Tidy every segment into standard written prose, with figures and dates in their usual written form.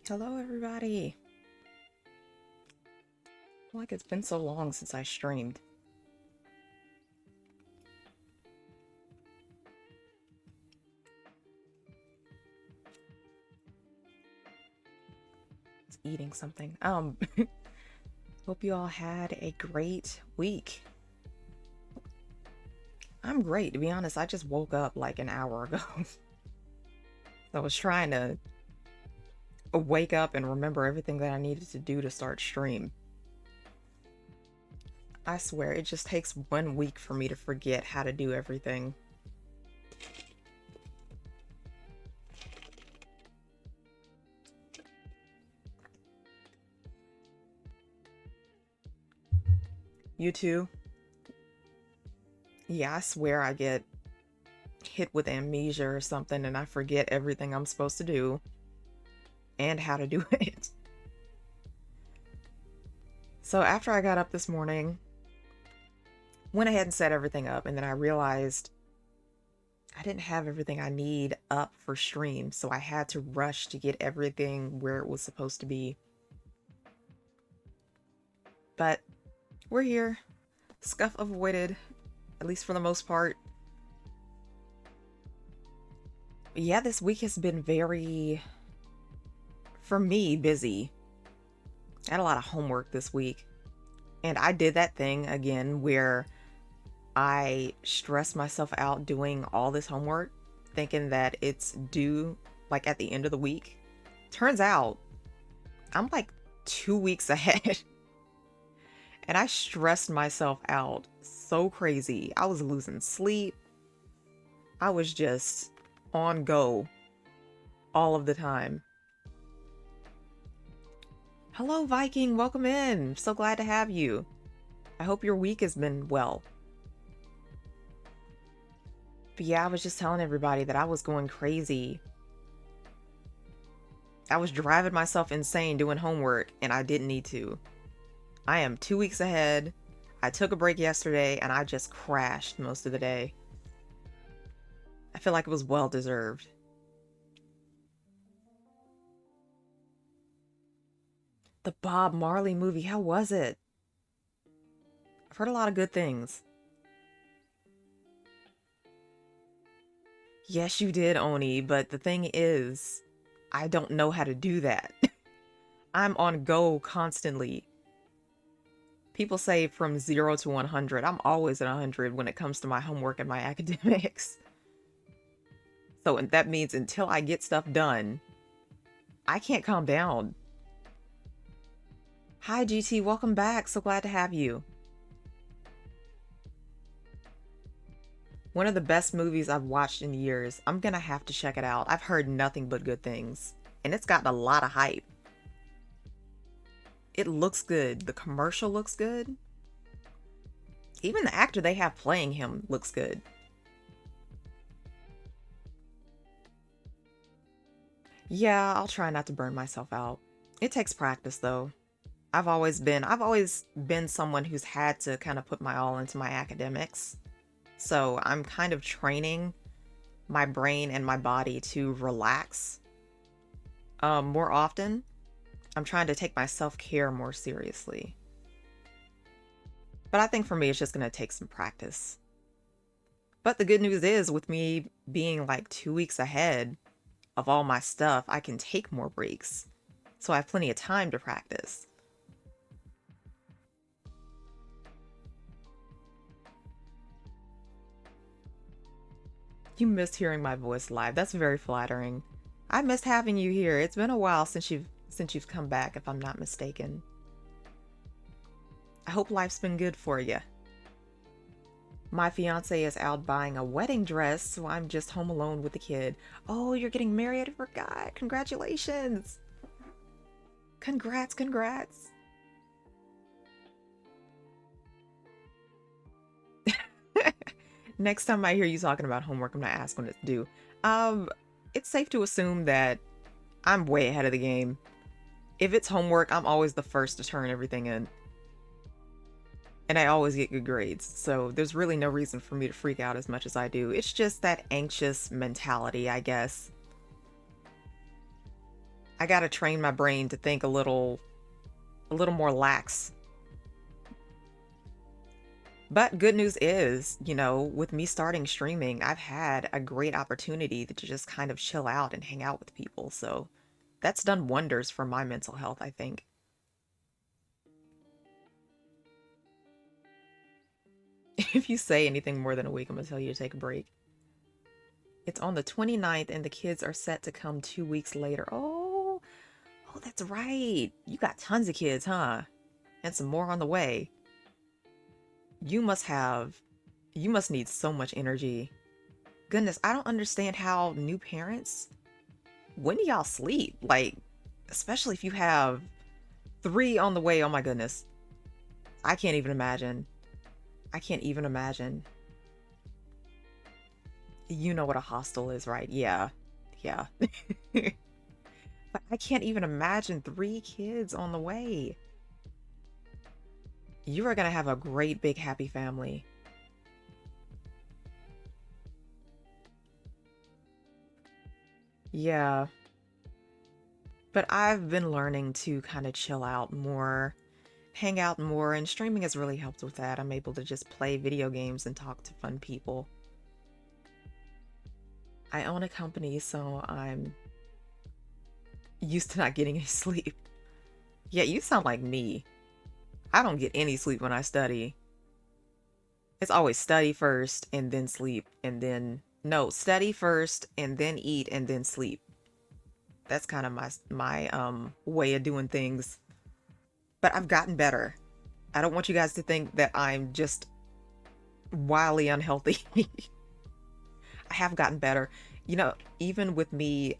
Hello, everybody. Like it's been so long since I streamed. It's eating something. Hope you all had a great week. I'm great, to be honest. I just woke up like an hour ago. I was trying to wake up and remember everything that I needed to do to start stream. I swear, it just takes 1 week for me to forget how to do everything. You too? Yeah, I swear I get hit with amnesia or something and I forget everything I'm supposed to do and how to do it. So after I got up this morning, went ahead and set everything up, and then I realized I didn't have everything I need up for stream, so I had to rush to get everything where it was supposed to be. But we're here. Scuff avoided, at least for the most part. Yeah, this week has been very, for me, busy. I had a lot of homework this week. And I did that thing again where I stressed myself out doing all this homework, thinking that it's due like at the end of the week. Turns out I'm like 2 weeks ahead. And I stressed myself out so crazy. I was losing sleep. I was just on go all of the time. Hello, Viking. Welcome in. So glad to have you. I hope your week has been well. But yeah, I was just telling everybody that I was going crazy. I was driving myself insane doing homework, and I didn't need to. I am 2 weeks ahead. I took a break yesterday, and I just crashed most of the day. I feel like it was well deserved. The Bob Marley movie, how was it? I've heard a lot of good things. Yes, you did, Oni, but the thing is, I don't know how to do that. I'm on go constantly. People say from 0 to 100. I'm always at 100 when it comes to my homework and my academics. So that means until I get stuff done, I can't calm down. Hi, GT. Welcome back. So glad to have you. One of the best movies I've watched in years. I'm gonna have to check it out. I've heard nothing but good things. And it's gotten a lot of hype. It looks good. The commercial looks good. Even the actor they have playing him looks good. Yeah, I'll try not to burn myself out. It takes practice though. I've always been someone who's had to kind of put my all into my academics. So I'm kind of training my brain and my body to relax more often. I'm trying to take my self-care more seriously. But I think for me, it's just going to take some practice. But the good news is, with me being like 2 weeks ahead of all my stuff, I can take more breaks. So I have plenty of time to practice. You missed hearing my voice live. That's very flattering. I missed having you here. It's been a while since you've come back, if I'm not mistaken. I hope life's been good for you. My fiance is out buying a wedding dress, so I'm just home alone with the kid. Oh, you're getting married? I forgot. Congratulations. Congrats, congrats. Next time I hear you talking about homework, I'm gonna ask when it's due. Um, it's safe to assume that I'm way ahead of the game. If it's homework, I'm always the first to turn everything in. And I always get good grades, so there's really no reason for me to freak out as much as I do. It's just that anxious mentality, I guess. I gotta train my brain to think a little more lax. But good news is, with me starting streaming, I've had a great opportunity to just kind of chill out and hang out with people. So that's done wonders for my mental health, I think. If you say anything more than a week, I'm gonna tell you to take a break. It's on the 29th and the kids are set to come 2 weeks later. Oh, that's right. You got tons of kids, huh? And some more on the way. You must have, you must need so much energy. Goodness, I don't understand how new parents, when do y'all sleep? Like, especially if you have three on the way. Oh my goodness. I can't even imagine. I can't even imagine. You know what a hostel is, right? Yeah. Yeah. But I can't even imagine three kids on the way. You are going to have a great big happy family. Yeah. But I've been learning to kind of chill out more, hang out more, and streaming has really helped with that. I'm able to just play video games and talk to fun people. I own a company, so I'm used to not getting any sleep. Yeah, you sound like me. I don't get any sleep when I study. It's always study first and then sleep and then no, study first and then eat and then sleep. That's kind of my way of doing things. But I've gotten better. I don't want you guys to think that I'm just wildly unhealthy. I have gotten better. Even with me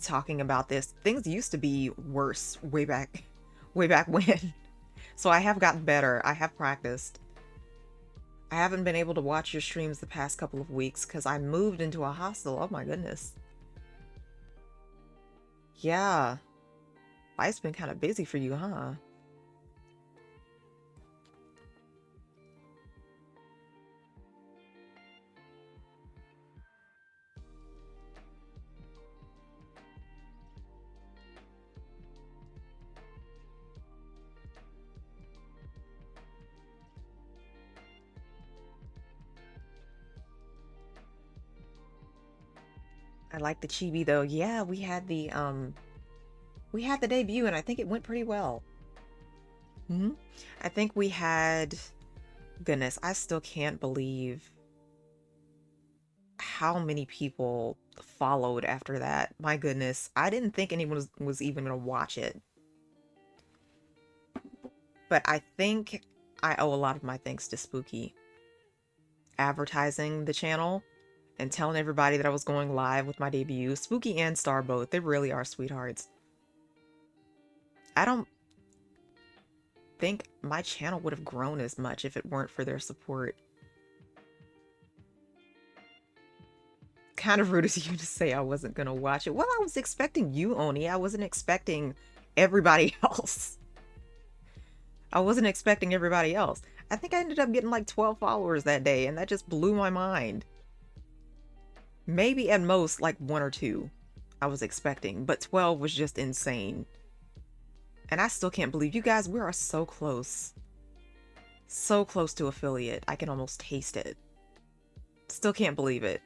talking about this, things used to be worse way back when. So I have gotten better. I have practiced. I haven't been able to watch your streams the past couple of weeks because I moved into a hostel. Oh my goodness. Yeah. Life's been kind of busy for you, huh? I like the chibi though. Yeah, we had the debut and I think it went pretty well. Hmm. I think we had, goodness, I still can't believe how many people followed after that. My goodness, I didn't think anyone was even gonna watch it. But I think I owe a lot of my thanks to Spooky advertising the channel and telling everybody that I was going live with my debut. Spooky and Star both, they really are sweethearts. I don't think my channel would have grown as much if it weren't for their support. Kind of rude of you to say I wasn't gonna watch it. Well, I was expecting you, Oni. I wasn't expecting everybody else. I wasn't expecting everybody else. I think I ended up getting like 12 followers that day, and that just blew my mind. Maybe at most like one or two I was expecting, but 12 was just insane. And I still can't believe you guys, we are so close. So close to affiliate. I can almost taste it. Still can't believe it.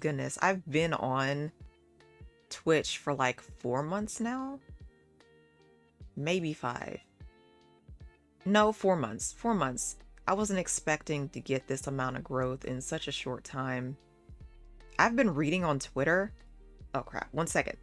Goodness, I've been on Twitch for like 4 months now. Maybe 5. No, 4 months. 4 months. I wasn't expecting to get this amount of growth in such a short time. I've been reading on Twitter. Oh crap, 1 second.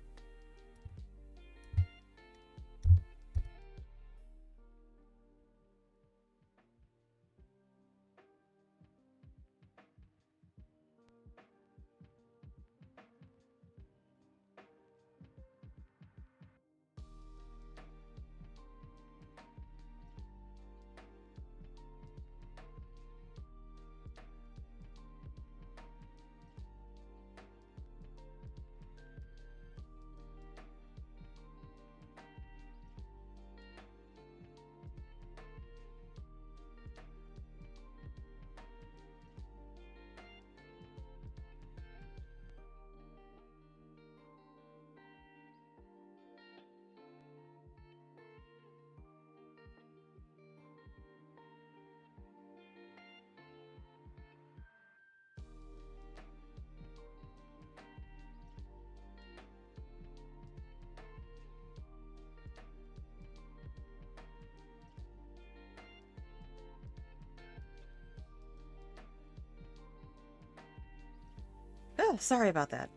Oh, sorry about that.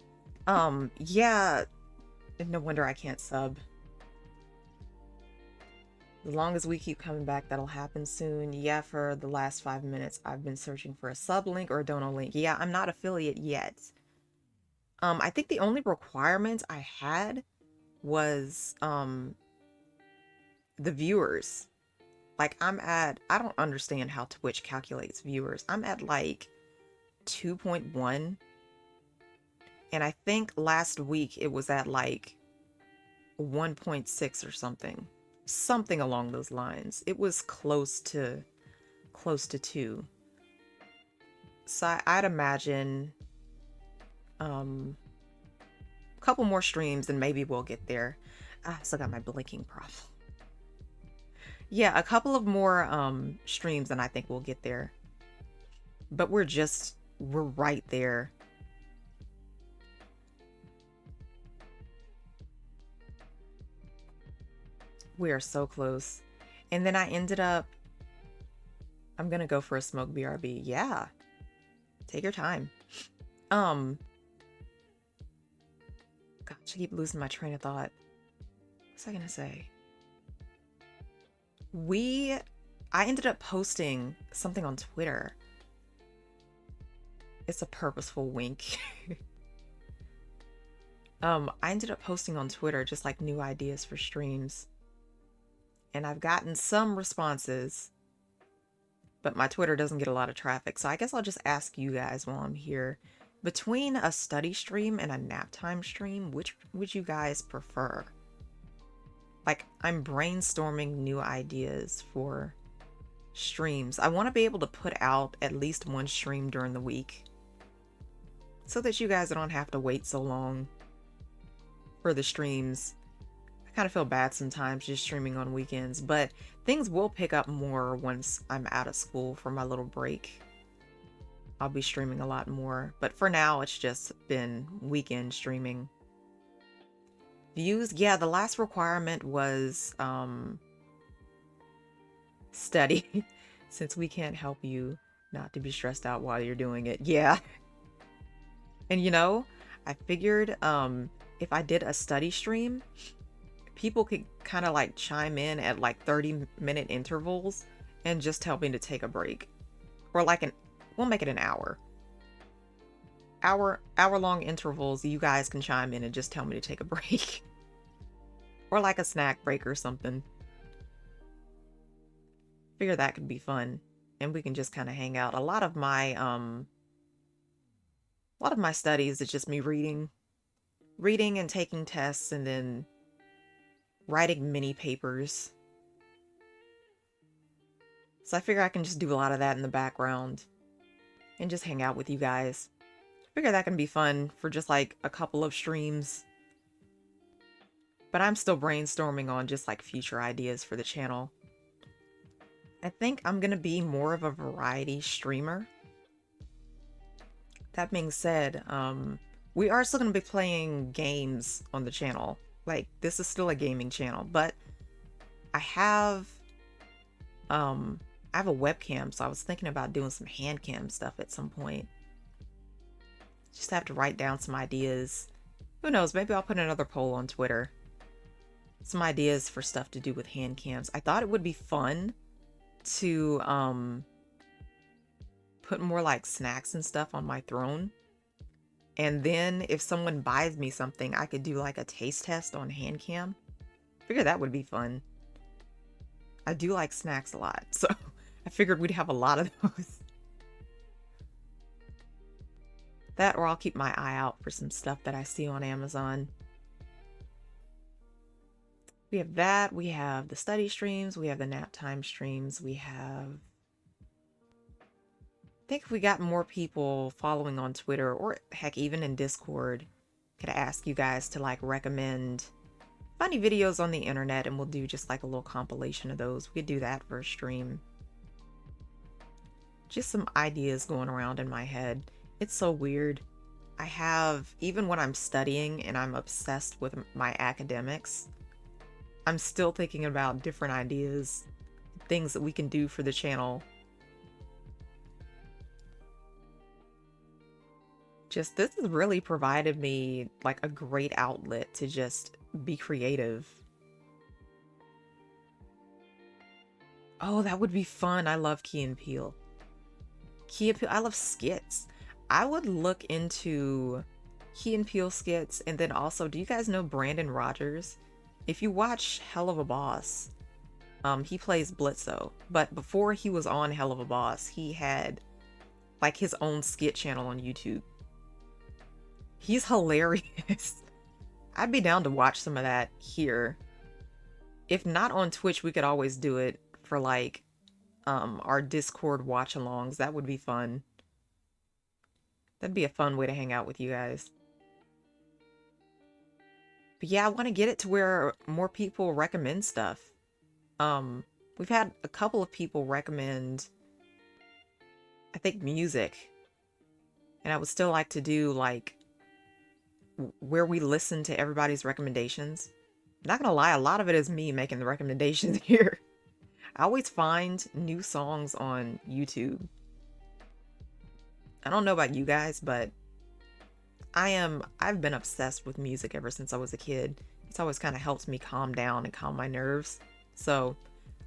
Yeah, no wonder I can't sub. As long as we keep coming back, that'll happen soon. Yeah, for the last 5 minutes, I've been searching for a sub link or a dono link. Yeah, I'm not affiliate yet. I think the only requirement I had was the viewers. Like I don't understand how Twitch calculates viewers. I'm at like 2.1, and I think last week it was at like 1.6 or something. Something along those lines. It was close to 2. So I'd imagine a couple more streams and maybe we'll get there. I still got my blinking problem. Yeah, a couple of more streams and I think we'll get there. But we're right there. We are so close. And then I ended up, I'm gonna go for a smoke BRB. Yeah. Take your time. Gosh, I keep losing my train of thought. What's I gonna say? I ended up posting something on Twitter. It's a purposeful wink. I ended up posting on Twitter just like new ideas for streams. And I've gotten some responses, but my Twitter doesn't get a lot of traffic. So I guess I'll just ask you guys while I'm here. Between a study stream and a nap time stream, which would you guys prefer? Like, I'm brainstorming new ideas for streams. I want to be able to put out at least one stream during the week so that you guys don't have to wait so long for the streams. I kind of feel bad sometimes just streaming on weekends, but things will pick up more once I'm out of school for my little break. I'll be streaming a lot more, but for now it's just been weekend streaming. Views, yeah, the last requirement was study since we can't help you not to be stressed out while you're doing it. Yeah. And you know, I figured if I did a study stream, people could kind of like chime in at like 30-minute intervals and just tell me to take a break. Or like we'll make it an hour. Hour-long intervals, you guys can chime in and just tell me to take a break. Or like a snack break or something. Figure that could be fun. And we can just kind of hang out. A lot of my studies is just me reading and taking tests and then writing mini papers. So I figure I can just do a lot of that in the background and just hang out with you guys. Figure that can be fun for just like a couple of streams. But I'm still brainstorming on just like future ideas for the channel. I think I'm gonna be more of a variety streamer. That being said, we are still gonna be playing games on the channel. Like, this is still a gaming channel, but I have a webcam, so I was thinking about doing some hand cam stuff at some point. Just have to write down some ideas. Who knows, maybe I'll put another poll on Twitter. Some ideas for stuff to do with hand cams. I thought it would be fun to put more like snacks and stuff on my throne. And then if someone buys me something, I could do like a taste test on hand cam. Figure that would be fun. I do like snacks a lot, so I figured we'd have a lot of those. That, or I'll keep my eye out for some stuff that I see on Amazon. We have that, we have the study streams, we have the nap time streams, we have... I think if we got more people following on Twitter, or heck, even in Discord, could ask you guys to like recommend funny videos on the internet and we'll do just like a little compilation of those. We could do that for a stream. Just some ideas going around in my head. It's so weird. I have, even when I'm studying and I'm obsessed with my academics, I'm still thinking about different ideas, things that we can do for the channel. Just this has really provided me like a great outlet to just be creative. Oh, that would be fun. I love Key and Peele. Key and Peele, I love skits. I would look into Key and Peele skits, and then also, do you guys know Brandon Rogers? If you watch Hell of a Boss, he plays Blitzo, but before he was on Hell of a Boss, he had like his own skit channel on YouTube. He's hilarious. I'd be down to watch some of that here. If not on Twitch, we could always do it for like our Discord watch-alongs. That would be fun. That'd be a fun way to hang out with you guys. But yeah, I want to get it to where more people recommend stuff. We've had a couple of people recommend, I think, music. And I would still like to do like where we listen to everybody's recommendations. Not gonna lie, a lot of it is me making the recommendations here. I always find new songs on YouTube. I don't know about you guys, but I've been obsessed with music ever since I was a kid. It's always kind of helped me calm down and calm my nerves. So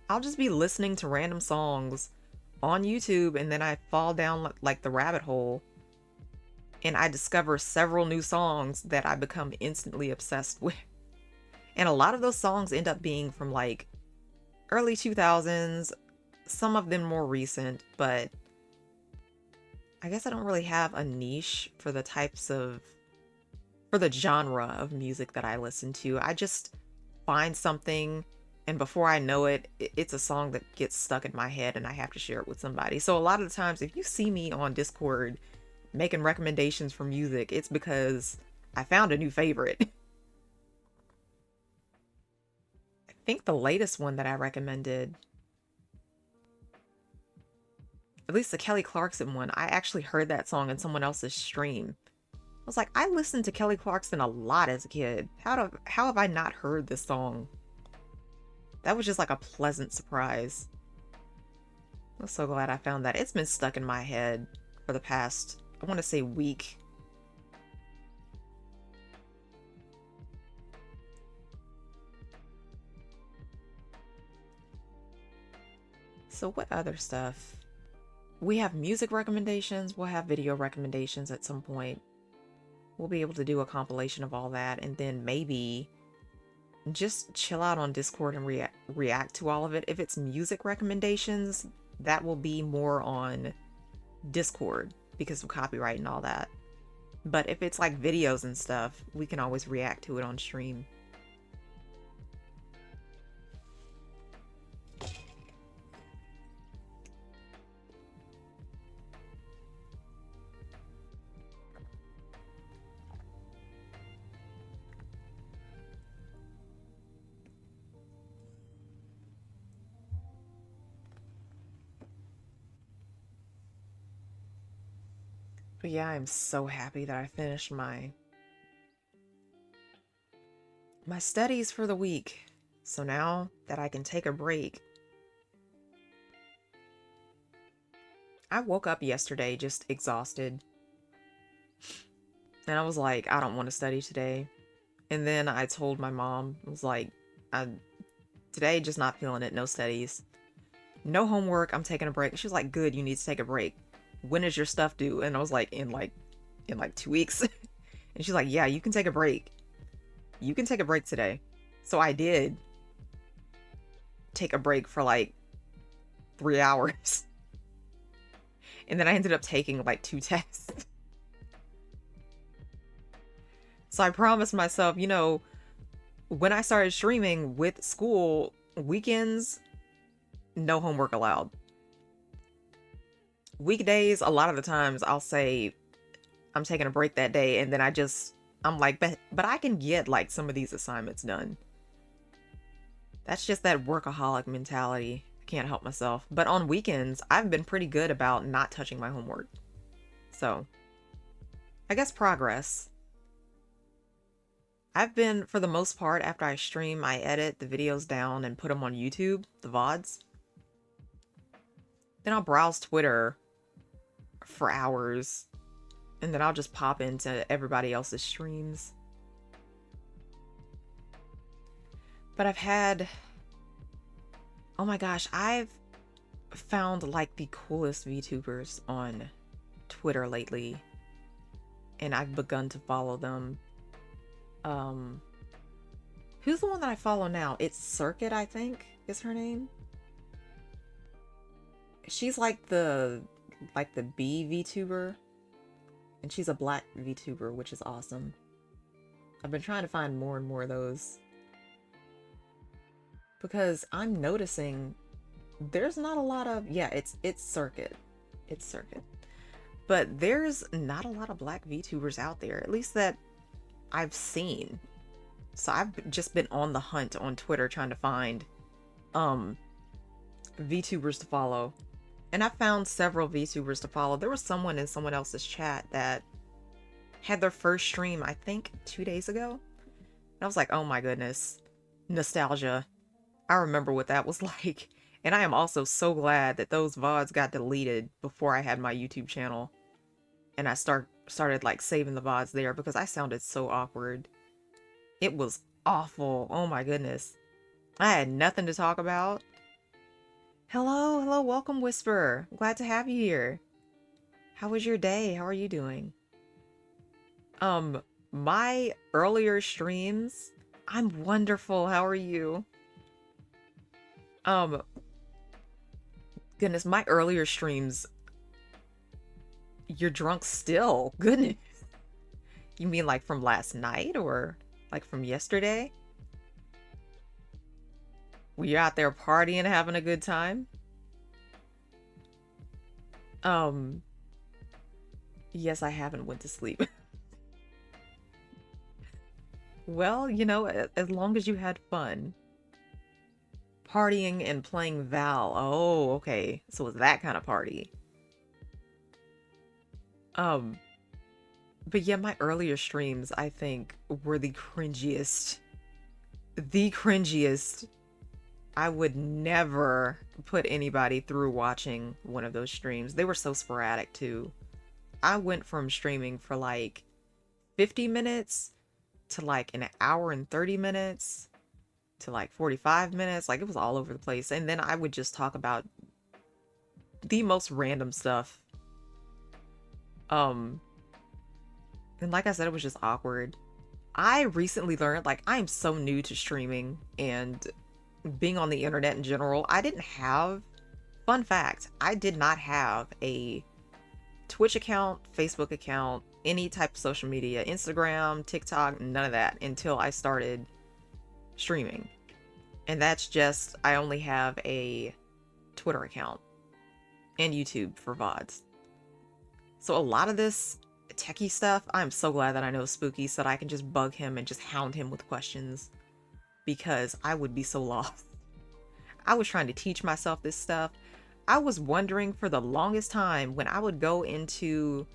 I'll just be listening to random songs on YouTube, and then I fall down like the rabbit hole, and I discover several new songs that I become instantly obsessed with. And a lot of those songs end up being from like early 2000s, some of them more recent, but I guess I don't really have a niche for the genre of music that I listen to. I just find something, and before I know it, it's a song that gets stuck in my head and I have to share it with somebody. So a lot of the times, if you see me on Discord making recommendations for music, it's because I found a new favorite. I think the latest one that I recommended, at least the Kelly Clarkson one, I actually heard that song in someone else's stream. I was like, I listened to Kelly Clarkson a lot as a kid. How have I not heard this song? That was just like a pleasant surprise. I'm so glad I found that. It's been stuck in my head for the past, I want to say, week. So what other stuff? We have music recommendations. We'll have video recommendations at some point. We'll be able to do a compilation of all that, and then maybe just chill out on Discord and react to all of it. If it's music recommendations, that will be more on Discord because of copyright and all that. But if it's like videos and stuff, we can always react to it on stream. But yeah, I'm so happy that I finished my studies for the week. So now that I can take a break. I woke up yesterday just exhausted. And I was like, I don't want to study today. And then I told my mom, I was like, today just not feeling it, no studies. No homework, I'm taking a break. She was like, good, you need to take a break. When is your stuff due? And I was like, in 2 weeks. And she's like, yeah, you can take a break. You can take a break today. So I did take a break for like 3 hours. And then I ended up taking like 2 tests. So I promised myself, you know, when I started streaming with school, weekends, no homework allowed. Weekdays, a lot of the times I'll say I'm taking a break that day, and then I'm like, but I can get like some of these assignments done. That's just that workaholic mentality. I can't help myself. But on weekends, I've been pretty good about not touching my homework. So, I guess progress. I've been, for the most part, after I stream, I edit the videos down and put them on YouTube, the VODs. Then I'll browse Twitter for hours. and then I'll just pop into everybody else's streams. But I've had, oh my gosh, I've found like the coolest VTubers on Twitter lately, and I've begun to follow them. Who's the one that I follow now? It's Circuit, I think, is her name. She's like the B VTuber, and she's a black VTuber, which is awesome. I've been trying to find more and more of those because I'm noticing there's not a lot of, yeah, it's Circuit. It's Circuit. But there's not a lot of black VTubers out there, at least that I've seen. So I've just been on the hunt on Twitter trying to find VTubers to follow. And I found several VTubers to follow. There was someone in someone else's chat that had their first stream, I think, 2 days ago. And I was like, oh my goodness. Nostalgia. I remember what that was like. And I am also so glad that those VODs got deleted before I had my YouTube channel. And I started like saving the VODs there because I sounded so awkward. It was awful. Oh my goodness. I had nothing to talk about. Hello, welcome Whisper. Glad to have you here. How was your day? How are you doing? My earlier streams, I'm wonderful. How are you? Goodness, my earlier streams, you're drunk still. Goodness. You mean like from last night or like from yesterday? Were you out there partying, having a good time? Yes, I haven't went to sleep. Well, you know, as long as you had fun. Partying and playing Val. Oh, okay. So it's that kind of party. But yeah, my earlier streams, I think, were the cringiest. The cringiest. I would never put anybody through watching one of those streams. They were so sporadic too. I went from streaming for like 50 minutes to like an hour and 30 minutes to like 45 minutes. Like it was all over the place. And then I would just talk about the most random stuff. And like I said, it was just awkward. I recently learned, like, I am so new to streaming and being on the internet in general. I didn't have, fun fact, I did not have a Twitch account, Facebook account, any type of social media, Instagram, TikTok, none of that until I started streaming. And that's just, I only have a Twitter account and YouTube for VODs. So a lot of this techie stuff, I'm so glad that I know Spooky so that I can just bug him and just hound him with questions, because I would be so lost. I was trying to teach myself this stuff. I was wondering for the longest time when I would go into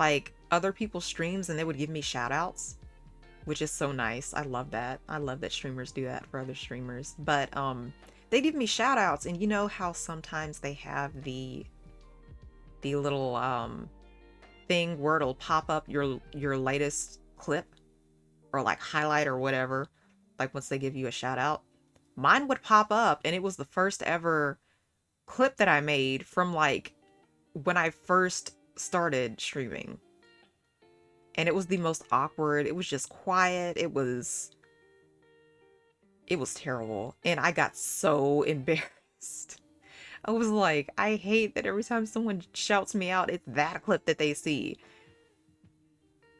like other people's streams and they would give me shout outs, which is so nice. I love that. I love that streamers do that for other streamers. But they give me shout outs, and you know how sometimes they have the little thing where it'll pop up your latest clip or like highlight or whatever, like once they give you a shout out. Mine would pop up, and it was the first ever clip that I made from like when I first started streaming. And it was the most awkward. It was just quiet. It was terrible. And I got so embarrassed. I was like, I hate that every time someone shouts me out, it's that clip that they see.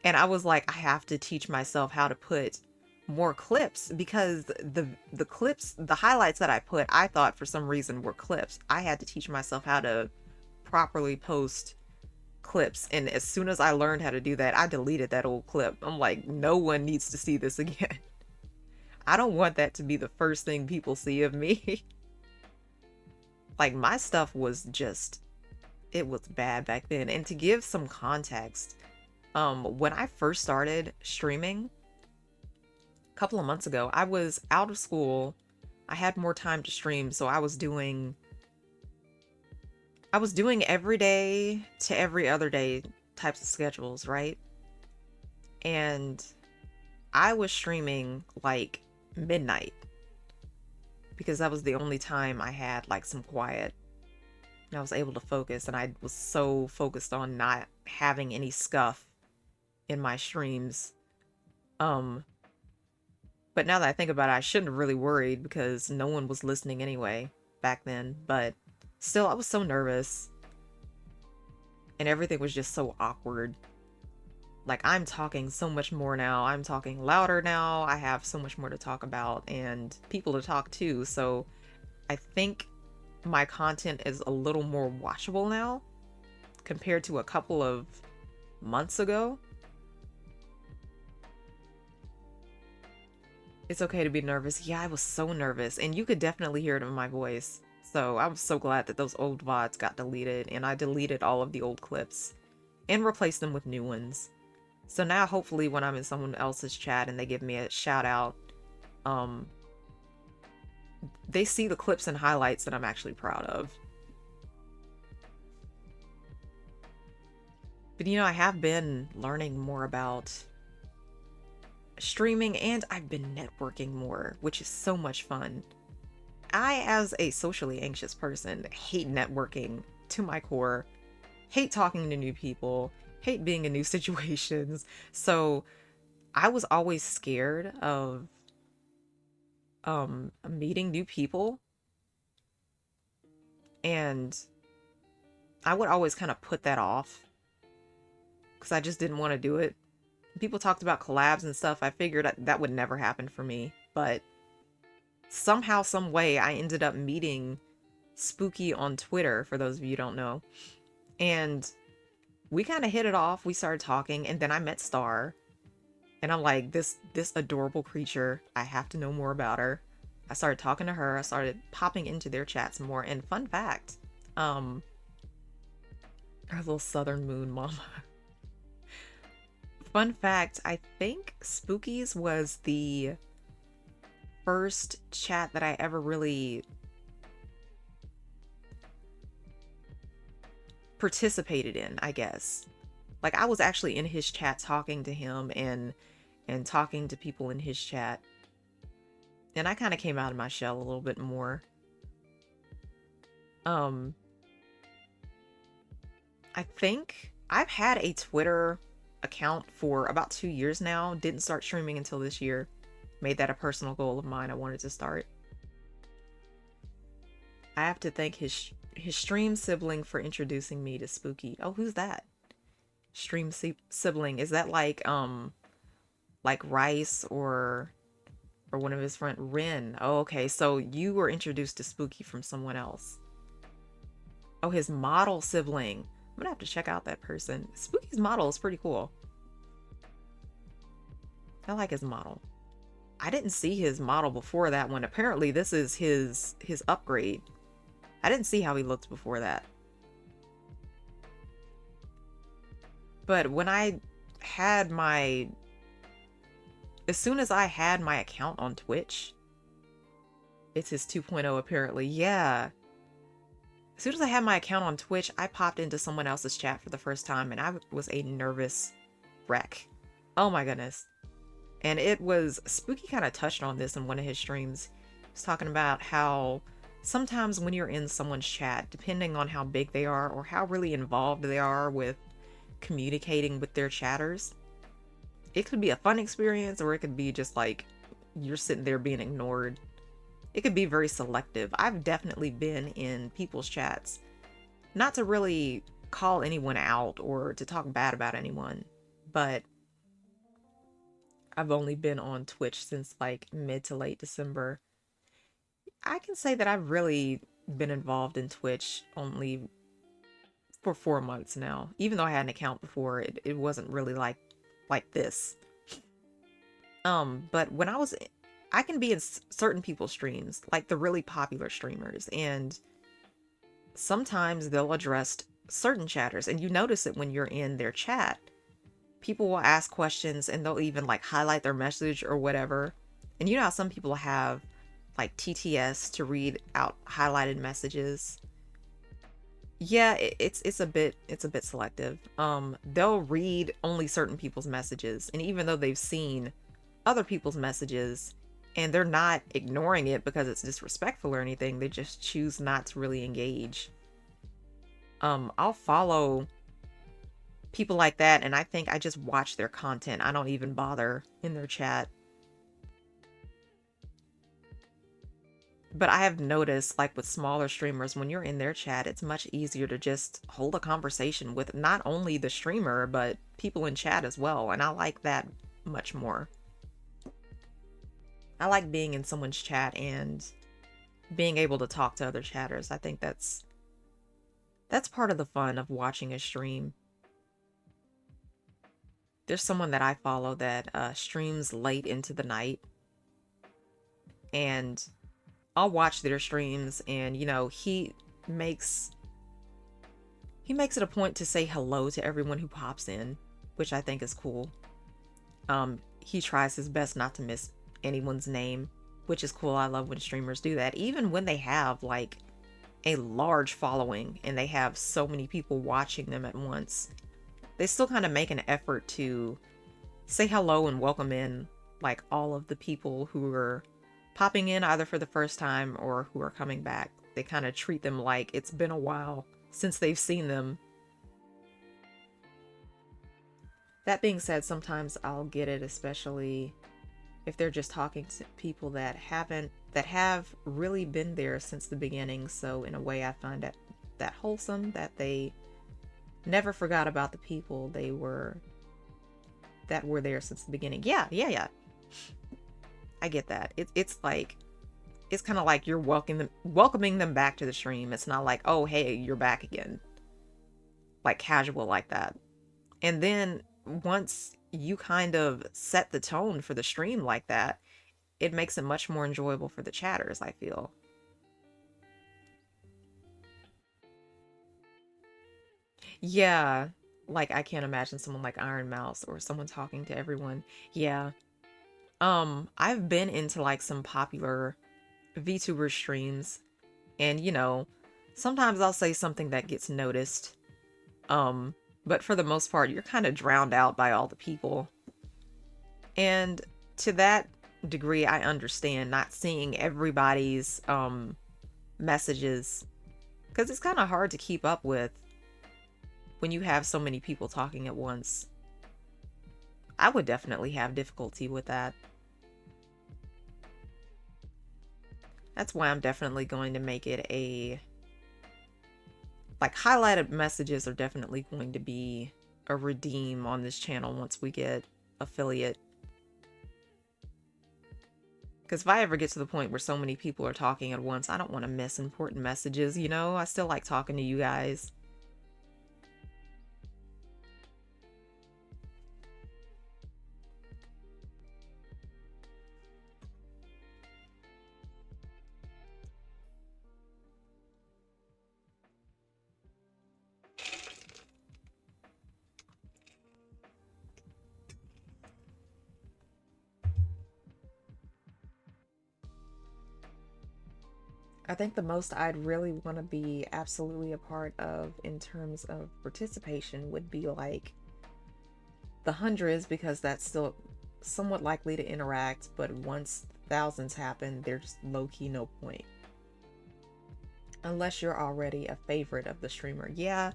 And I was like, I have to teach myself how to put more clips, because the clips, the highlights that I put, I thought for some reason were clips. I had to teach myself how to properly post clips. And as soon as I learned how to do that, I deleted that old clip. I'm like, no one needs to see this again. I don't want that to be the first thing people see of me. Like, my stuff was just, it was bad back then. And to give some context, when I first started streaming a couple of months ago, I was out of school. I had more time to stream, so I was doing every day to every other day types of schedules, right? And I was streaming like midnight because that was the only time I had like some quiet and I was able to focus, and I was so focused on not having any scuff in my streams. Um but now that I think about it, I shouldn't have really worried because no one was listening anyway back then, but still I was so nervous and everything was just so awkward. Like, I'm talking so much more now. I'm talking louder now. I have so much more to talk about and people to talk to. So I think my content is a little more watchable now compared to a couple of months ago. It's okay to be nervous. Yeah, I was so nervous, and you could definitely hear it in my voice. So I was so glad that those old VODs got deleted, and I deleted all of the old clips and replaced them with new ones. So now hopefully when I'm in someone else's chat and they give me a shout out, um, they see the clips and highlights that I'm actually proud of. But I have been learning more about streaming, and I've been networking more, which is so much fun. I, as a socially anxious person, hate networking to my core, hate talking to new people, hate being in new situations. So I was always scared of meeting new people, and I would always kind of put that off because I just didn't want to do it. People talked about collabs and stuff. I figured that would never happen for me, but somehow, some way, I ended up meeting Spooky on Twitter, for those of you who don't know. And we kind of hit it off. We started talking, and then I met Star. And I'm like, this adorable creature, I have to know more about her. I started talking to her. I started popping into their chats more. And fun fact, her little southern moon mama. Fun fact, I think Spooky's was the first chat that I ever really participated in, I guess. Like, I was actually in his chat talking to him and talking to people in his chat. And I kind of came out of my shell a little bit more. I think I've had a Twitter account for about 2 years now. Didn't start streaming until this year. Made that a personal goal of mine. I wanted to start. I have to thank his stream sibling for introducing me to Spooky. Oh, who's that? Stream sibling. Is that like Rice or one of his friend Ren? Oh, okay. So you were introduced to Spooky from someone else. Oh, his model sibling. I'm gonna have to check out that person. Spooky's model is pretty cool. I like his model. I didn't see his model before that one. Apparently this is his upgrade. I didn't see how he looked before that. But when I had my... As soon as I had my account on Twitch... It's his 2.0 apparently. Yeah. As soon as I had my account on Twitch, I popped into someone else's chat for the first time, and I was a nervous wreck. Oh my goodness. And it was... Spooky kind of touched on this in one of his streams. He was talking about how sometimes when you're in someone's chat, depending on how big they are or how really involved they are with communicating with their chatters, it could be a fun experience, or it could be just like you're sitting there being ignored. It could be very selective. I've definitely been in people's chats, not to really call anyone out or to talk bad about anyone, but I've only been on Twitch since like mid to late December. I can say that I've really been involved in Twitch only for 4 months now. Even though I had an account before, it wasn't really like this. But when I can be in certain people's streams, like the really popular streamers, and sometimes they'll address certain chatters, and you notice it when you're in their chat. People will ask questions and they'll even like highlight their message or whatever. And you know how some people have like TTS to read out highlighted messages. Yeah, it's a bit selective. They'll read only certain people's messages, and even though they've seen other people's messages and they're not ignoring it because it's disrespectful or anything, they just choose not to really engage. I'll follow people like that, and I think I just watch their content. I don't even bother in their chat. But I have noticed, like with smaller streamers, when you're in their chat, it's much easier to just hold a conversation with not only the streamer, but people in chat as well. And I like that much more. I like being in someone's chat and being able to talk to other chatters. I think that's part of the fun of watching a stream. There's someone that I follow that streams late into the night, and I'll watch their streams, and makes he makes it a point to say hello to everyone who pops in, which I think is cool. He tries his best not to miss anyone's name, which is cool. I love when streamers do that, even when they have like a large following and they have so many people watching them at once. They still kind of make an effort to say hello and welcome in like all of the people who are popping in either for the first time or who are coming back. They kind of treat them like it's been a while since they've seen them. That being said, sometimes I'll get it, especially if they're just talking to people that have really been there since the beginning. So in a way, I find that wholesome, that they never forgot about the people that were there since the beginning. Yeah. I get that. It's like, it's kind of like you're welcoming them back to the stream. It's not like, oh hey, you're back again, like casual like that. And then once you kind of set the tone for the stream like that, it makes it much more enjoyable for the chatters, I feel. Yeah, like I can't imagine someone like Iron Mouse or someone talking to everyone. Yeah. I've been into like some popular VTuber streams, and sometimes I'll say something that gets noticed. Um, but for the most part, you're kind of drowned out by all the people. And to that degree, I understand not seeing everybody's messages, because it's kind of hard to keep up with when you have so many people talking at once. I would definitely have difficulty with that. That's why I'm definitely going to make it a, like, highlighted messages are definitely going to be a redeem on this channel once we get affiliate. Because if I ever get to the point where so many people are talking at once, I don't want to miss important messages, I still like talking to you guys. I think the most I'd really want to be absolutely a part of in terms of participation would be like the hundreds, because that's still somewhat likely to interact, but once thousands happen, there's low-key no point. Unless you're already a favorite of the streamer. Yeah,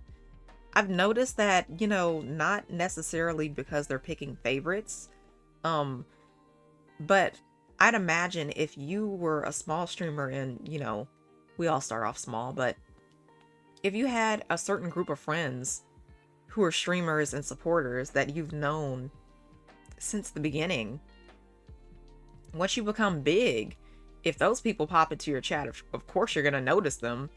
I've noticed that, not necessarily because they're picking favorites, um, but I'd imagine if you were a small streamer and, we all start off small, but if you had a certain group of friends who are streamers and supporters that you've known since the beginning, once you become big, if those people pop into your chat, of course you're going to notice them,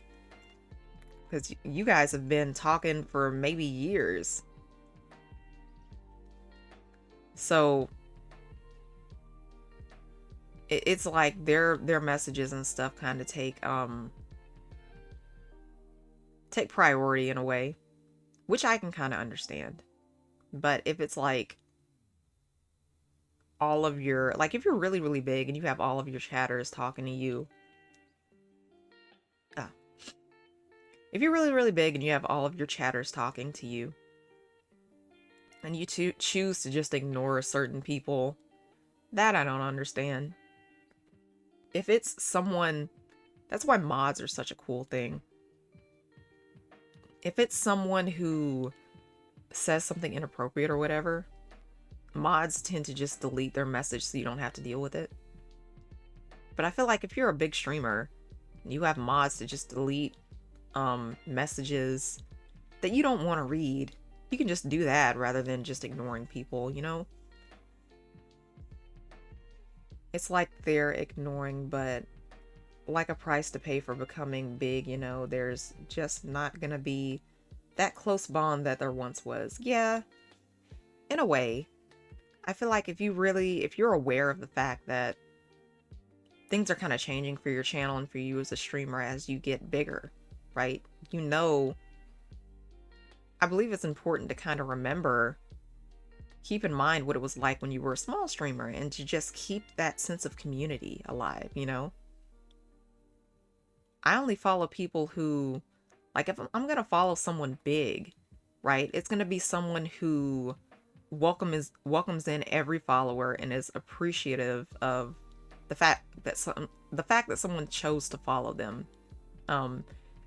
because you guys have been talking for maybe years. So it's like their messages and stuff kind of take priority in a way, which I can kind of understand. But if it's like all of your, like if you're really really big and you have all of your chatters talking to you, uh, If you're really, really big and you have all of your chatters talking to you, and you choose to just ignore certain people, that I don't understand. If it's someone, that's why mods are such a cool thing. If it's someone who says something inappropriate or whatever, mods tend to just delete their message so you don't have to deal with it. But I feel like if you're a big streamer, you have mods to just delete messages that you don't want to read. You can just do that rather than just ignoring people, you know? It's like they're ignoring, but like a price to pay for becoming big, you know? There's just not gonna be that close bond that there once was. Yeah, in a way. I feel like if you're aware of the fact that things are kind of changing for your channel and for you as a streamer as you get bigger, right? You know, I believe it's important to kind of keep in mind what it was like when you were a small streamer and to just keep that sense of community alive, you know? I only follow people who, like, if I'm gonna follow someone big, right? It's gonna be someone who welcomes in every follower and is appreciative of the fact that someone chose to follow them,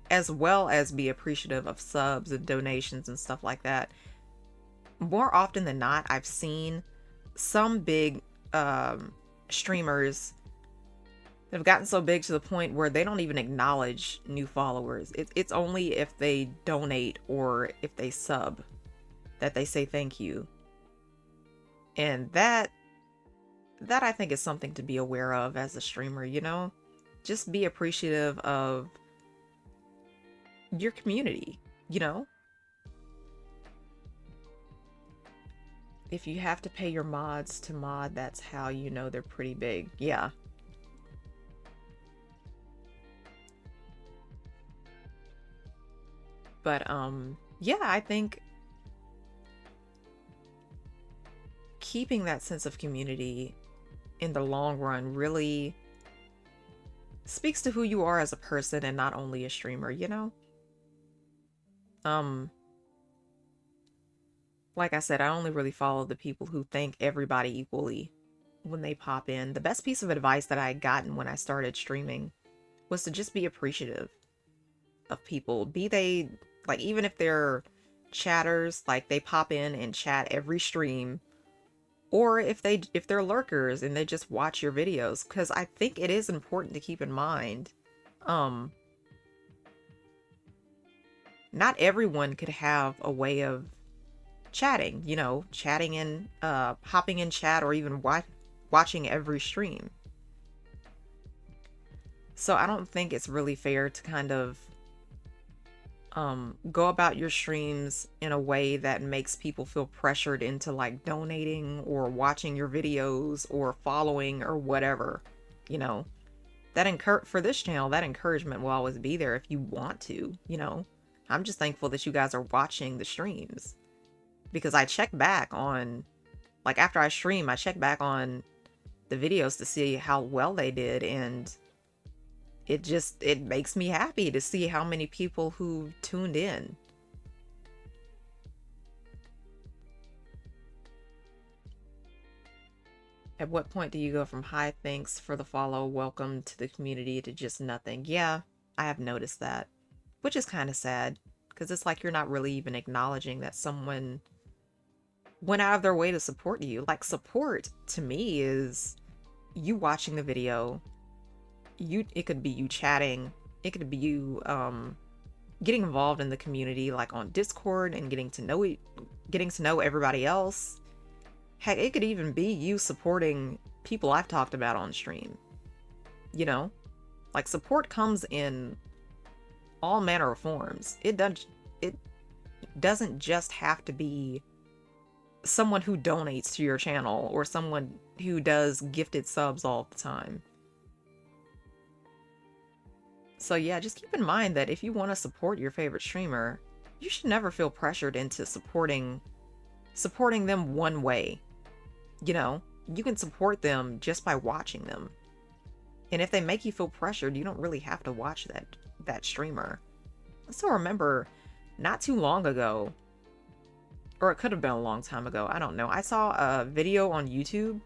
as well as be appreciative of subs and donations and stuff like that. More often than not, I've seen some big streamers that have gotten so big to the point where they don't even acknowledge new followers. It's only if they donate or if they sub that they say thank you. And that I think is something to be aware of as a streamer, you know? Just be appreciative of your community, you know? If you have to pay your mods to mod, that's how you know they're pretty big. Yeah. But yeah, I think keeping that sense of community in the long run really speaks to who you are as a person and not only a streamer, you know? Like I said, I only really follow the people who thank everybody equally when they pop in. The best piece of advice that I had gotten when I started streaming was to just be appreciative of people. Be they, like, even if they're chatters, like they pop in and chat every stream, or if they're lurkers and they just watch your videos, because I think it is important to keep in mind, not everyone could have a way of chatting, you know, chatting in, hopping in chat, or even watching every stream. So I don't think it's really fair to kind of go about your streams in a way that makes people feel pressured into like donating or watching your videos or following or whatever, you know. For this channel, that encouragement will always be there if you want to, you know. I'm just thankful that you guys are watching the streams, because I check back on, like, after I stream, I check back on the videos to see how well they did, and it makes me happy to see how many people who tuned in. At what point do you go from hi, thanks for the follow, welcome to the community, to just nothing? Yeah, I have noticed that, which is kind of sad, because it's like you're not really even acknowledging that someone went out of their way to support you. Like, support to me is you watching the video. It could be you chatting, it could be you getting involved in the community, like on Discord, and getting to know everybody else. Heck, it could even be you supporting people I've talked about on stream. You know? Like, support comes in all manner of forms. It doesn't just have to be someone who donates to your channel or someone who does gifted subs all the time. So yeah, just keep in mind that if you want to support your favorite streamer, you should never feel pressured into supporting them one way. You know, you can support them just by watching them. And if they make you feel pressured, you don't really have to watch that streamer. I still remember not too long ago, or it could have been a long time ago, I don't know. I saw a video on YouTube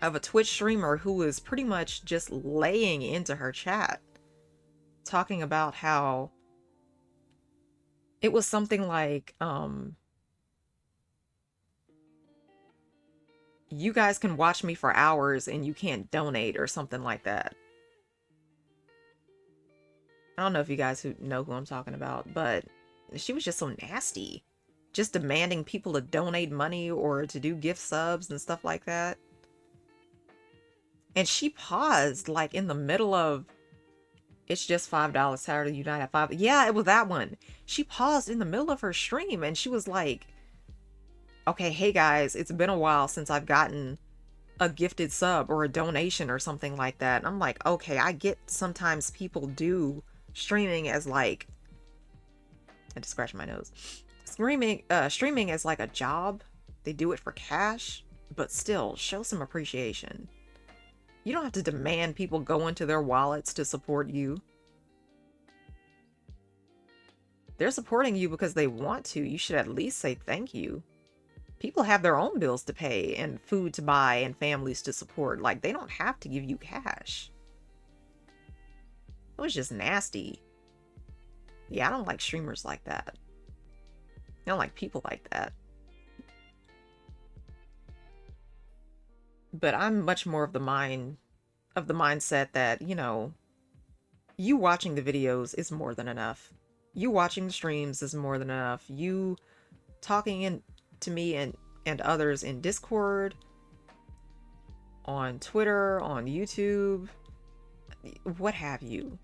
of a Twitch streamer who was pretty much just laying into her chat, talking about how it was something like, you guys can watch me for hours and you can't donate or something like that. I don't know if you guys who know who I'm talking about, but she was just so nasty. Just demanding people to donate money or to do gift subs and stuff like that. And she paused like in the middle of, it's just $5 Saturday Unite at 5. Yeah, it was that one. She paused in the middle of her stream and she was like, okay, hey guys, it's been a while since I've gotten a gifted sub or a donation or something like that. And I'm like, okay, I get sometimes people do streaming as like, I just scratched my nose. Streaming as like a job. They do it for cash, but still show some appreciation. You don't have to demand people go into their wallets to support you. They're supporting you because they want to. You should at least say thank you. People have their own bills to pay and food to buy and families to support. Like, they don't have to give you cash. It was just nasty. Yeah, I don't like streamers like that. I don't like people like that. But I'm much more of the mindset that, you know, you watching the videos is more than enough. You watching the streams is more than enough. You talking to me and others in Discord, on Twitter, on YouTube, what have you.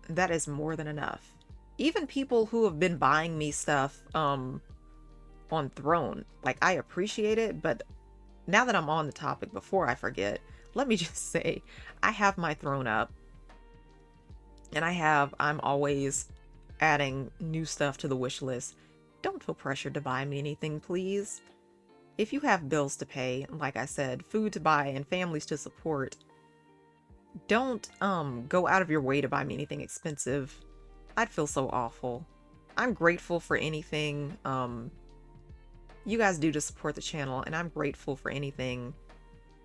That is more than enough. Even people who have been buying me stuff on Throne, like, I appreciate it, but now that I'm on the topic, before I forget, let me just say, I have my Throne up, and I'm always adding new stuff to the wish list. Don't feel pressured to buy me anything, please. If you have bills to pay, like I said, food to buy and families to support, don't go out of your way to buy me anything expensive. I'd feel so awful. I'm grateful for anything you guys do to support the channel, and I'm grateful for anything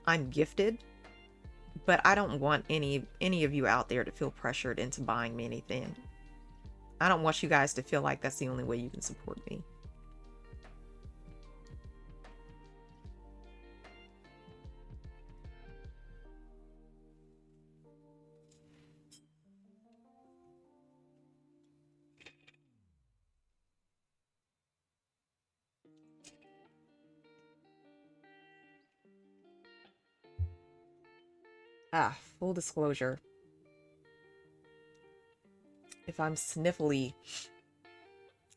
I'm gifted, but I don't want any of you out there to feel pressured into buying me anything. I don't want you guys to feel like that's the only way you can support me. Full disclosure. If I'm sniffly,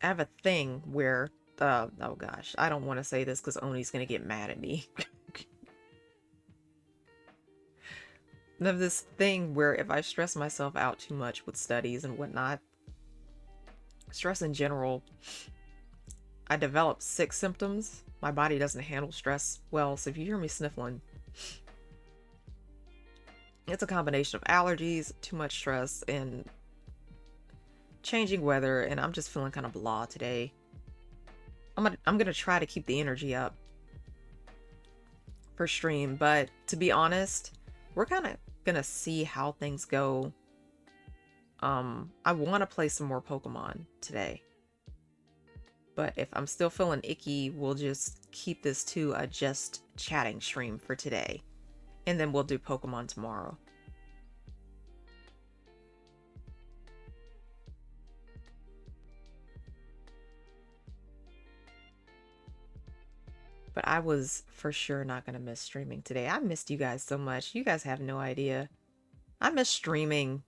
I have a thing where, oh gosh, I don't want to say this because Oni's gonna get mad at me. I have this thing where if I stress myself out too much with studies and whatnot, stress in general, I develop sick symptoms. My body doesn't handle stress well, so if you hear me sniffling, it's a combination of allergies, too much stress, and changing weather, and I'm just feeling kind of blah today. I'm gonna try to keep the energy up for stream, but to be honest, we're kind of gonna see how things go. I want to play some more Pokemon today, but if I'm still feeling icky, we'll just keep this to a just chatting stream for today, and then we'll do Pokemon tomorrow. But I was for sure not going to miss streaming today. I missed you guys so much. You guys have no idea. I miss streaming.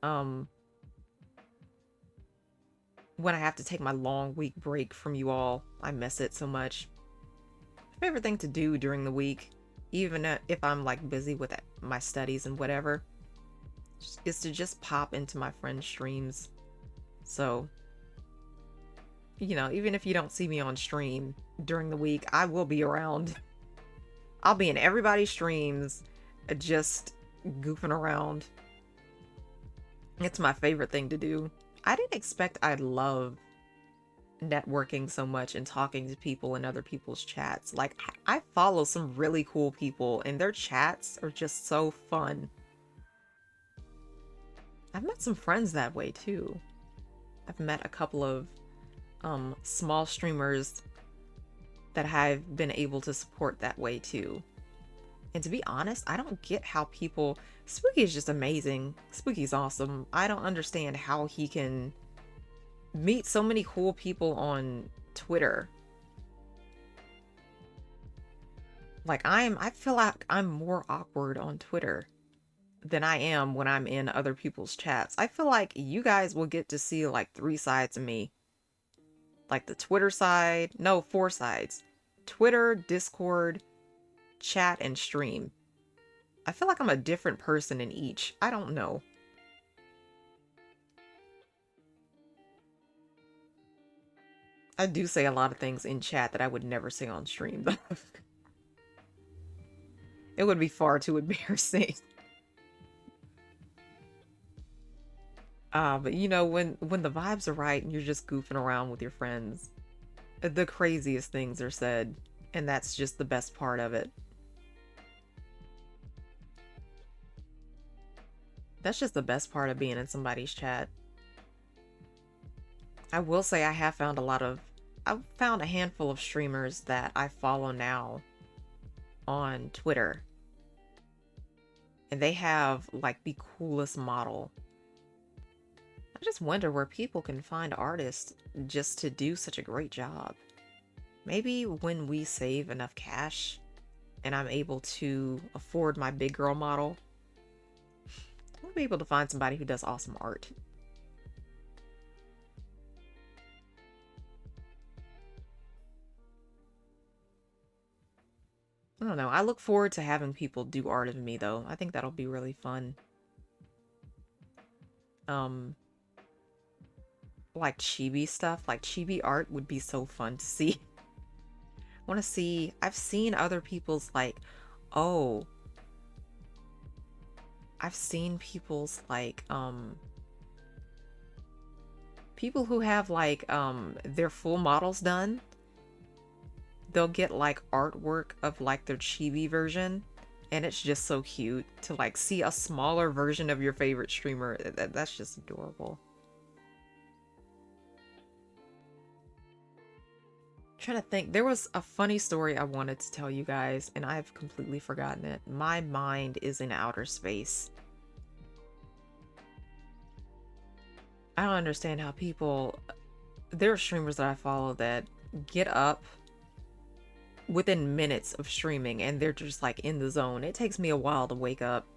When I have to take my long week break from you all, I miss it so much. My favorite thing to do during the week, even if I'm like busy with my studies and whatever, is to just pop into my friends' streams. So, you know, even if you don't see me on stream during the week, I will be around. I'll be in everybody's streams, just goofing around. It's my favorite thing to do. I didn't expect I'd love networking so much and talking to people in other people's chats. Like, I follow some really cool people, and their chats are just so fun. I've met some friends that way too. I've met a couple of small streamers that I've been able to support that way too. And to be honest, I don't get how people. Spooky is just amazing. Spooky's awesome. I don't understand how he can meet so many cool people on Twitter. Like, I feel like I'm more awkward on Twitter than I am when I'm in other people's chats. I feel like you guys will get to see like 3 sides of me. Like the Twitter side, no, 4 sides. Twitter, Discord, chat, and stream. I feel like I'm a different person in each. I don't know. I do say a lot of things in chat that I would never say on stream, though. It would be far too embarrassing. But you know, when the vibes are right and you're just goofing around with your friends, the craziest things are said, and that's just the best part of it. That's just the best part of being in somebody's chat. I will say I've found a handful of streamers that I follow now on Twitter, and they have like the coolest model. I just wonder where people can find artists just to do such a great job. Maybe when we save enough cash and I'm able to afford my big girl model, I'll be able to find somebody who does awesome art. I don't know. I look forward to having people do art of me, though. I think that'll be really fun. Um, like chibi stuff, like chibi art would be so fun to see. I want to see. I've seen other people's oh, I've seen people's people who have their full models done. They'll get like artwork of like their chibi version, and it's just so cute to like see a smaller version of your favorite streamer. That's just adorable. Trying to think, there was a funny story I wanted to tell you guys, and I've completely forgotten it. My mind is in outer space. I don't understand how people. There are streamers that I follow that get up within minutes of streaming and they're just like in the zone. It takes me a while to wake up.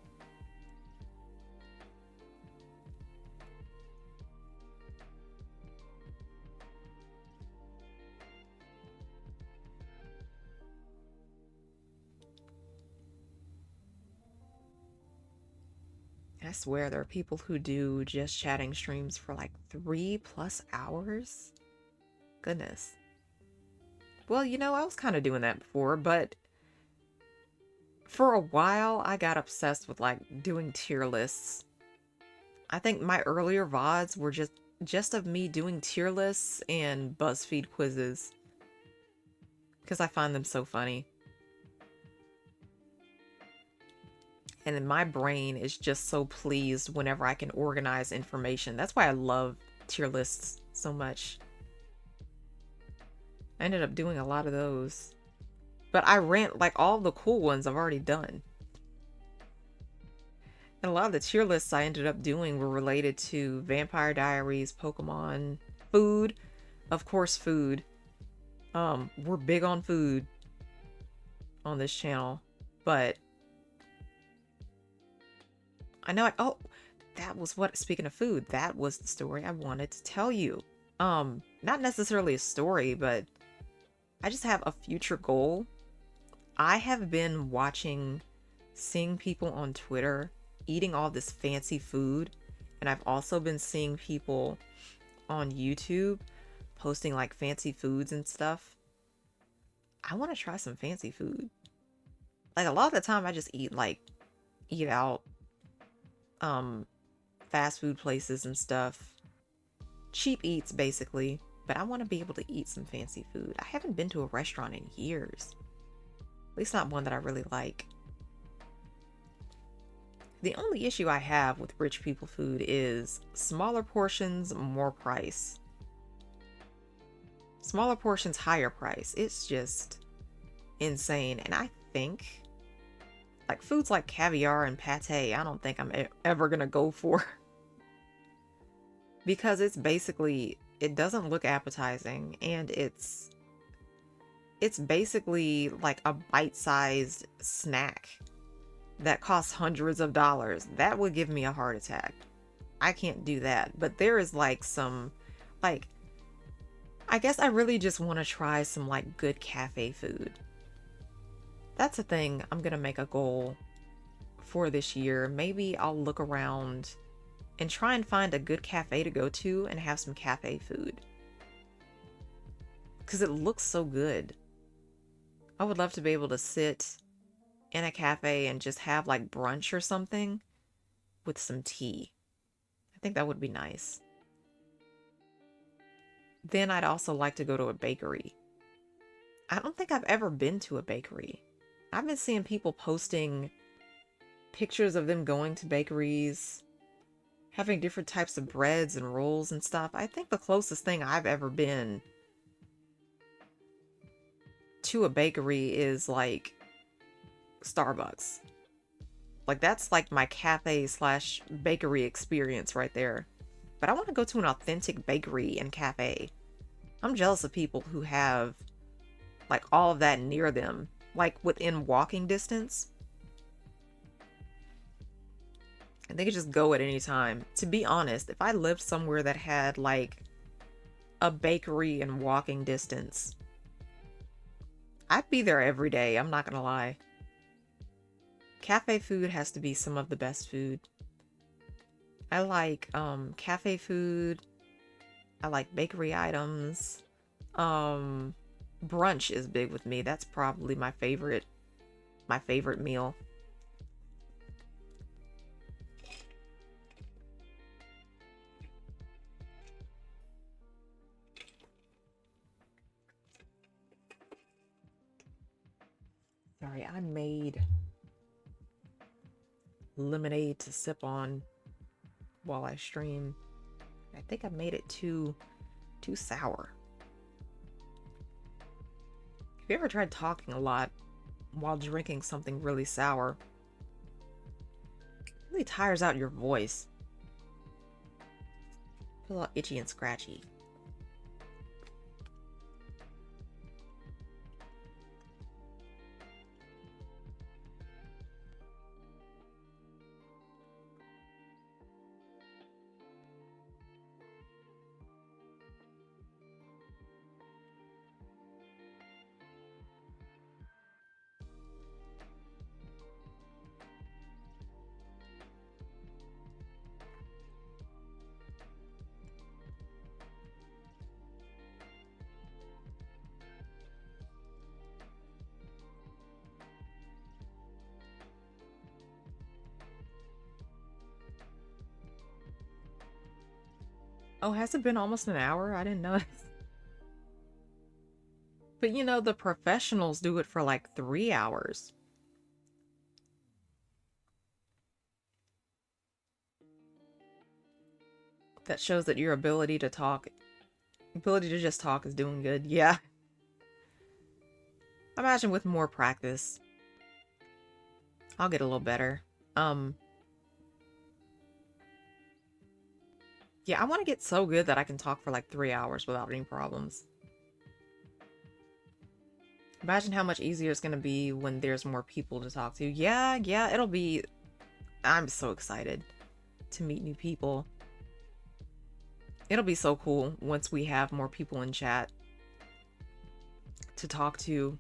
I swear there are people who do just chatting streams for like 3+ hours. Goodness. Well, you know, I was kind of doing that before, but for a while I got obsessed with like doing tier lists. I think my earlier VODs were just of me doing tier lists and BuzzFeed quizzes because I find them so funny. And then my brain is just so pleased whenever I can organize information. That's why I love tier lists so much. I ended up doing a lot of those. But I ran, like, all the cool ones I've already done. And a lot of the tier lists I ended up doing were related to Vampire Diaries, Pokemon, food. Of course, food. We're big on food on this channel. But I know oh, that was what, speaking of food, that was the story I wanted to tell you. Not necessarily a story, but I just have a future goal. I have been seeing people on Twitter eating all this fancy food, and I've also been seeing people on YouTube posting like fancy foods and stuff. I want to try some fancy food. Like, a lot of the time I just eat out fast food places and stuff. cheap eats basically, but I want to be able to eat some fancy food. I haven't been to a restaurant in years. At least not one that I really like. The only issue I have with rich people food is smaller portions, more price. Smaller portions, higher price. It's just insane. And I think like foods like caviar and pate, I don't think I'm ever gonna go for because it's basically, it doesn't look appetizing, and it's basically like a bite-sized snack that costs hundreds of dollars. That would give me a heart attack. I can't do that. But there is like some, like, I guess I really just want to try some like good cafe food. That's a thing I'm gonna make a goal for this year. Maybe I'll look around and try and find a good cafe to go to and have some cafe food, because it looks so good. I would love to be able to sit in a cafe and just have like brunch or something with some tea. I think that would be nice. Then I'd also like to go to a bakery. I don't think I've ever been to a bakery. I've been seeing people posting pictures of them going to bakeries, having different types of breads and rolls and stuff. I think the closest thing I've ever been to a bakery is like Starbucks. Like that's like my cafe slash bakery experience right there. But I want to go to an authentic bakery and cafe. I'm jealous of people who have like all of that near them, like within walking distance. And they could just go at any time. To be honest, if I lived somewhere that had like a bakery in walking distance, I'd be there every day. I'm not gonna lie. Cafe food has to be some of the best food. I like cafe food. I like bakery items. Brunch is big with me. That's probably my favorite meal. Sorry, I made lemonade to sip on while I stream. I think I made it too sour. Have you ever tried talking a lot while drinking something really sour? It really tires out your voice. I feel all itchy and scratchy. Oh, has it been almost an hour? I didn't notice. But you know, the professionals do it for like 3 hours. That shows that your ability to just talk is doing good. Yeah. Imagine with more practice, I'll get a little better. Yeah, I want to get so good that I can talk for like 3 hours without any problems. Imagine how much easier it's going to be when there's more people to talk to. Yeah, it'll be... I'm so excited to meet new people. It'll be so cool once we have more people in chat to talk to.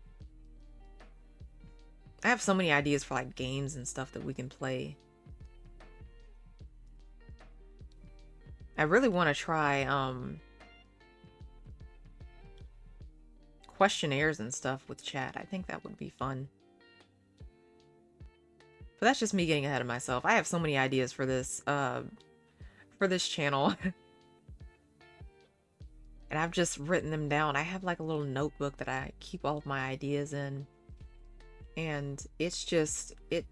I have so many ideas for like games and stuff that we can play. I really want to try questionnaires and stuff with chat. I think that would be fun. But that's just me getting ahead of myself. I have so many ideas for this channel. And I've just written them down. I have like a little notebook that I keep all of my ideas in. And it's just, it,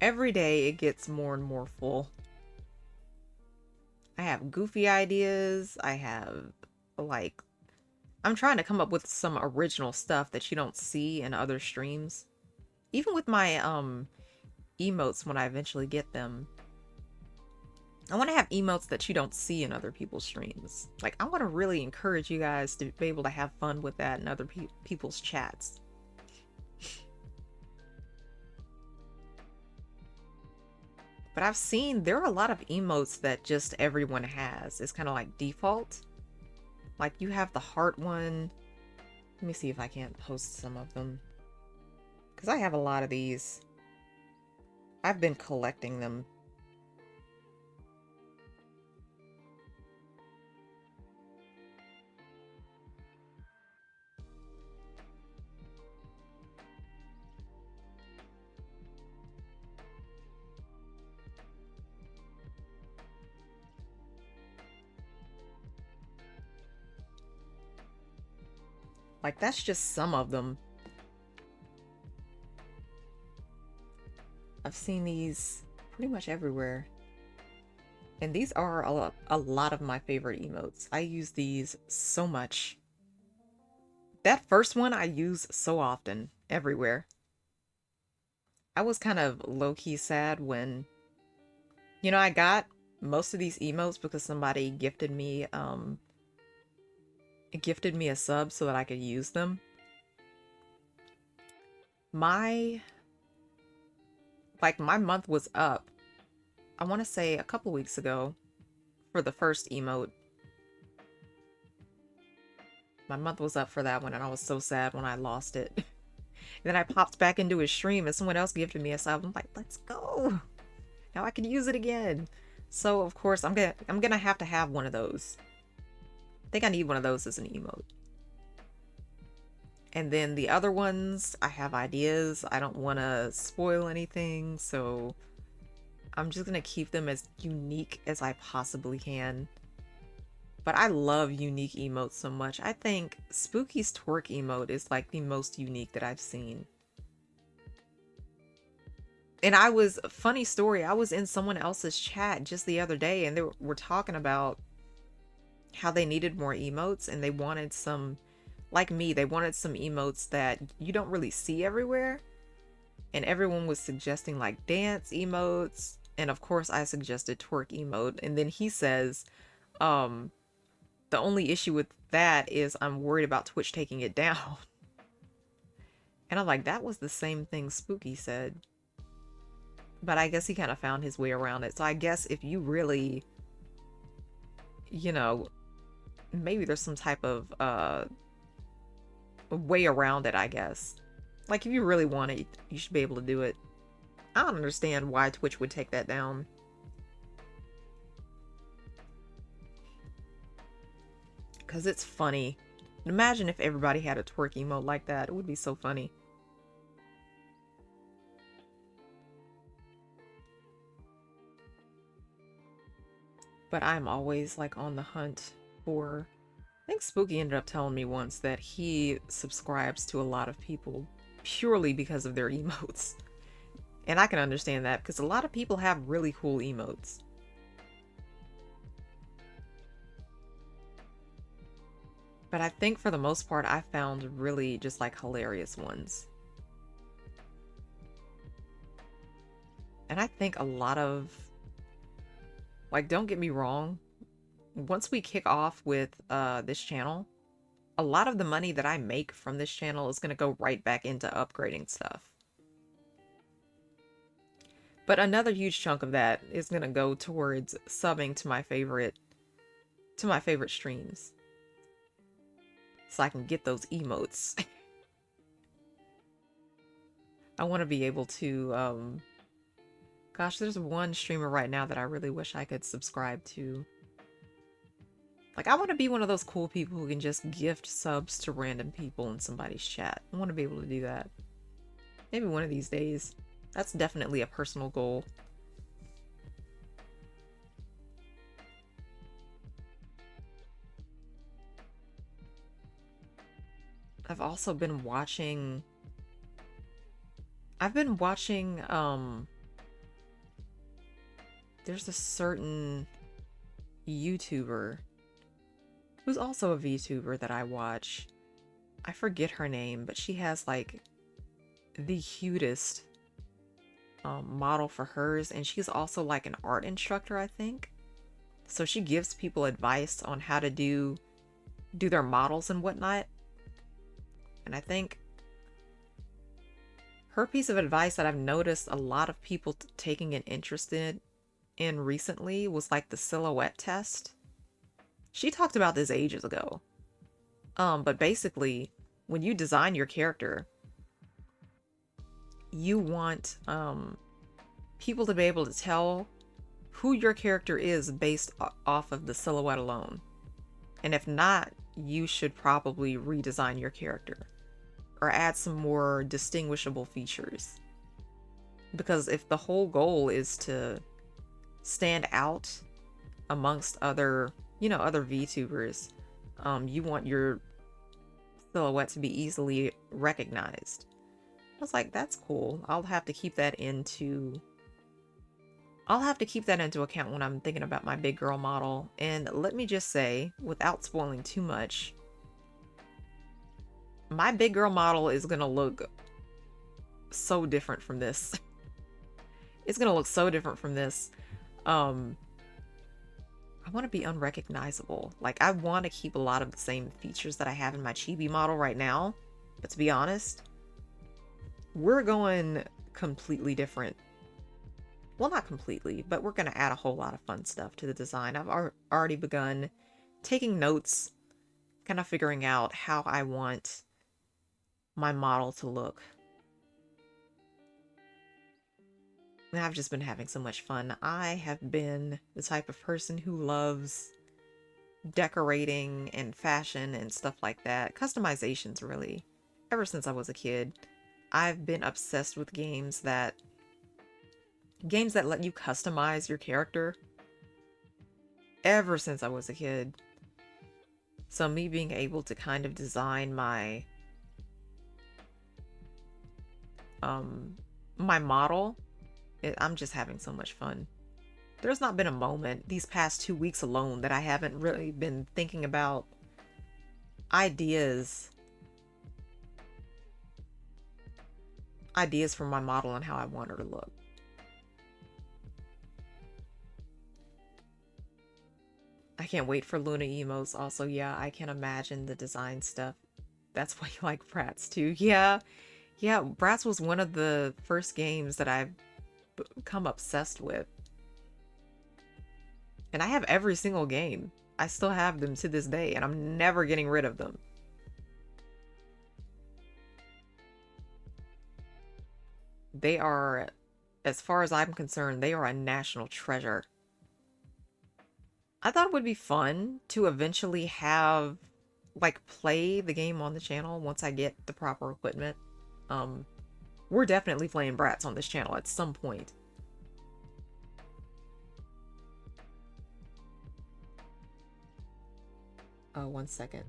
every day it gets more and more full. I have goofy ideas. I have like, I'm trying to come up with some original stuff that you don't see in other streams. Even with my emotes when I eventually get them. I want to have emotes that you don't see in other people's streams. Like, I want to really encourage you guys to be able to have fun with that in other people's chats. But I've seen there are a lot of emotes that just everyone has. It's kind of like default. Like, you have the heart one. Let me see if I can't post some of them. Because I have a lot of these. I've been collecting them. Like, that's just some of them. I've seen these pretty much everywhere. And these are a lot of my favorite emotes. I use these so much. That first one I use so often, everywhere. I was kind of low-key sad when, you know, I got most of these emotes because somebody gifted me a sub so that I could use them. My month was up, I want to say a couple weeks ago for the first emote. My month was up for that one and I was so sad when I lost it. And then I popped back into his stream and someone else gifted me a sub. I'm like, let's go. Now I can use it again. So of course I'm gonna have to have one of those. I think I need one of those as an emote. And then the other ones, I have ideas. I don't want to spoil anything, so I'm just gonna keep them as unique as I possibly can. But I love unique emotes so much. I think Spooky's twerk emote is like the most unique that I've seen. And funny story, I was in someone else's chat just the other day and they were talking about how they needed more emotes and they wanted some, like me, they wanted some emotes that you don't really see everywhere. And everyone was suggesting like dance emotes. And of course I suggested twerk emote. And then he says, the only issue with that is I'm worried about Twitch taking it down. And I'm like, that was the same thing Spooky said. But I guess he kind of found his way around it. So I guess if you really, you know, maybe there's some type of way around it, I guess. Like, if you really want it, you should be able to do it. I don't understand why Twitch would take that down. Because it's funny. Imagine if everybody had a twerk emote like that. It would be so funny. But I'm always like on the hunt for... I think Spooky ended up telling me once that he subscribes to a lot of people purely because of their emotes. And I can understand that because a lot of people have really cool emotes. But I think for the most part, I found really just like hilarious ones. And I think a lot of, like, don't get me wrong, once we kick off with this channel, a lot of the money that I make from this channel is going to go right back into upgrading stuff. But another huge chunk of that is going to go towards subbing to my favorite streams. So I can get those emotes. I want to be able to, gosh, there's one streamer right now that I really wish I could subscribe to. Like, I want to be one of those cool people who can just gift subs to random people in somebody's chat. I want to be able to do that. Maybe one of these days. That's definitely a personal goal. I've also been watching I've been watching there's a certain YouTuber who's also a VTuber that I watch. I forget her name, but she has like the cutest model for hers, and she's also like an art instructor, I think. So she gives people advice on how to do their models and whatnot. And I think her piece of advice that I've noticed a lot of people taking an interest in recently was like the silhouette test. She talked about this ages ago. But basically, when you design your character, you want people to be able to tell who your character is based off of the silhouette alone. And if not, you should probably redesign your character or add some more distinguishable features. Because if the whole goal is to stand out amongst other, other VTubers, you want your silhouette to be easily recognized. I was like, that's cool. I'll have to keep that into account when I'm thinking about my big girl model. And let me just say, without spoiling too much, my big girl model is gonna look so different from this. It's gonna look so different from this. I want to be unrecognizable. Like, I want to keep a lot of the same features that I have in my chibi model right now. But to be honest, we're going completely different. Well, not completely, but we're going to add a whole lot of fun stuff to the design. I've already begun taking notes, kind of figuring out how I want my model to look. And I've just been having so much fun. I have been the type of person who loves decorating and fashion and stuff like that. Customizations, really. Ever since I was a kid, I've been obsessed with games that let you customize your character. Ever since I was a kid. So me being able to kind of design my model, I'm just having so much fun. There's not been a moment these past 2 weeks alone that I haven't really been thinking about ideas for my model and how I want her to look. I can't wait for Luna emotes. Also, yeah, I can imagine the design stuff. That's why you like Bratz too. Yeah, Bratz was one of the first games that I've become obsessed with. And I have every single game. I still have them to this day, and I'm never getting rid of them. They are, as far as I'm concerned, they are a national treasure. I thought it would be fun to eventually have, like, play the game on the channel once I get the proper equipment. We're definitely playing Bratz on this channel at some point. Oh, 1 second.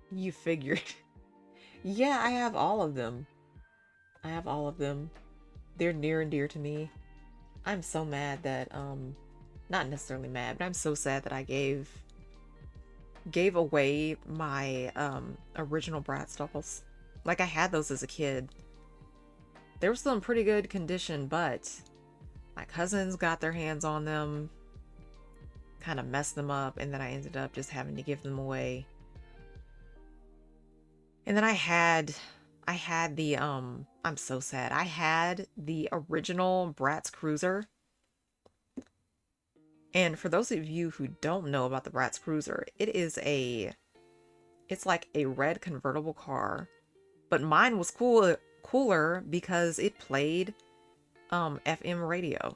You figured. Yeah, I have all of them. I have all of them. They're near and dear to me. I'm so mad that, not necessarily mad, but I'm so sad that I gave away my, original Bratz dolls. Like, I had those as a kid. They were still in pretty good condition, but my cousins got their hands on them, kind of messed them up, and then I ended up just having to give them away. And then I had the, I'm so sad. I had the original Bratz Cruiser. And for those of you who don't know about the Bratz Cruiser, it's like a red convertible car. But mine was cooler because it played FM radio.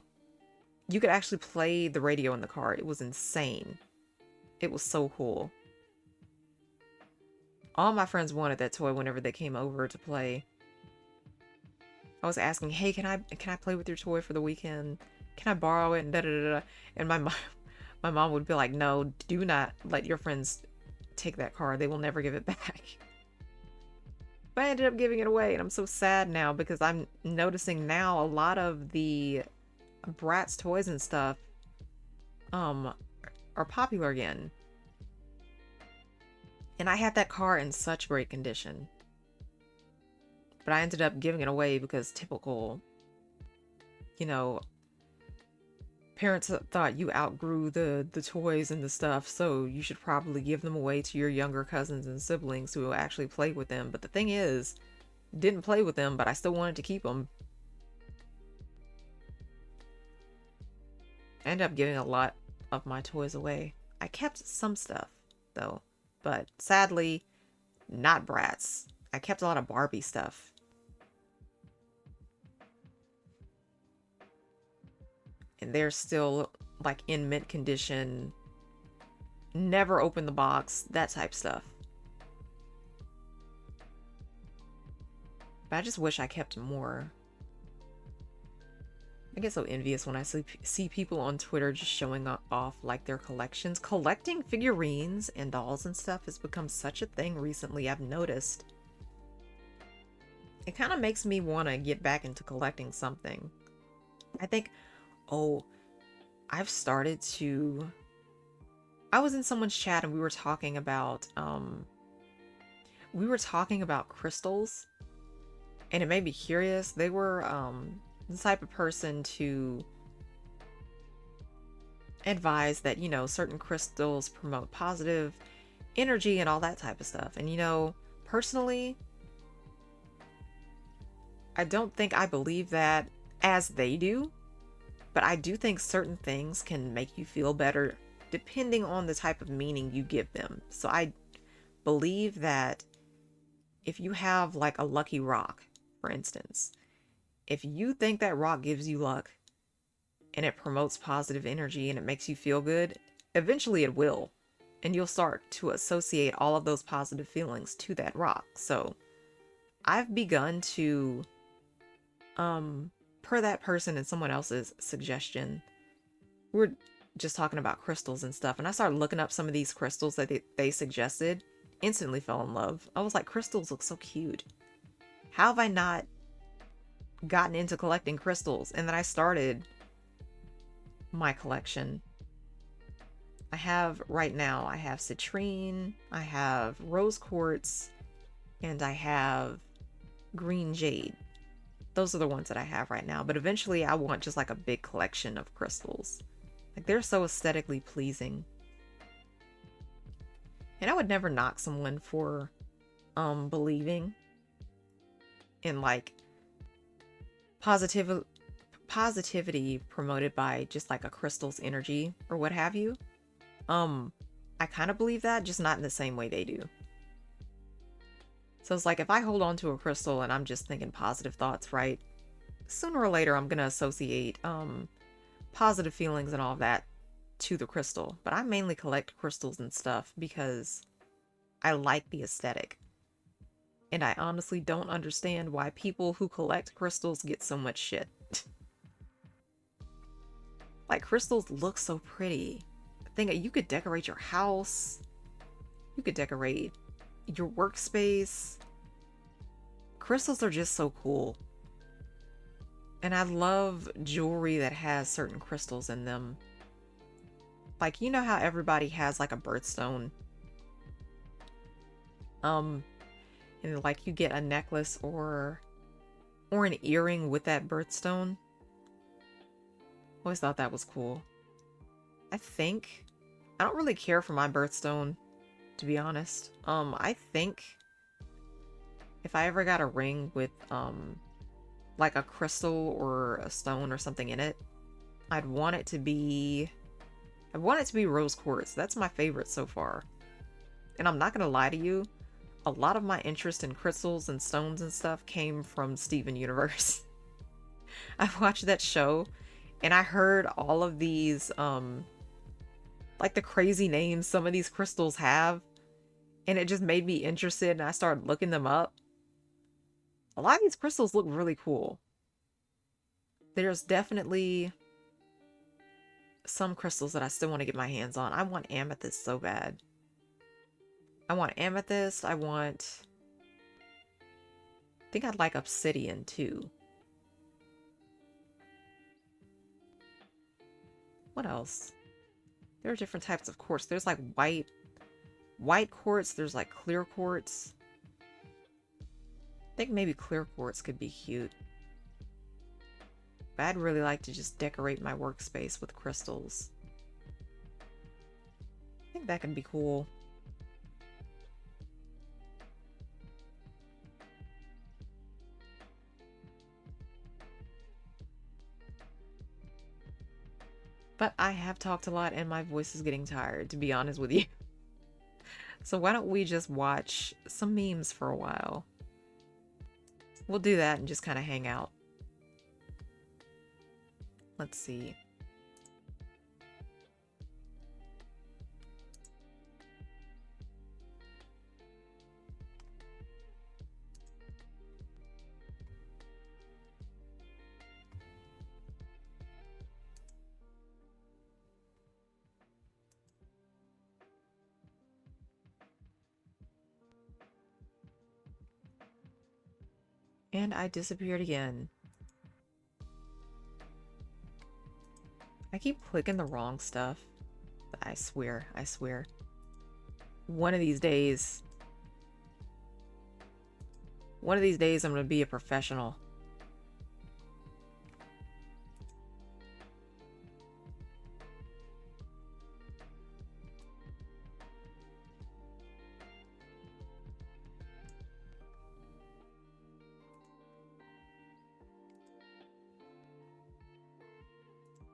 you could actually play the radio in the car. It was insane. It was so cool. All my friends wanted that toy whenever they came over to play. I was asking, hey, can I play with your toy for the weekend? Can I borrow it? And da da da da. And my mom would be like, no, do not let your friends take that car. They will never give it back. But I ended up giving it away, and I'm so sad now because I'm noticing now a lot of the Bratz toys and stuff are popular again. And I had that car in such great condition. But I ended up giving it away because typical, you know, parents thought you outgrew the toys and the stuff, so you should probably give them away to your younger cousins and siblings who will actually play with them. But the thing is, didn't play with them, but I still wanted to keep them. I ended up giving a lot of my toys away. I kept some stuff, though. But sadly, not Bratz. I kept a lot of Barbie stuff. And they're still like in mint condition. Never opened the box, that type stuff. But I just wish I kept more. I get so envious when I see people on Twitter just showing off like their collections. Collecting figurines and dolls and stuff has become such a thing recently, I've noticed. It kind of makes me want to get back into collecting something. I think, I've started to... I was in someone's chat and we were talking about crystals, and it made me curious. They were the type of person to advise that, you know, certain crystals promote positive energy and all that type of stuff. And, you know, personally, I don't think I believe that as they do, but I do think certain things can make you feel better depending on the type of meaning you give them. So I believe that if you have like a lucky rock, for instance, if you think that rock gives you luck and it promotes positive energy and it makes you feel good, eventually it will. And you'll start to associate all of those positive feelings to that rock. So I've begun to, per that person and someone else's suggestion, we're just talking about crystals and stuff. And I started looking up some of these crystals that they suggested. Instantly fell in love. I was like, crystals look so cute. How have I not gotten into collecting crystals? And then I started my collection. I have right now, I have citrine, I have rose quartz, and I have green jade. Those are the ones that I have right now. But eventually I want just like a big collection of crystals. Like, they're so aesthetically pleasing. And I would never knock someone for believing in like positivity promoted by just like a crystal's energy or what have you. I kind of believe that, just not in the same way they do. So it's like, if I hold on to a crystal and I'm just thinking positive thoughts, right? Sooner or later, I'm going to associate positive feelings and all of that to the crystal. But I mainly collect crystals and stuff because I like the aesthetic. And I honestly don't understand why people who collect crystals get so much shit. Like, crystals look so pretty. You could decorate your house. You could decorate your workspace. Crystals are just so cool. And I love jewelry that has certain crystals in them. Like, you know how everybody has like a birthstone? And like you get a necklace or an earring with that birthstone. Always thought that was cool. I don't really care for my birthstone, to be honest. I think if I ever got a ring with like a crystal or a stone or something in it, I'd want it to be rose quartz. That's my favorite so far. And I'm not gonna lie to you, a lot of my interest in crystals and stones and stuff came from Steven Universe. I watched that show, And I heard all of these, like the crazy names some of these crystals have, and it just made me interested and I started looking them up. A lot of these crystals look really cool. There's definitely some crystals that I still want to get my hands on. I want amethyst so bad. I want amethyst. I think I'd like obsidian too. What else? There are different types of quartz. There's like white quartz. There's like clear quartz. I think maybe clear quartz could be cute. But I'd really like to just decorate my workspace with crystals. I think that could be cool. But I have talked a lot and my voice is getting tired, to be honest with you. So why don't we just watch some memes for a while? We'll do that and just kind of hang out. Let's see. And I disappeared again. I keep clicking the wrong stuff. I swear, I swear. One of these days I'm gonna be a professional.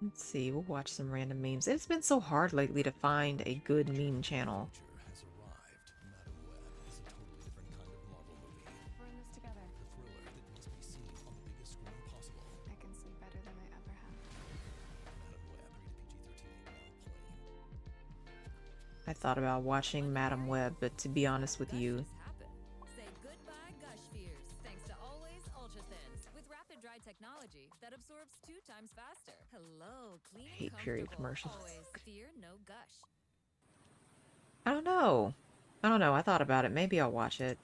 Let's see, we'll watch some random memes. It's been so hard lately to find a good meme channel. I thought about watching Madam Web, but to be honest with you, technology that absorbs 2 times faster. Hello, clean I hate period commercials. fear no gush. I don't know. I don't know. I thought about it. Maybe I'll watch it.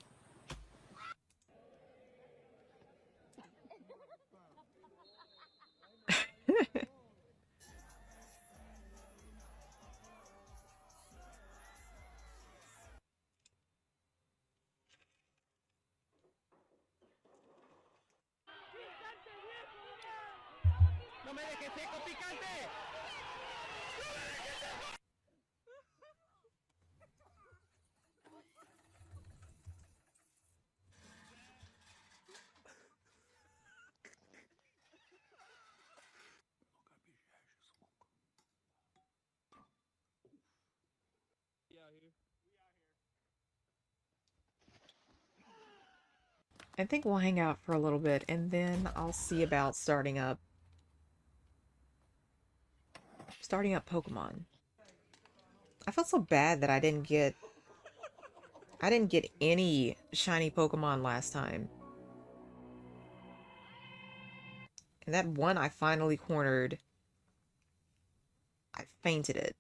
I think we'll hang out for a little bit and then I'll see about starting up Pokemon. I felt so bad that I didn't get any shiny Pokemon last time. And that one I finally cornered, I fainted it.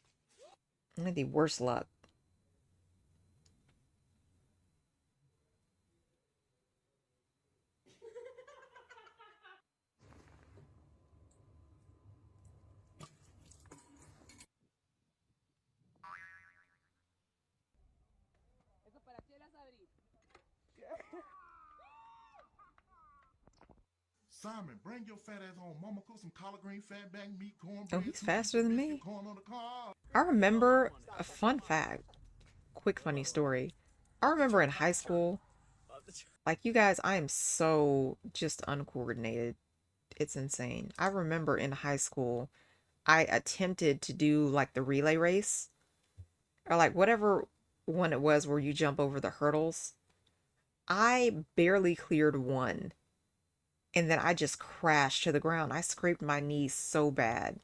I had the worst luck. Simon, bring your fat ass home. Mama cook some collard green, fat back meat, Oh, cornbread, he's two piece faster of than biscuit, me. corn on the cob. I remember a fun fact, quick funny story. I remember in high school, like you guys, I am so just uncoordinated. It's insane. I remember in high school, I attempted to do like the relay race or like whatever one it was where you jump over the hurdles. I barely cleared one. and then I just crashed to the ground. I scraped my knee so bad.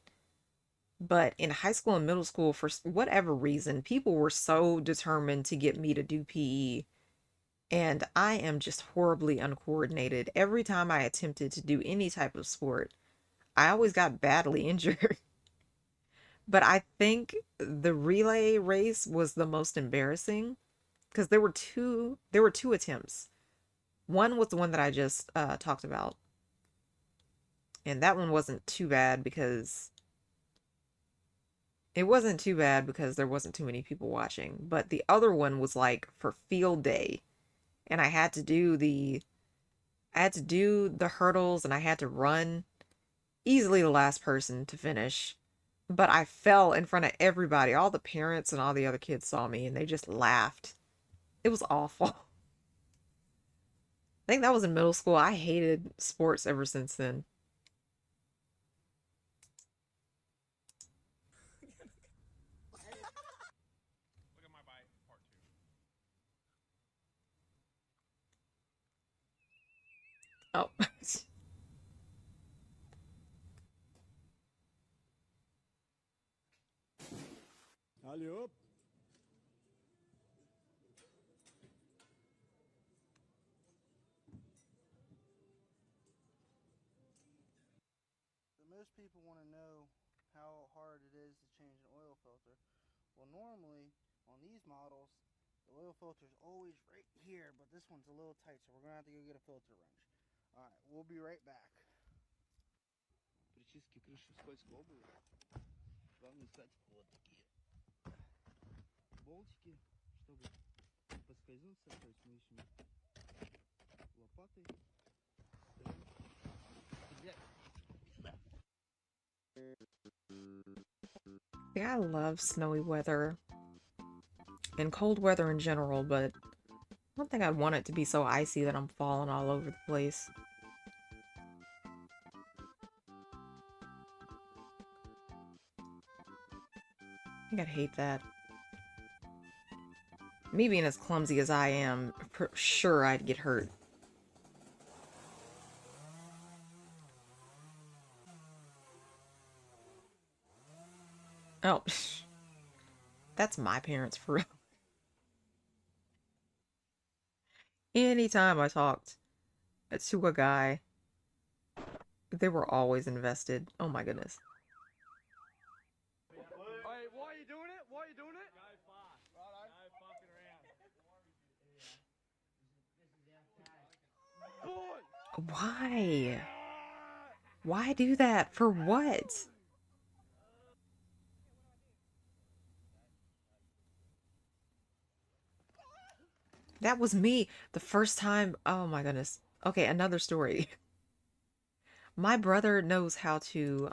But in high school and middle school, for whatever reason, people were so determined to get me to do PE. And I am just horribly uncoordinated. Every time I attempted to do any type of sport, I always got badly injured. But I think the relay race was the most embarrassing because there were two attempts. One was the one that I just talked about, and that one wasn't too bad because there wasn't too many people watching. But the other one was like for field day, and I had to do the hurdles and I had to run easily the last person to finish. But I fell in front of everybody. All the parents and all the other kids saw me and they just laughed. It was awful. I think that was in middle school. I hated sports ever since then. Oh. Allez hop. So most people want to know how hard it is to change an oil filter. Well, normally on these models, the oil filter is always right here, but this one's a little tight, so we're gonna have to go get a filter wrench. All right, we'll be right back. Прически крышу скользкого было. Главное искать вот такие болтики, чтобы не поскользнуться, то есть мы ищем лопатой. Yeah, I love snowy weather and cold weather in general, but I don't think I'd want it to be so icy that I'm falling all over the place. I think I'd hate that. Me being as clumsy as I am, for sure I'd get hurt. Oh, that's my parents for real. Anytime I talked to a guy, they were always invested. Oh my goodness. Hey, why are you doing it? Why are you doing it? Why? Why do that? For what? That was me the first time. Oh my goodness. Okay, another story. My brother knows how to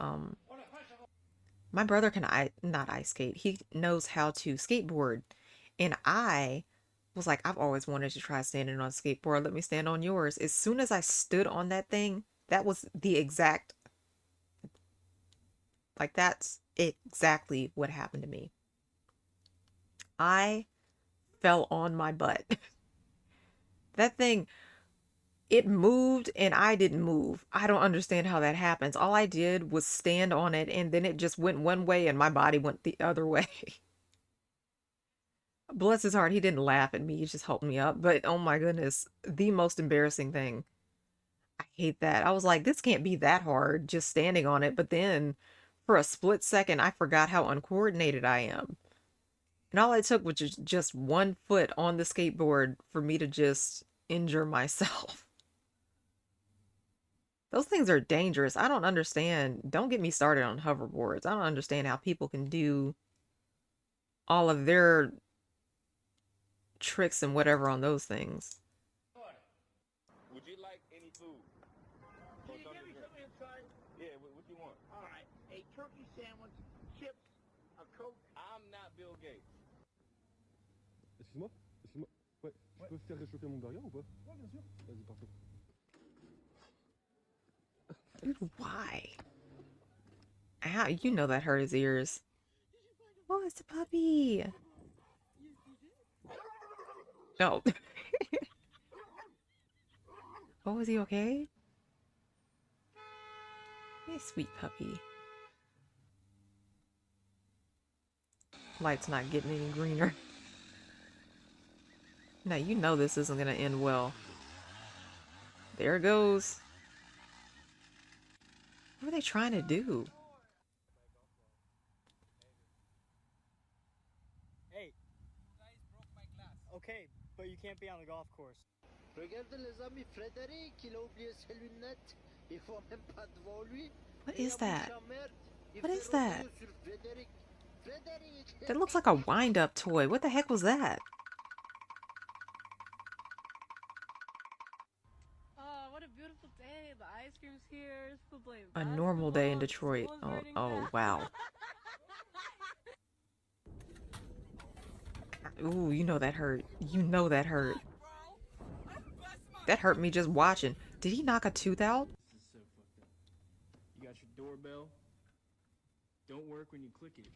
my brother can not ice skate. He knows how to skateboard. And I was like, I've always wanted to try standing on a skateboard. Let me stand on yours. As soon as I stood on that thing, that was the exact like that's exactly what happened to me. I fell on my butt. That thing, it moved and I didn't move. I don't understand how that happens. All I did was stand on it and then it just went one way and my body went the other way. Bless his heart, he didn't laugh at me. He just helped me up. But oh my goodness, the most embarrassing thing. I hate that. I was like, this can't be that hard just standing on it. But then for a split second, I forgot how uncoordinated I am. And all it took was just one foot on the skateboard for me to just injure myself. Those things are dangerous. I don't understand. Don't get me started on hoverboards. I don't understand how people can do all of their tricks and whatever on those things. Would you like any food? Can you give me something inside? Yeah, what you want? All right, a turkey sandwich, chips, a Coke. I'm not Bill Gates. Excuse-moi. Excuse-moi. Ouais, je peux faire réchauffer mon burger ou pas? Ouais, bien sûr. Vas-y, parfait. Dude, why? How you know that hurt his ears? Oh, it's a puppy. No. Oh, is he okay? Hey, sweet puppy. Light's not getting any greener. Now you know this isn't gonna end well. There it goes. What are they trying to do? Hey. Okay, but you can't be on the golf course. Regardez les amis, Frédéric, il a oublié ses lunettes. Il voit même pas devant lui. What Et is la that? bouche en merde. Il What fait is that? rodeo sur Frédéric. Frédéric! That looks like a wind-up toy. What the heck was that? Oh, what a beautiful day. The ice cream's here. People playing A normal day in basketball, the Detroit. school's Oh, burning oh, down. wow. Ooh, you know that hurt. You know that hurt. That hurt me just watching. Did he knock a tooth out? This is so fucked up. You got your doorbell. Don't work when you click it.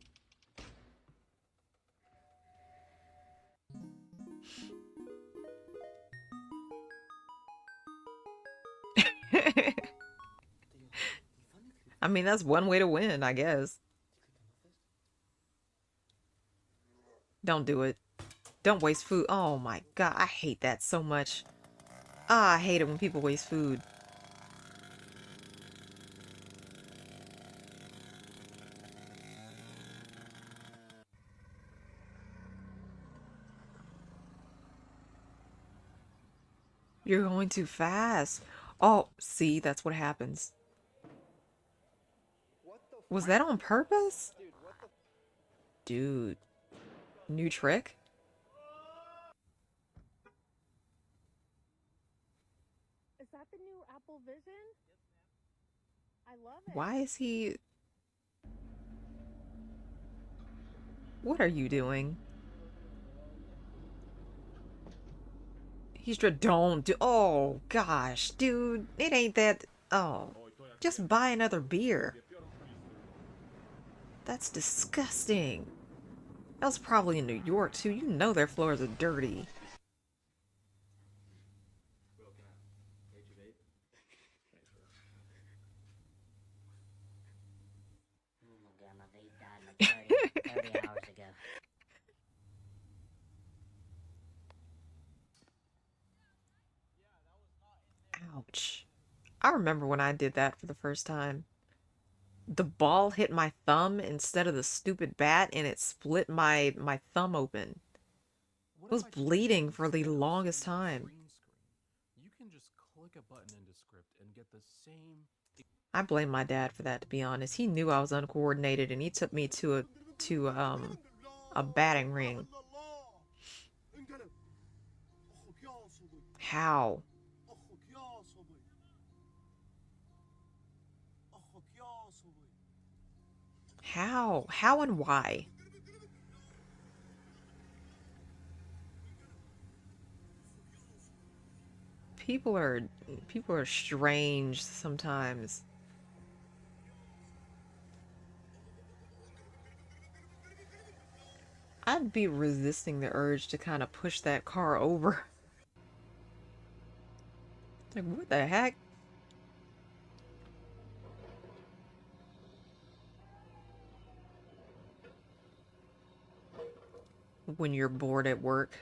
I mean, that's one way to win, I guess. Don't do it. Don't waste food. Oh my god, I hate that so much. Ah, I hate it when people waste food. You're going too fast. Oh, see, that's what happens. Was that on purpose? Dude. New trick? Is that the new Apple Vision? I love it. Why is he... What are you doing? He's just... Don't do... Oh, gosh, dude. It ain't that... Oh. Just buy another beer. That's disgusting. That was probably in New York, too. You know their floors are dirty. Oh my god, my vape died like 30 hours ago. Ouch. I remember when I did that for the first time. The ball hit my thumb instead of the stupid bat, and it split my thumb open. It was bleeding for the longest time. You can just click a button into script and get the same. I blame my dad for that, to be honest. He knew I was uncoordinated, and he took me to a batting ring. How? How? How and why? People are strange sometimes. I'd be resisting the urge to kind of push that car over. Like, what the heck? When you're bored at work.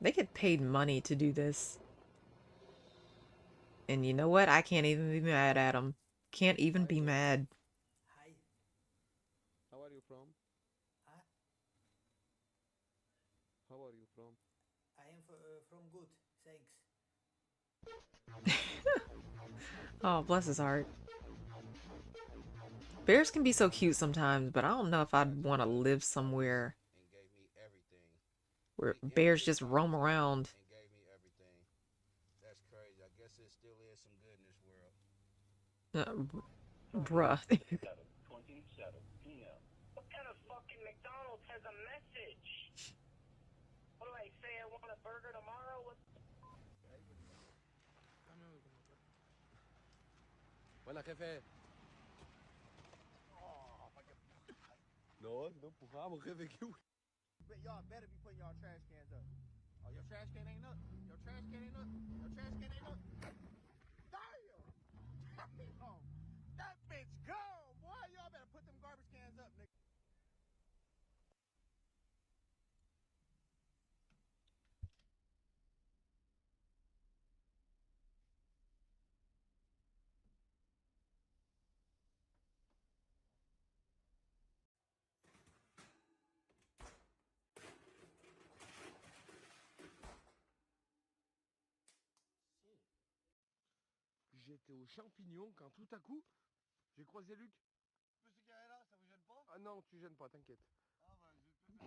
They get paid money to do this. And you know what? I can't even be mad at them. Can't even be mad. Hi. How are you from? Huh? How are you from? I am from good, thanks. Oh, bless his heart. Bears can be so cute sometimes, but I don't know if I'd want to live somewhere where bears just roam around. And gave me everything. That's crazy. I guess there still is some good in this world. Bruh. 27 p.m. What kind of fucking McDonald's has a message? What do I say? I want a burger tomorrow? What? Buena, jefe. No, no empujamos, jefe. y'all better be putting y'all trash cans up. Oh, your trash can ain't up. Your trash can ain't up. Your trash can ain't up. Damn! That bitch gone, boy. Y'all better put them garbage cans up, nigga. J'étais aux champignons quand tout à coup, j'ai croisé Luc. Monsieur Carrera, ça vous gêne pas? Ah non, tu gênes pas, t'inquiète. Ah bah, je vais te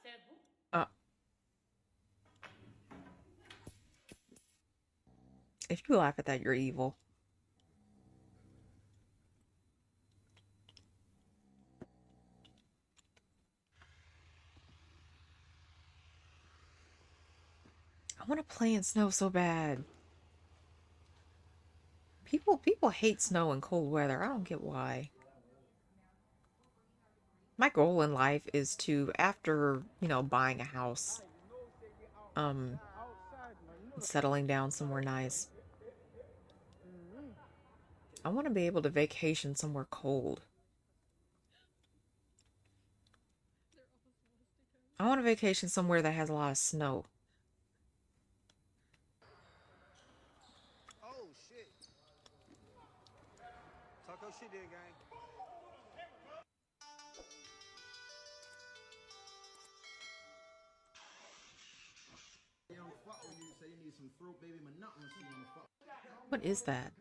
faire ça. Uh, if you laugh at that, you're evil. I want to play in snow so bad. People hate snow and cold weather. I don't get why. My goal in life is to, after, you know, buying a house, settling down somewhere nice, I want to be able to vacation somewhere cold. I want to vacation somewhere that has a lot of snow. Oh, shit. Talk your shit there, gang. What is that?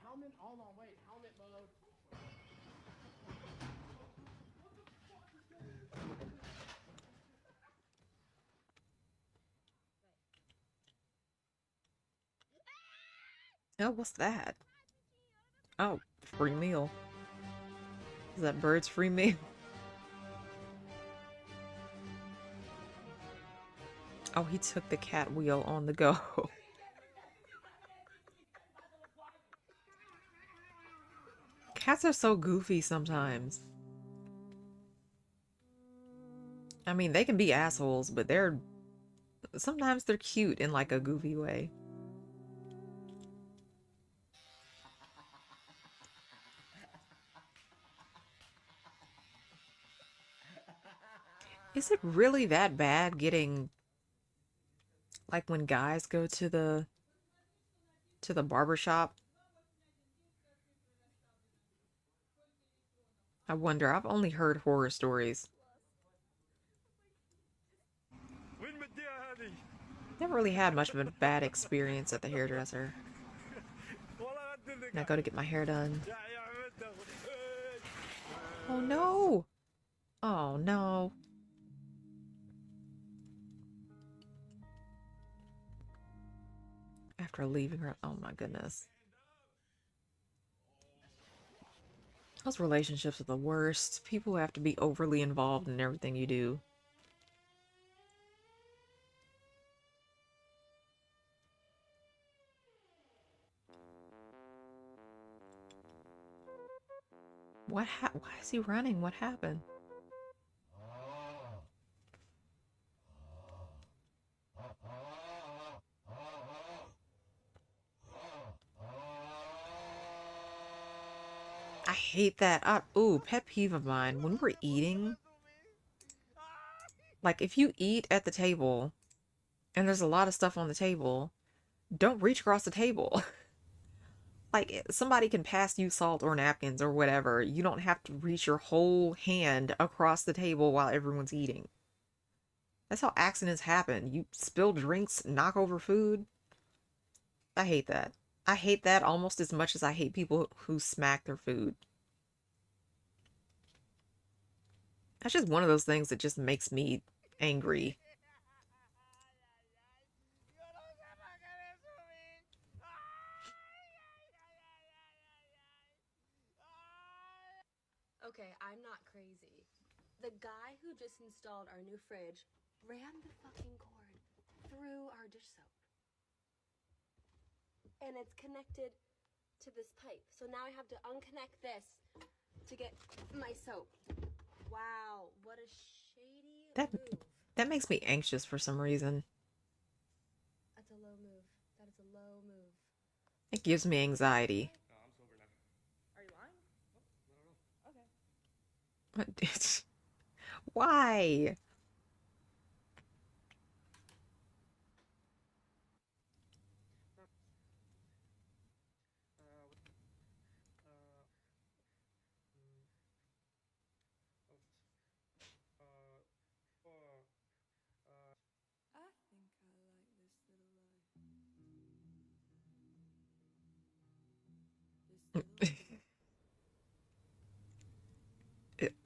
Helmet, hold on, wait, helmet mode. Oh, what's that? Oh, free meal. Is that bird's free meal? Oh, he took the cat wheel on the go. Cats are so goofy sometimes. I mean, they can be assholes, but sometimes they're cute in like a goofy way. Is it really that bad getting, like, when guys go to the barber shop? I wonder. I've only heard horror stories. Never really had much of a bad experience at the hairdresser. And I go to get my hair done. Oh no! Oh no. After leaving her, oh my goodness. Those relationships are the worst. People have to be overly involved in everything you do. Why is he running? What happened? I hate that. Ooh, pet peeve of mine. When we're eating, like if you eat at the table and there's a lot of stuff on the table, don't reach across the table. Like somebody can pass you salt or napkins or whatever. You don't have to reach your whole hand across the table while everyone's eating. That's how accidents happen. You spill drinks, knock over food. I hate that. I hate that almost as much as I hate people who smack their food. That's just one of those things that just makes me angry. Okay, I'm not crazy. The guy who just installed our new fridge ran the fucking cord through our dish soap. and it's connected to this pipe. So now I have to unconnect this to get my soap. Wow, what a shady move. That makes me anxious for some reason. That's a low move. That is a low move. It gives me anxiety. No, I'm sober now. Are you lying? No, Okay. What? Why? I think I like this little life. This little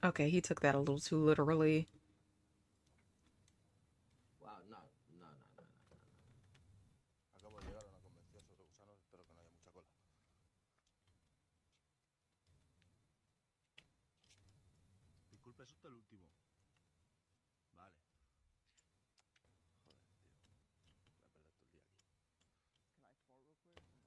Okay, he took that a little too literally. Wow, no. Acabo de llegar a una convención sobre gusanos, espero que no haya mucha cola. Disculpe, ¿es usted el último? Vale. Joder, tío. Voy a perder todo el día aquí. Can I tour real quick?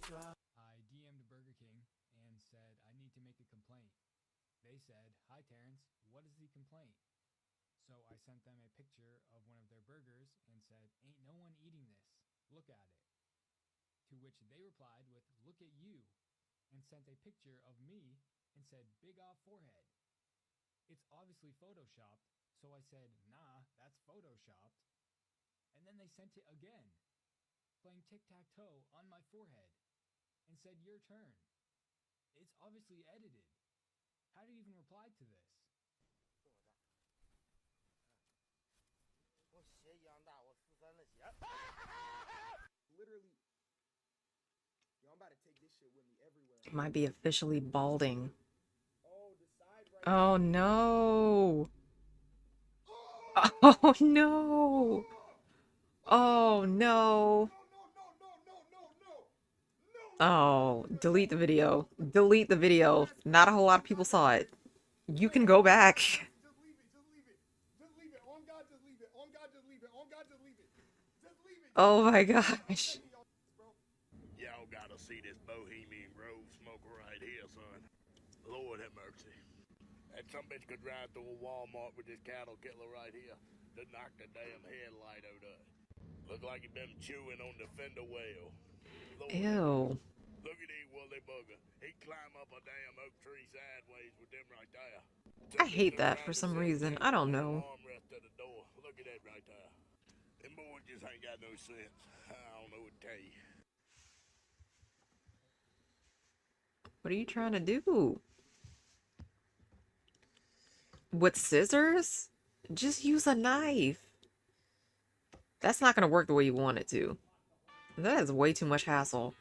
I DM'd Burger King and said, I need to make a complaint. They said, hi Terrence, what is the complaint? So I sent them a picture of one of their burgers and said, ain't no one eating this. Look at it. To which they replied with, look at you, and sent a picture of me and said, big off forehead. It's obviously photoshopped, so I said, nah, that's photoshopped. And then they sent it again, playing tic-tac-toe on my forehead, and said, your turn. It's obviously edited. How do you even reply to this? 我鞋一样大，我43的鞋。 Literally, yo, I'm about to take this shit with me everywhere. Might be officially balding. Oh, the side right. Oh no. Oh no. Oh no. Oh, delete the video. Delete the video. Not a whole lot of people saw it. You can go back. Just leave it. Just leave it. On God, just leave it. On God, just leave it. On God, just leave it. Just leave it. Oh my gosh. Y'all gotta see this Bohemian Grove smoker right here, son. Lord have mercy. That some bitch could ride through a Walmart with this cattle killer right here to knock the damn headlight out of it. Look like he been chewing on the fender well. Lord Ew. Look at that woolly bugger. He'd climb up a damn oak tree sideways with them right there. I hate that for some reason. I don't know. Armrest at the door. Look at that right there. Them boys just ain't got no sense. I don't know what to tell you. What are you trying to do? With scissors? Just use a knife. That's not going to work the way you want it to. That is way too much hassle.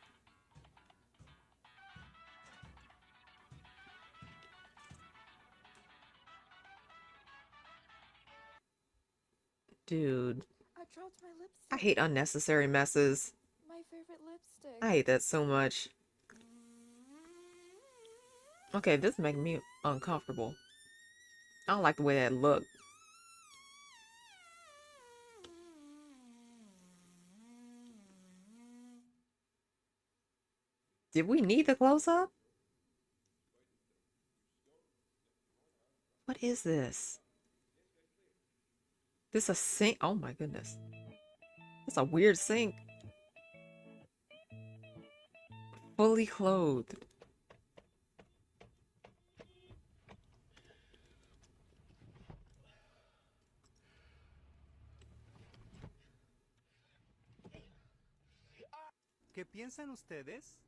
Dude. I dropped my lipstick. I hate unnecessary messes. My favorite lipstick. I hate that so much. Okay, this is making me uncomfortable. I don't like the way that looked. Did we need the close-up? What is this? This a sink? Oh my goodness. It's a weird sink. Fully clothed. ¿Qué piensan ustedes?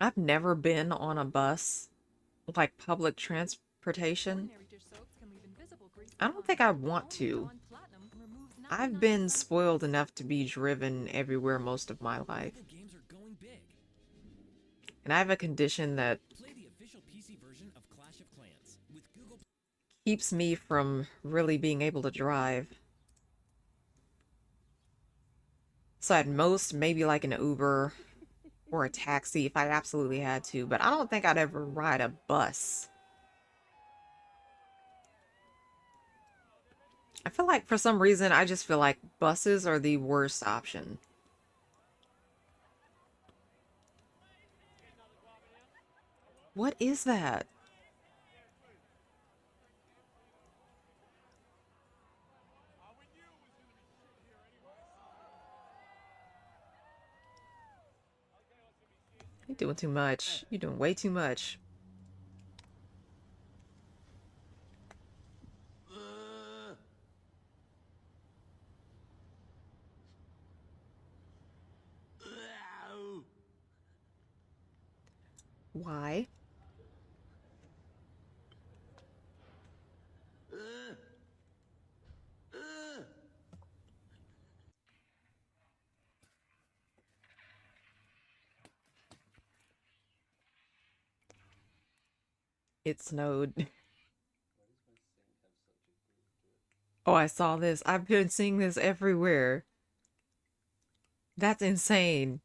I've never been on a bus, like public transportation. I don't think I want to. I've been spoiled enough to be driven everywhere most of my life. And I have a condition that keeps me from really being able to drive. So at most, maybe like an Uber or a taxi if I absolutely had to, but I don't think I'd ever ride a bus. I feel like for some reason, I just feel like buses are the worst option. What is that? You're doing too much. You're doing way too much. Why? It snowed. Oh, I saw this. I've been seeing this everywhere. That's insane.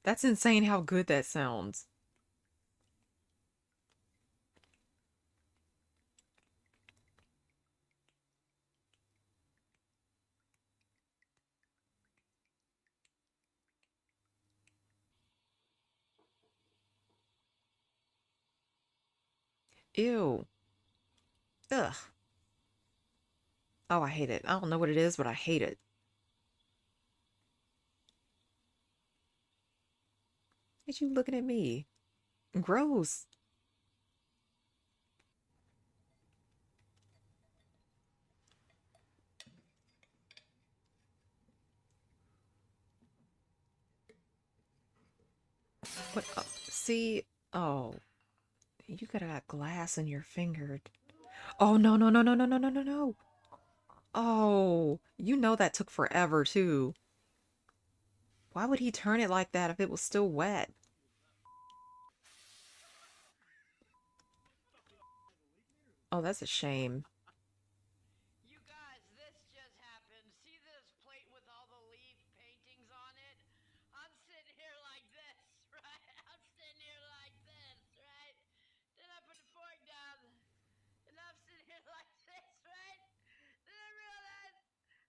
That's insane how good that sounds. Ew. Ugh. Oh, I hate it. I don't know what it is, but I hate it. What you looking at me? Gross. What? Oh, see? Oh, you got glass in your finger. Oh, no, no, no, no, no, no, no, no, no. Oh, you know that took forever, too. Why would he turn it like that if it was still wet? Oh, that's a shame. You guys, this just happened. See this plate with all the leaf paintings on it? I'm sitting here like this, right? I'm sitting here like this, right? Then I put the fork down, and I'm sitting here like this, right? Then I realized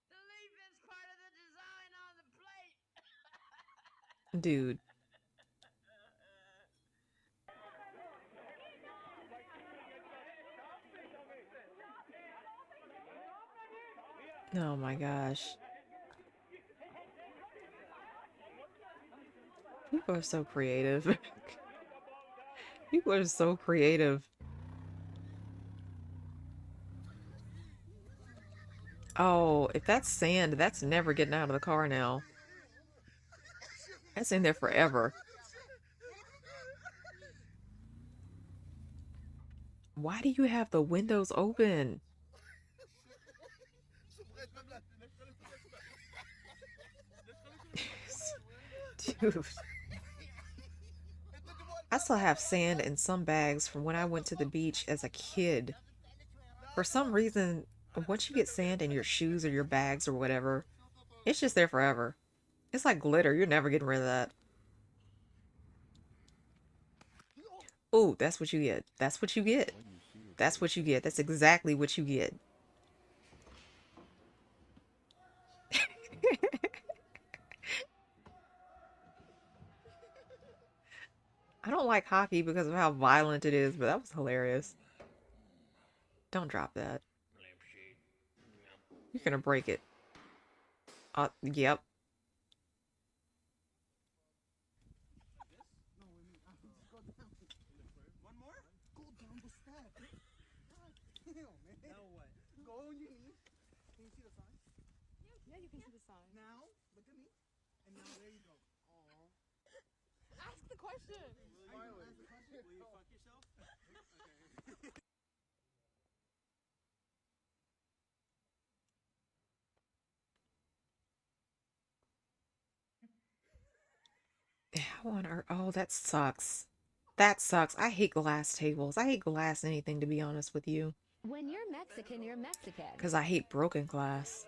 the leaf is part of the design on the plate. Dude. Oh my gosh. People are so creative. People are so creative. Oh, if that's sand, that's never getting out of the car now. That's in there forever. Why do you have the windows open? Dude. I still have sand in some bags from when I went to the beach as a kid. For some reason, once you get sand in your shoes or your bags or whatever, it's just there forever. It's like glitter. You're never getting rid of that. Oh, that's what you get. That's what you get. That's what you get. That's exactly what you get. I don't like hockey because of how violent it is, but that was hilarious. Don't drop that. You're gonna break it. Yep. One more? Go down the steps. God damn, man. Now what? Go on your knees. Can you see the sign? Yeah, you can see the sign. Now, look at me. And now there you go. Aww. Ask the question. Will you fuck yourself? Okay. How on earth? Oh, that sucks. That sucks. I hate glass tables. I hate glass anything, to be honest with you. When you're Mexican, you're Mexican. Because I hate broken glass.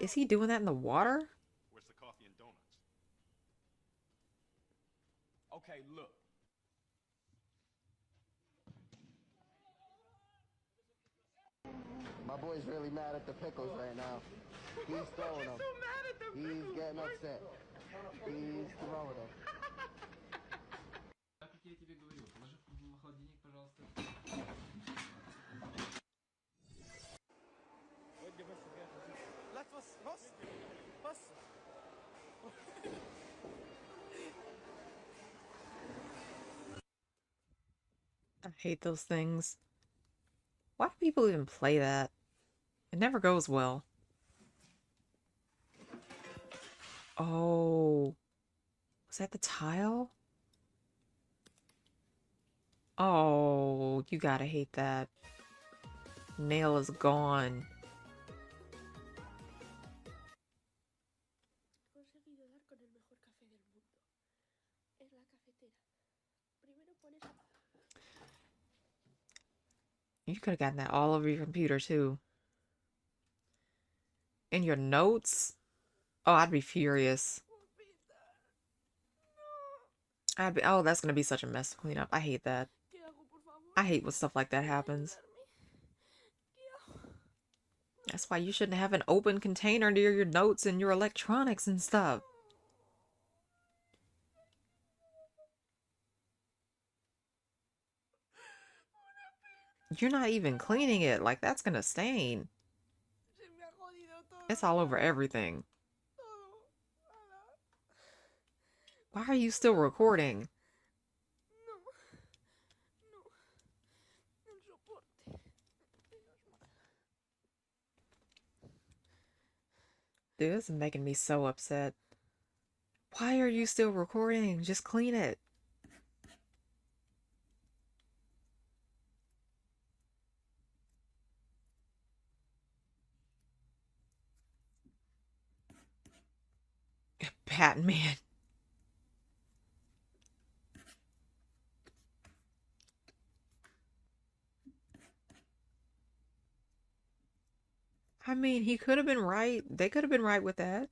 Is he doing that in the water? Where's the coffee and donuts? Okay, look. My boy's really mad at the pickles right now. He's throwing them. He's getting upset. He's throwing them. Так как я тебе говорил, положи в холодильник, пожалуйста. I hate those things. Why do people even play that? It never goes well. Oh. Was that the tile? Oh, you gotta hate that. Nail is gone. Conseguido dar con el mejor café del mundo. En la cafetera. Primero pones a... You could have gotten that all over your computer too. In your notes? Oh, I'd be furious. Oh, that's gonna be such a mess to clean up. I hate that. I hate when stuff like that happens. That's why you shouldn't have an open container near your notes and your electronics and stuff. You're not even cleaning it. Like, that's gonna stain. It's all over everything. Why are you still recording? Dude, this is making me so upset. Why are you still recording? Just clean it. Batman. I mean, he could have been right. They could have been right with that.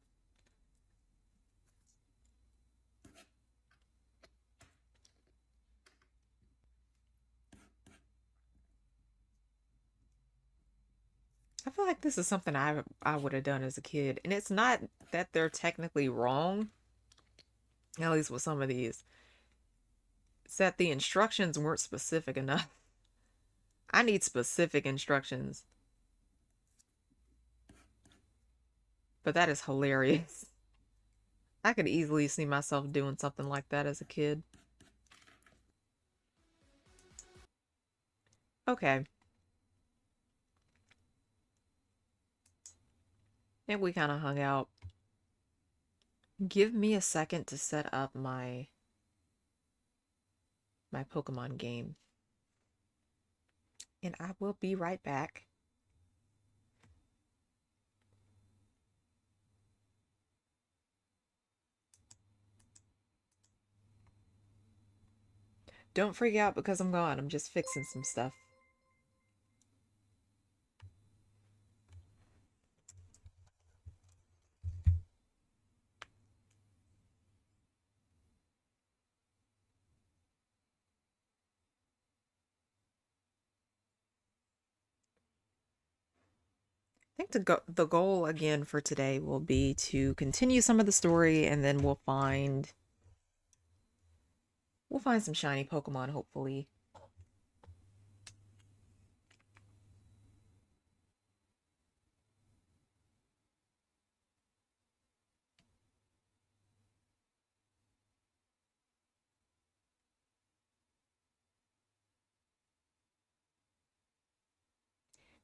I feel like this is something I would have done as a kid. And it's not that they're technically wrong, at least with some of these. It's that the instructions weren't specific enough. I need specific instructions. But that is hilarious. I could easily see myself doing something like that as a kid. Okay. And we kind of hung out. Give me a second to set up my Pokemon game. And I will be right back. Don't freak out because I'm gone. I'm just fixing some stuff. I think the goal again for today will be to continue some of the story, and then we'll find some shiny Pokemon, hopefully.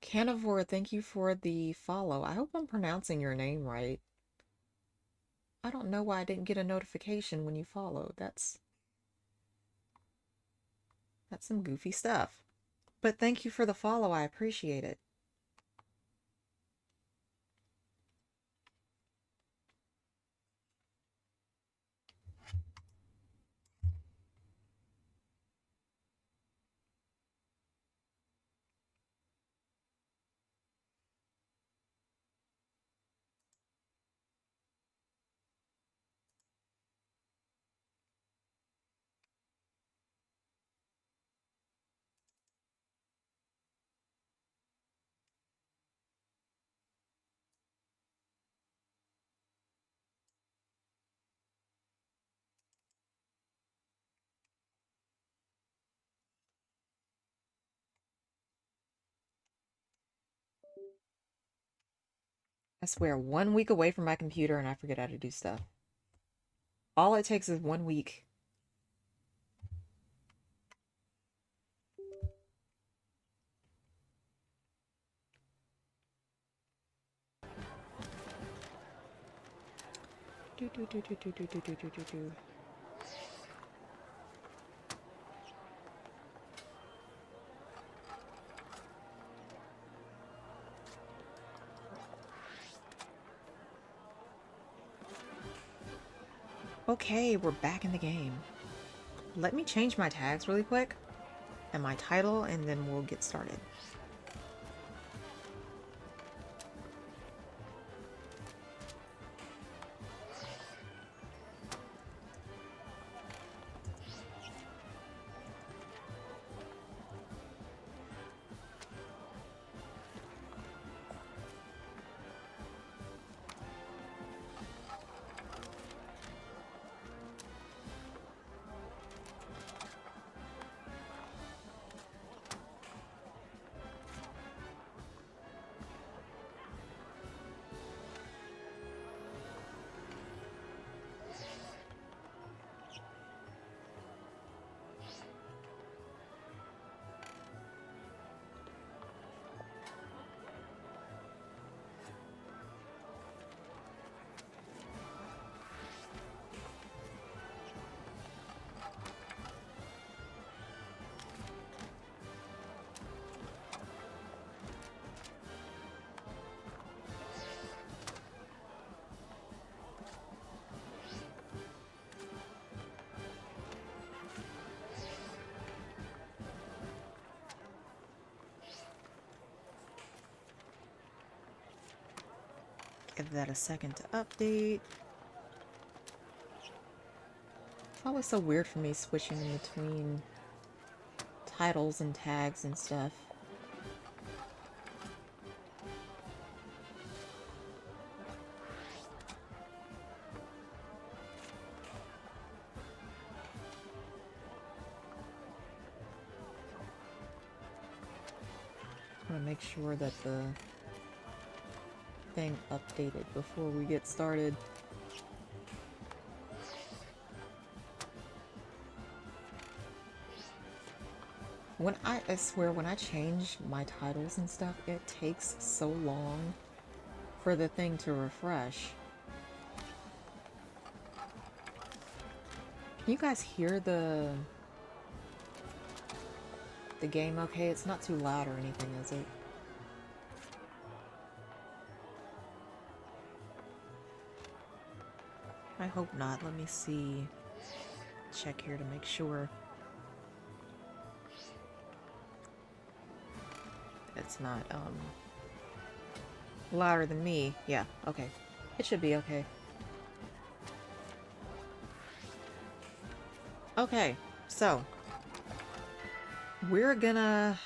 Canivore, thank you for the follow. I hope I'm pronouncing your name right. I don't know why I didn't get a notification when you followed. That's some goofy stuff. But thank you for the follow. I appreciate it. I swear, 1 week away from my computer and I forget how to do stuff. All it takes is 1 week. Okay, we're back in the game. Let me change my tags really quick and my title, and then we'll get started. Give that a second to update. It's always so weird for me switching in between titles and tags and stuff. I want to make sure that the thing updated before we get started. I swear, when I change my titles and stuff, it takes so long for the thing to refresh. Can you guys hear the game okay? It's not too loud or anything, is it? I hope not. Let me see. Check here to make sure. It's not, louder than me. Yeah, okay. It should be okay. Okay, so we're gonna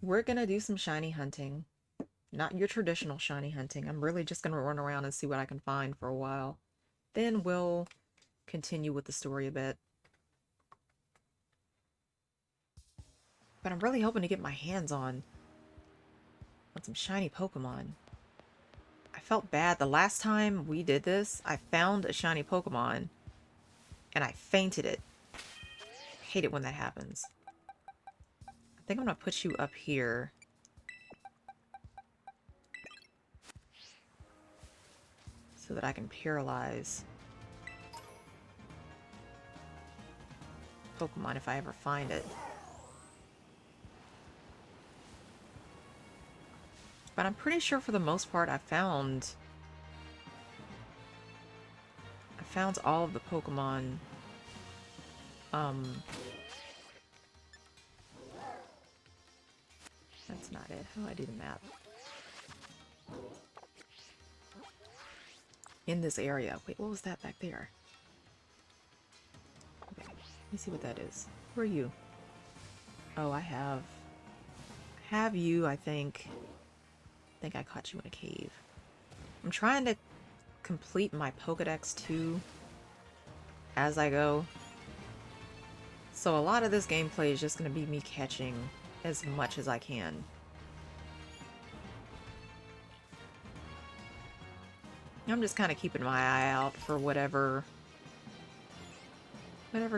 do some shiny hunting. Not your traditional shiny hunting. I'm really just gonna run around and see what I can find for a while. Then we'll continue with the story a bit. But I'm really hoping to get my hands on some shiny Pokemon. I felt bad. The last time we did this, I found a shiny Pokemon and I fainted it. I hate it when that happens. I think I'm gonna put you up here. So that I can paralyze Pokemon if I ever find it. But I'm pretty sure for the most part I found all of the Pokemon. That's not it. How do I do the map? In this area. Wait, what was that back there? Okay, let me see what that is. Who are you? Oh, I have you, I think. I think I caught you in a cave. I'm trying to complete my Pokedex too as I go. So a lot of this gameplay is just going to be me catching as much as I can. I'm just kind of keeping my eye out for whatever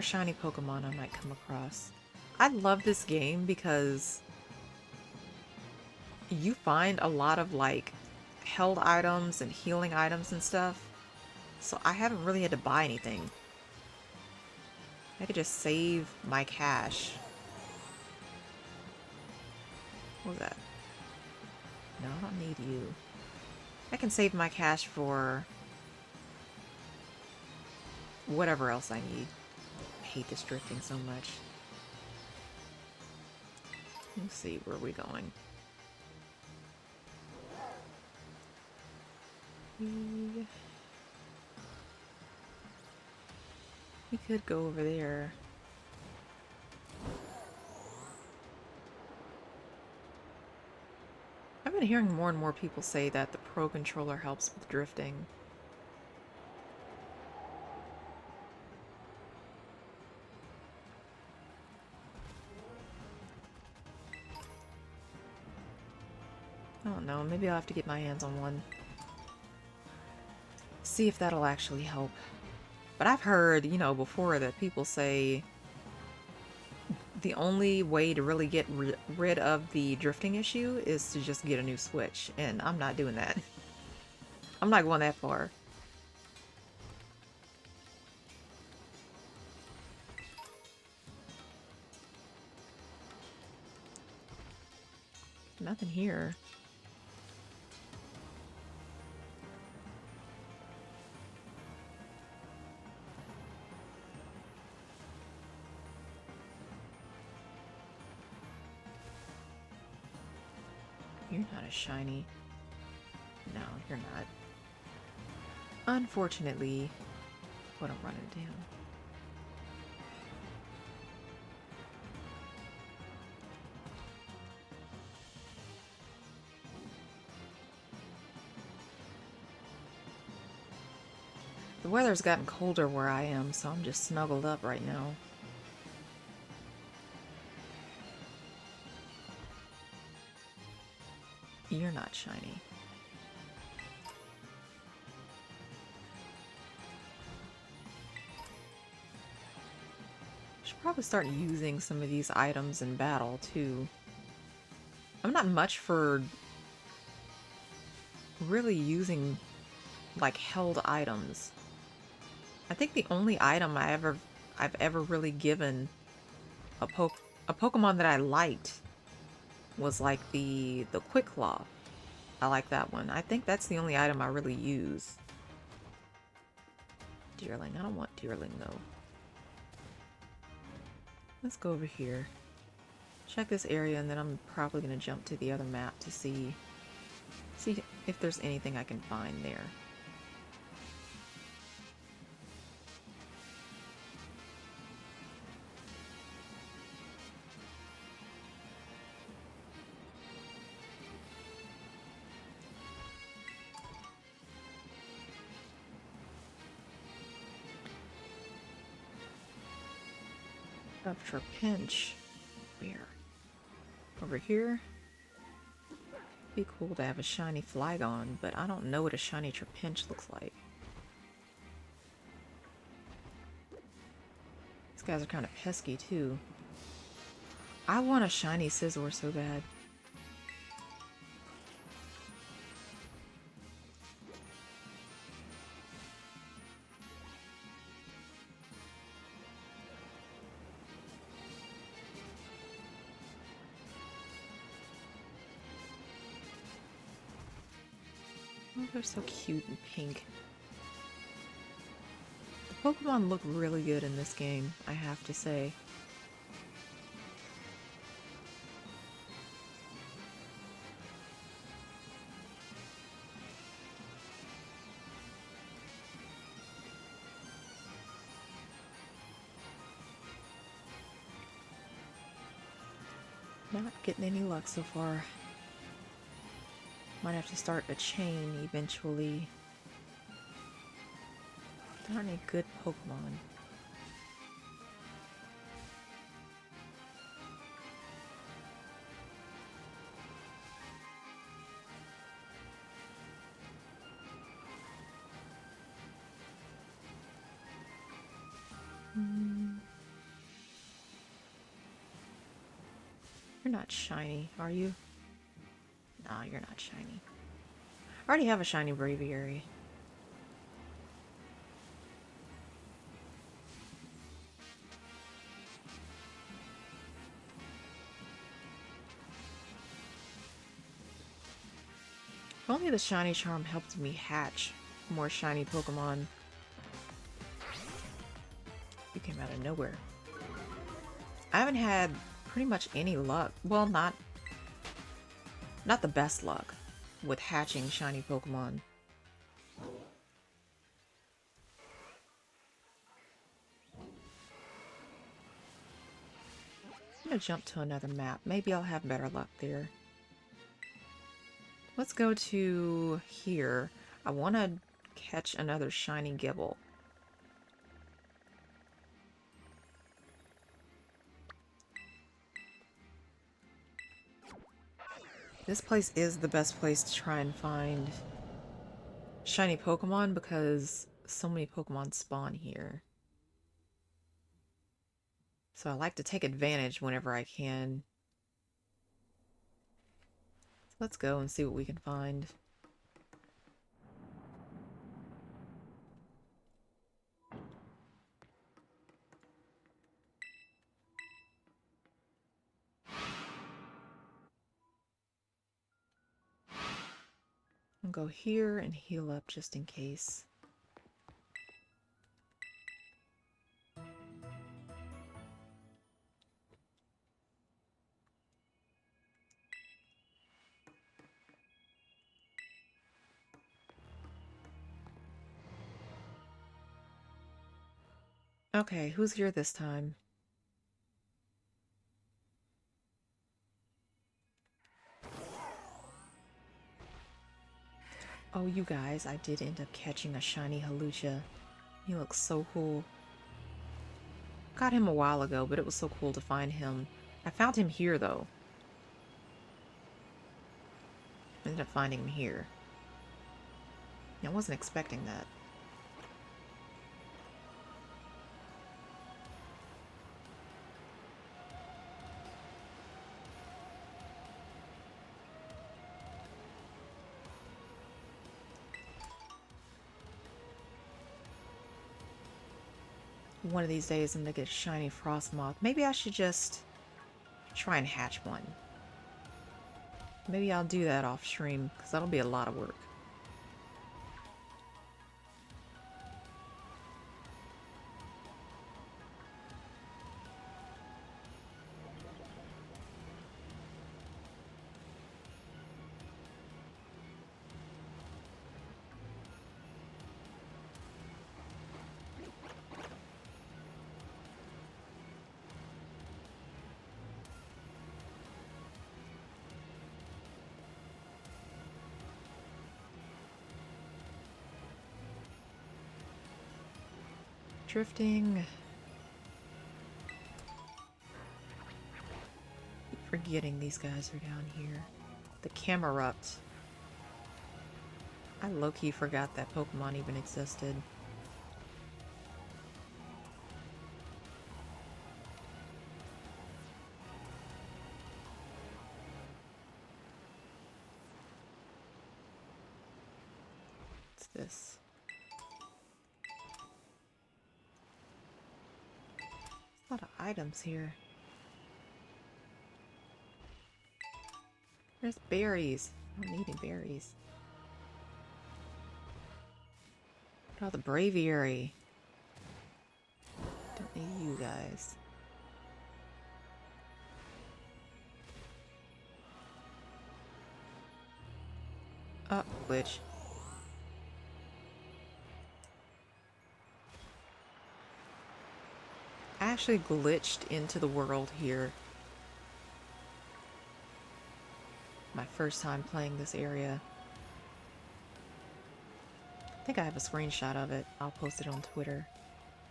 shiny Pokemon I might come across. I love this game because you find a lot of like held items and healing items and stuff. So I haven't really had to buy anything. I could just save my cash. What was that? No, I don't need you. I can save my cash for whatever else I need. I hate this drifting so much. Let's see, where are we going? We could go over there. I've been hearing more and more people say that the Pro Controller helps with drifting. I don't know, maybe I'll have to get my hands on one. See if that'll actually help. But I've heard, you know, before that people say the only way to really get rid of the drifting issue is to just get a new Switch, and I'm not doing that. I'm not going that far. Nothing here. You're not a shiny. No, you're not. Unfortunately, what I'm running down. The weather's gotten colder where I am, so I'm just snuggled up right now. You're not shiny. Should probably start using some of these items in battle too. I'm not much for really using like held items. I think the only item I've ever really given a Pokemon that I liked was like the Quick Claw. I like that one. I think that's the only item I really use. Deerling. I don't want Deerling though. Let's go over here. Check this area, and then I'm probably going to jump to the other map to see if there's anything I can find there. After a pinch. Where? Over here? Be cool to have a shiny Flygon, but I don't know what a shiny Trapinch looks like. These guys are kind of pesky too. I want a shiny Scizor so bad. Oh, they're so cute and pink. The Pokemon look really good in this game, I have to say. Not getting any luck so far. Might have to start a chain eventually. There aren't any good Pokemon. You're not shiny, are you? Nah, you're not shiny. I already have a shiny Braviary. If only the shiny charm helped me hatch more shiny Pokemon. You came out of nowhere. I haven't had pretty much any luck. Well, not the best luck with hatching shiny Pokemon. I'm gonna jump to another map. Maybe I'll have better luck there. Let's go to here. I want to catch another shiny Gibble. This place is the best place to try and find shiny Pokemon because so many Pokemon spawn here. So I like to take advantage whenever I can. So let's go and see what we can find. I'll go here and heal up just in case. Okay, who's here this time? Oh, you guys, I did end up catching a shiny Halucha. He looks so cool. Got him a while ago, but it was so cool to find him. I found him here, though. Ended up finding him here. I wasn't expecting that. One of these days I'm gonna get a shiny Frostmoth. Maybe I should just try and hatch one. Maybe I'll do that off stream, because that'll be a lot of work. Drifting. Keep forgetting these guys are down here. The Camerupt. I low-key forgot that Pokemon even existed. What's this? A lot of items here. There's berries. I don't need any berries. Oh, the Braviary. Don't need you guys. Oh, glitch. I actually glitched into the world here. My first time playing this area. I think I have a screenshot of it. I'll post it on Twitter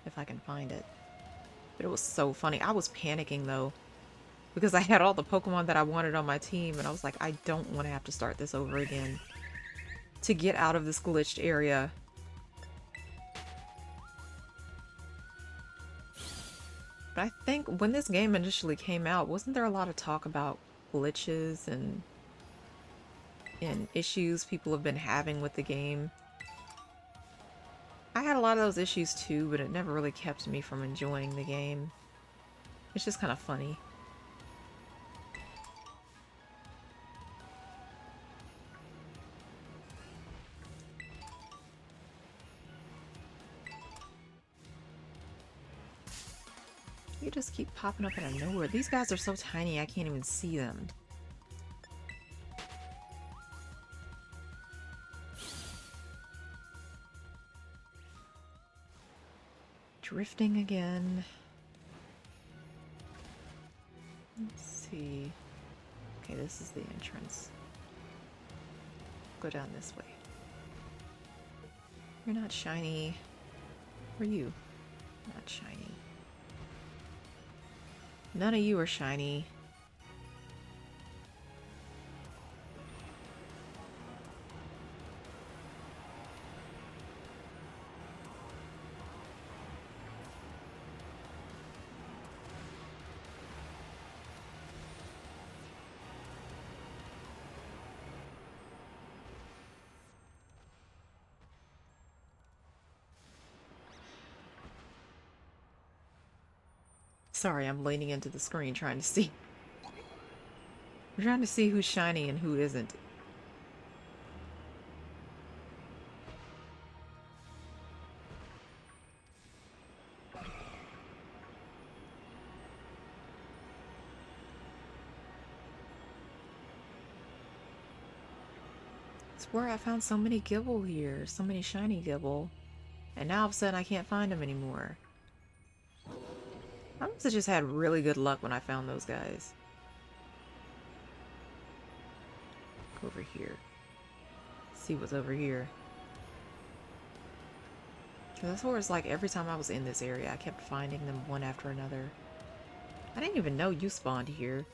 if I can find it. But it was so funny. I was panicking though, because I had all the Pokemon that I wanted on my team and I was like, I don't want to have to start this over again to get out of this glitched area. But I think when this game initially came out, wasn't there a lot of talk about glitches and issues people have been having with the game. I had a lot of those issues too, but it never really kept me from enjoying the game. It's just kind of funny. You just keep popping up out of nowhere. These guys are so tiny I can't even see them. Drifting again. Let's see. Okay, this is the entrance. Go down this way. You're not shiny. Who are you? Not shiny. None of you are shiny. Sorry, I'm leaning into the screen trying to see. I'm trying to see who's shiny and who isn't. It's where I found so many Gibble here, so many shiny Gibble. And now all of a sudden I can't find them anymore. I must have just had really good luck when I found those guys. Go over here. See what's over here. That's where it's like every time I was in this area, I kept finding them one after another. I didn't even know you spawned here.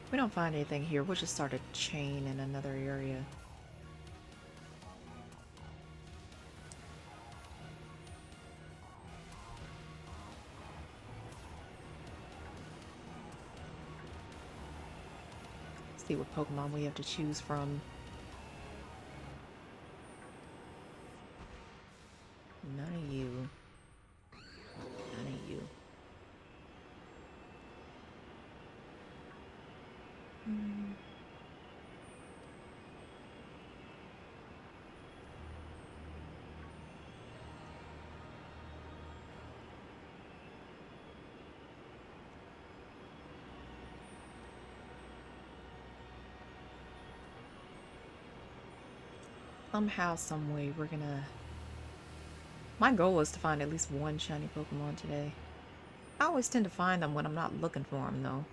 If we don't find anything here, we'll just start a chain in another area. See what Pokemon we have to choose from. None of you. None of you. Somehow, someway, we're gonna... My goal is to find at least one shiny Pokemon today. I always tend to find them when I'm not looking for them, though.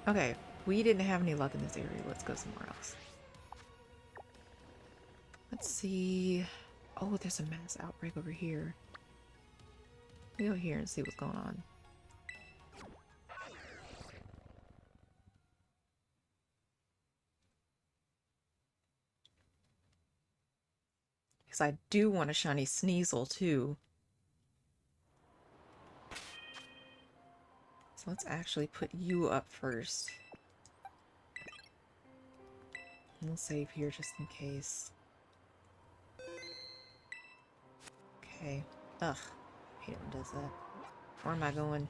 Okay, we didn't have any luck in this area. Let's go somewhere else. Let's see... Oh, there's a mass outbreak over here. We'll go here and see what's going on. Because I do want a shiny Sneasel, too. So let's actually put you up first. We'll save here just in case. Okay. Ugh. I hate it when it does that. Where am I going?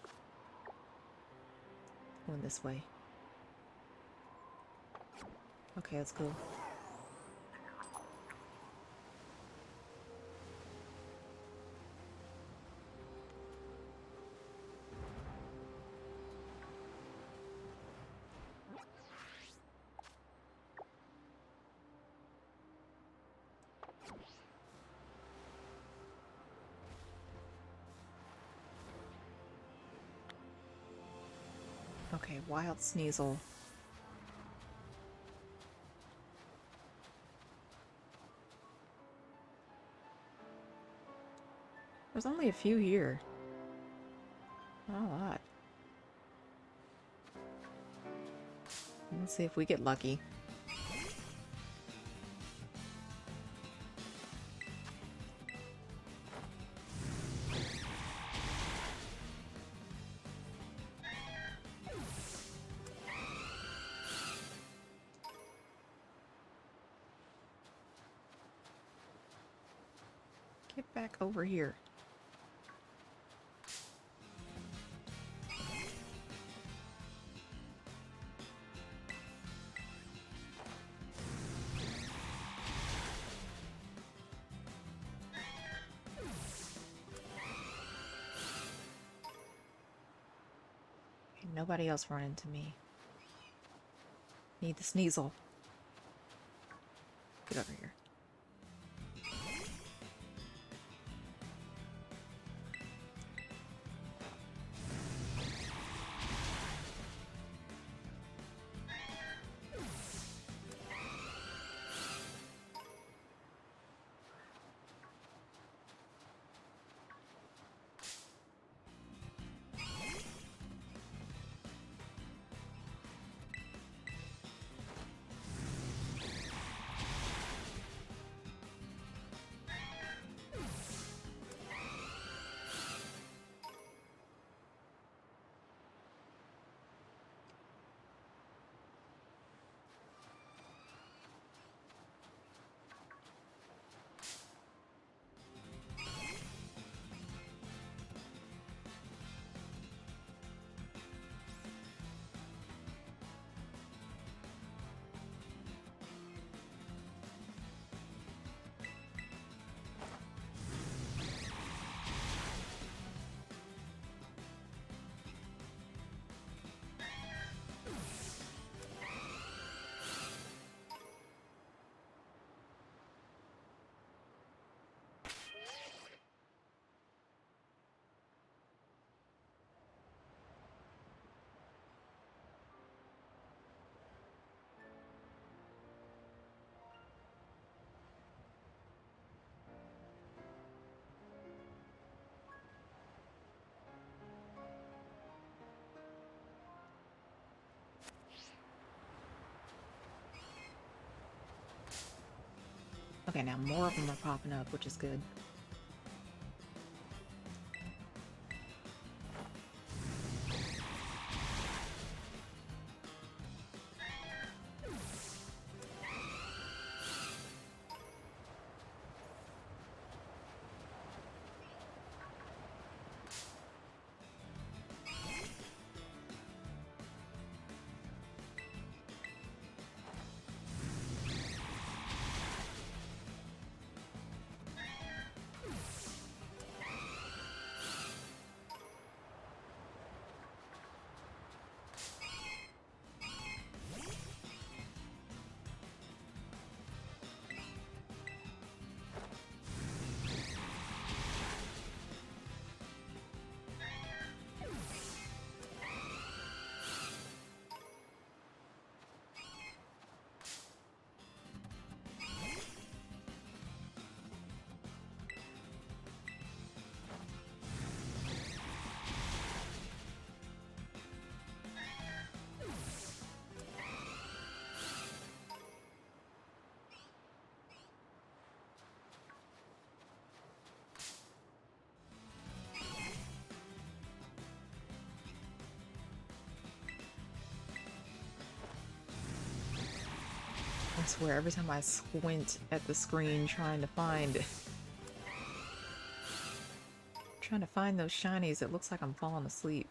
Going this way. Okay, let's go. Okay, wild sneasel. There's only a few here. Not a lot. Let's see if we get lucky. Get back over here. Okay, nobody else run into me. Need the sneasel. Get over here. Okay, now more of them are popping up, which is good. I swear, every time I squint at the screen trying to find those shinies, it looks like I'm falling asleep.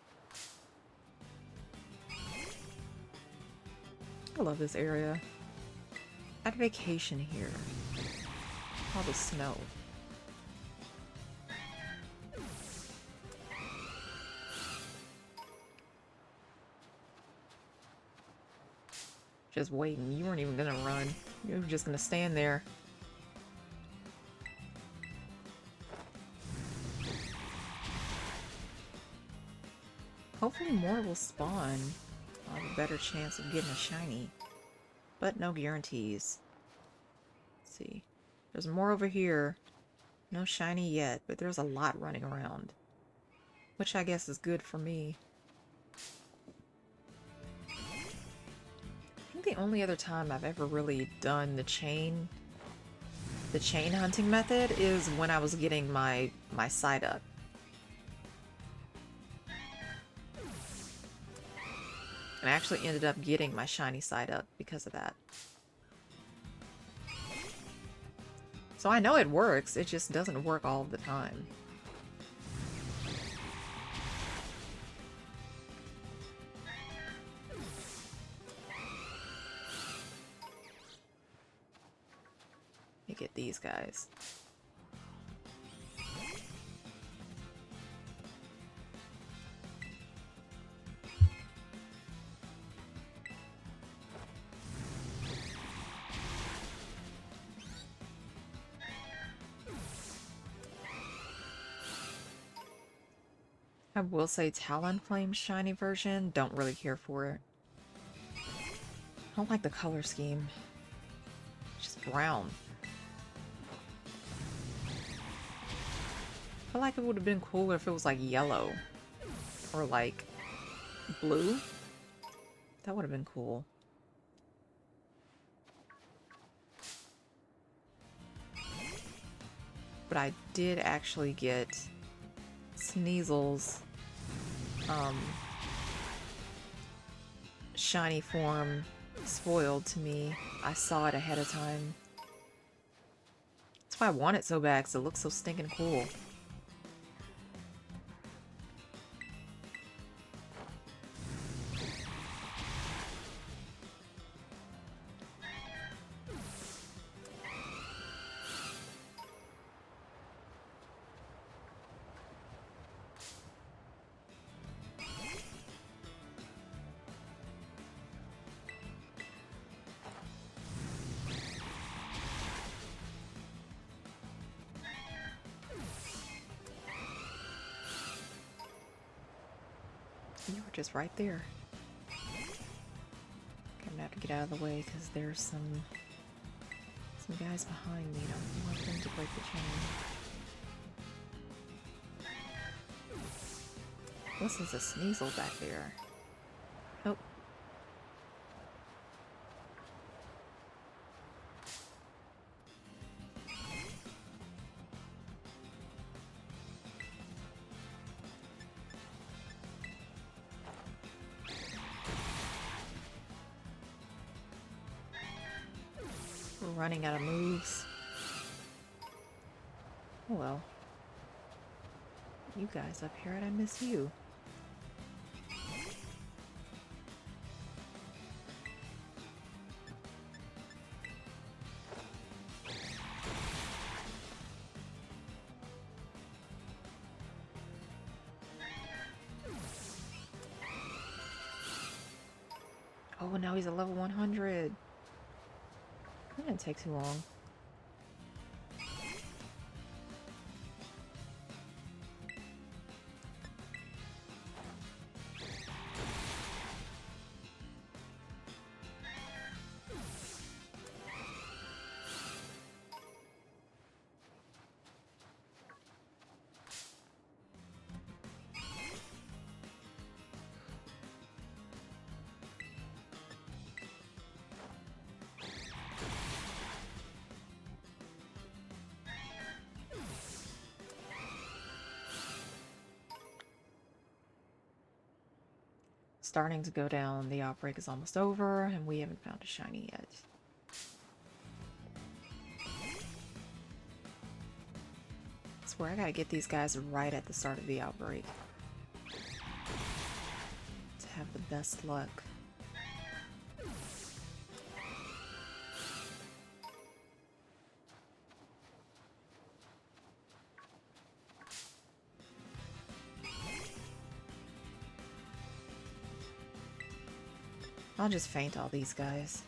I love this area. At vacation here. All the snow. Just waiting. You weren't even gonna run. You were just gonna stand there. Hopefully more will spawn. I'll have a better chance of getting a shiny. But no guarantees. Let's see. There's more over here. No shiny yet, but there's a lot running around. Which I guess is good for me. I think the only other time I've ever really done the chain hunting method is when I was getting my side up. And I actually ended up getting my shiny side up because of that. So I know it works, it just doesn't work all the time. Let me get these guys. I will say Talonflame's shiny version, don't really care for it. I don't like the color scheme. It's just brown. I feel like it would have been cooler if it was like yellow. Or like blue. That would have been cool. But I did actually get Sneasel's shiny form spoiled to me. I saw it ahead of time. That's why I want it so bad, because it looks so stinking cool. You were just right there. Okay, I'm gonna have to get out of the way because there's some guys behind me. I don't want them to break the chain. This is a Sneasel back there. Oh. We're running out of moves. Oh well. You guys up here, and I miss you. Oh, now he's a level 100. That didn't take too long. Starting to go down. The outbreak is almost over, and we haven't found a shiny yet. I swear I gotta get these guys right at the start of the outbreak to have the best luck. I'll just faint all these guys.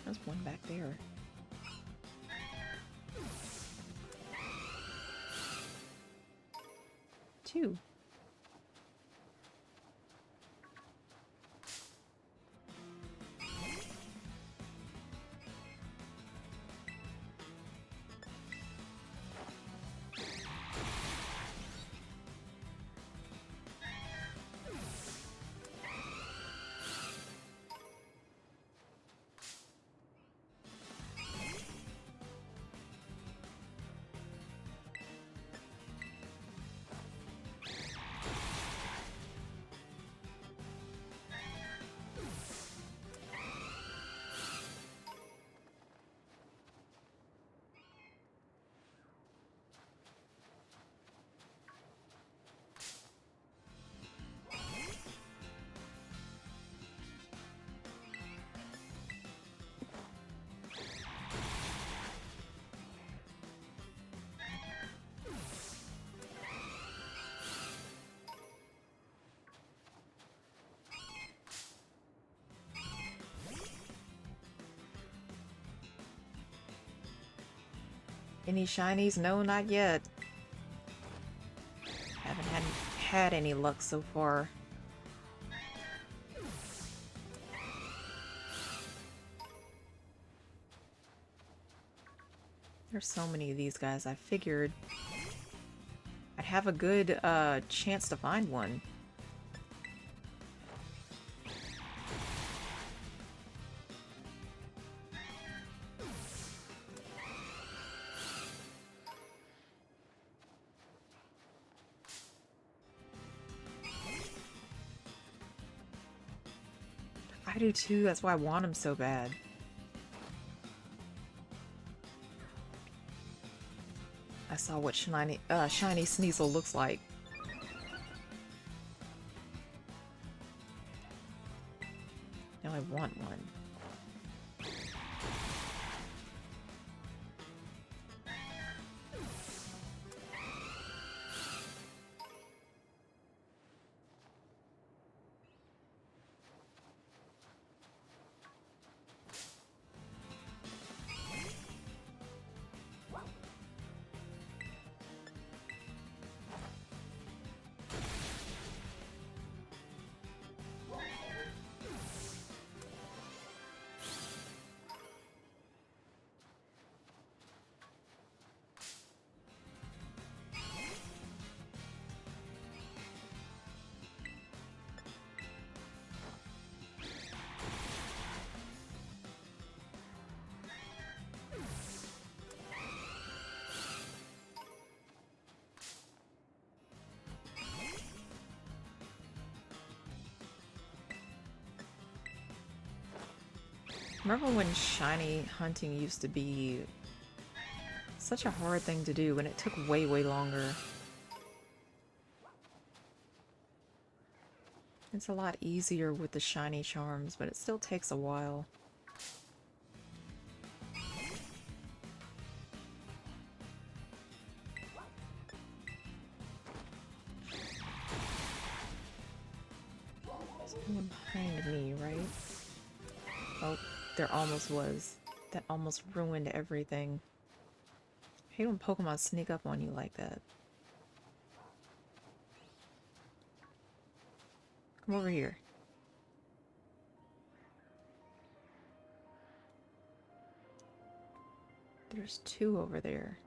There's one back there. Two. Any shinies? No, not yet. Haven't had any luck so far. There's so many of these guys. I figured I'd have a good chance to find one. I do too, that's why I want him so bad. I saw what shiny Sneasel looks like. Now I want one. Remember when shiny hunting used to be such a hard thing to do and it took way, way longer? It's a lot easier with the shiny charms, but it still takes a while. Someone behind me, right? Oh, there almost was. That almost ruined everything. I hate when Pokemon sneak up on you like that. Come over here. There's two over there.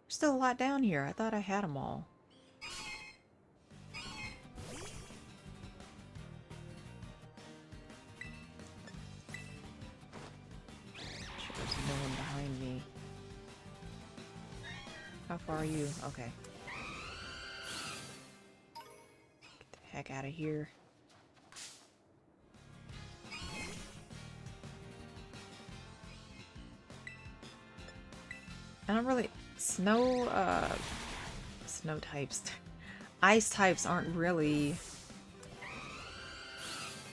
There's still a lot down here. I thought I had them all. Sure, there's no one behind me. How far are you? Okay. Get the heck out of here. I don't really... Snow types. Ice types aren't really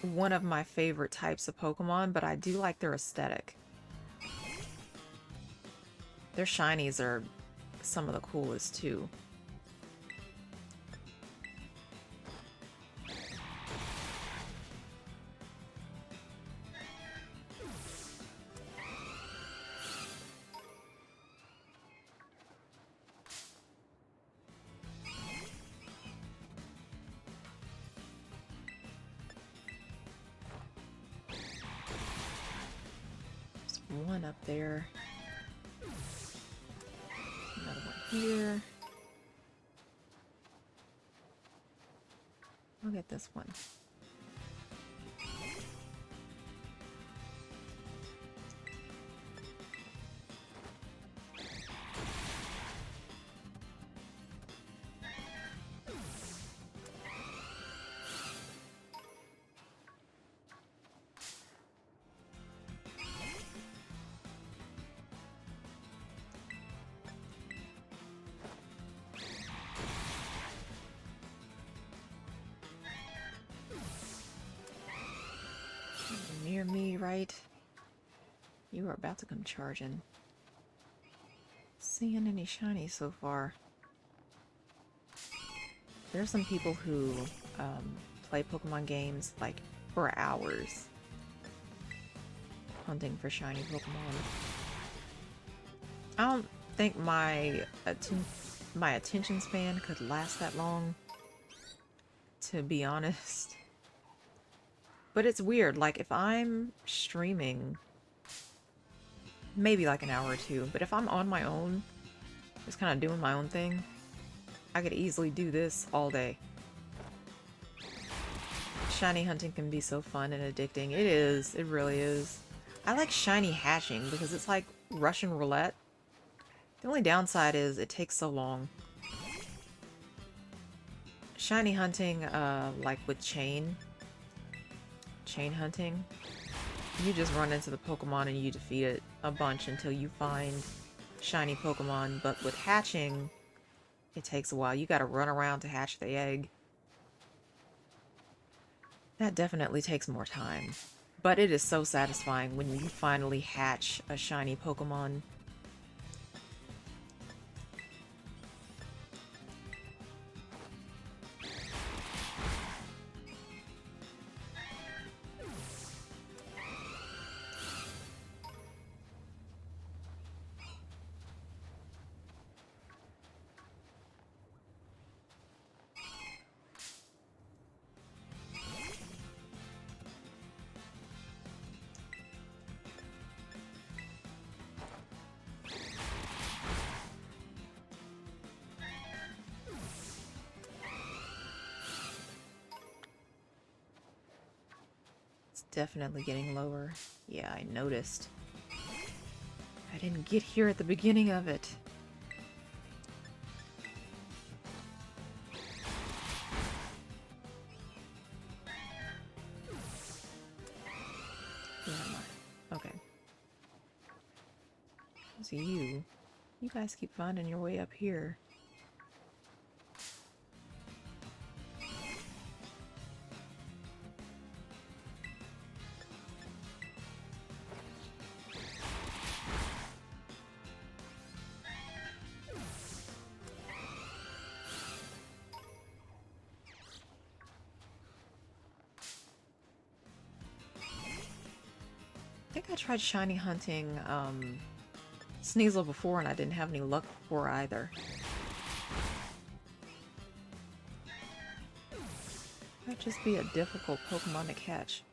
one of my favorite types of Pokemon, but I do like their aesthetic. Their shinies are some of the coolest too. There's one up there. Another one here. I'll get this one. Near me, right? You are about to come charging. Seeing any shinies so far. There's some people who play Pokemon games like for hours, hunting for shiny Pokemon. I don't think my attention span could last that long, to be honest. But it's weird, like if I'm streaming, maybe like an hour or two, but if I'm on my own, just kind of doing my own thing, I could easily do this all day. Shiny hunting can be so fun and addicting. It is, it really is. I like shiny hatching because it's like Russian roulette. The only downside is it takes so long. Shiny hunting, like with chain hunting, you just run into the Pokemon and you defeat it a bunch until you find shiny Pokemon. But with hatching, it takes a while. You gotta run around to hatch the egg. That definitely takes more time. But it is so satisfying when you finally hatch a shiny Pokemon. Definitely getting lower. Yeah, I noticed. I didn't get here at the beginning of it. Where am I? Okay. So you guys keep finding your way up here. I think I tried shiny hunting Sneasel before and I didn't have any luck before either. Might just be a difficult Pokemon to catch.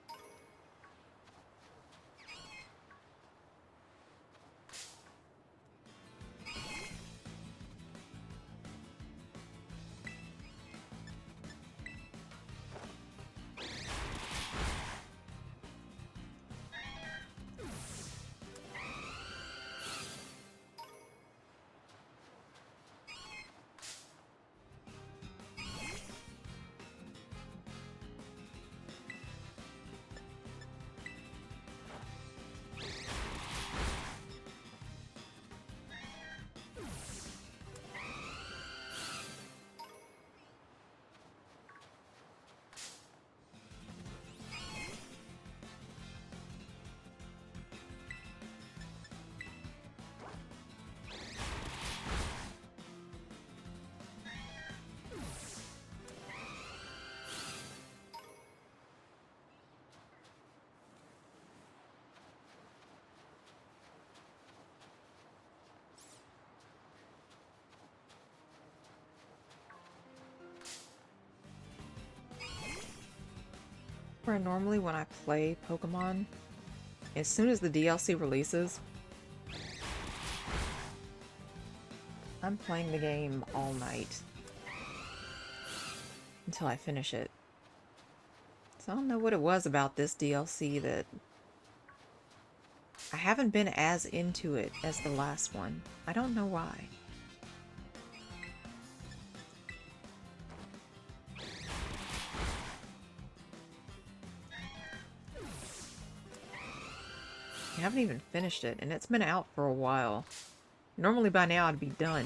Where normally when I play Pokemon, as soon as the DLC releases, I'm playing the game all night until I finish it. So I don't know what it was about this DLC that I haven't been as into it as the last one. I don't know why. I haven't even finished it, and it's been out for a while. Normally by now I'd be done.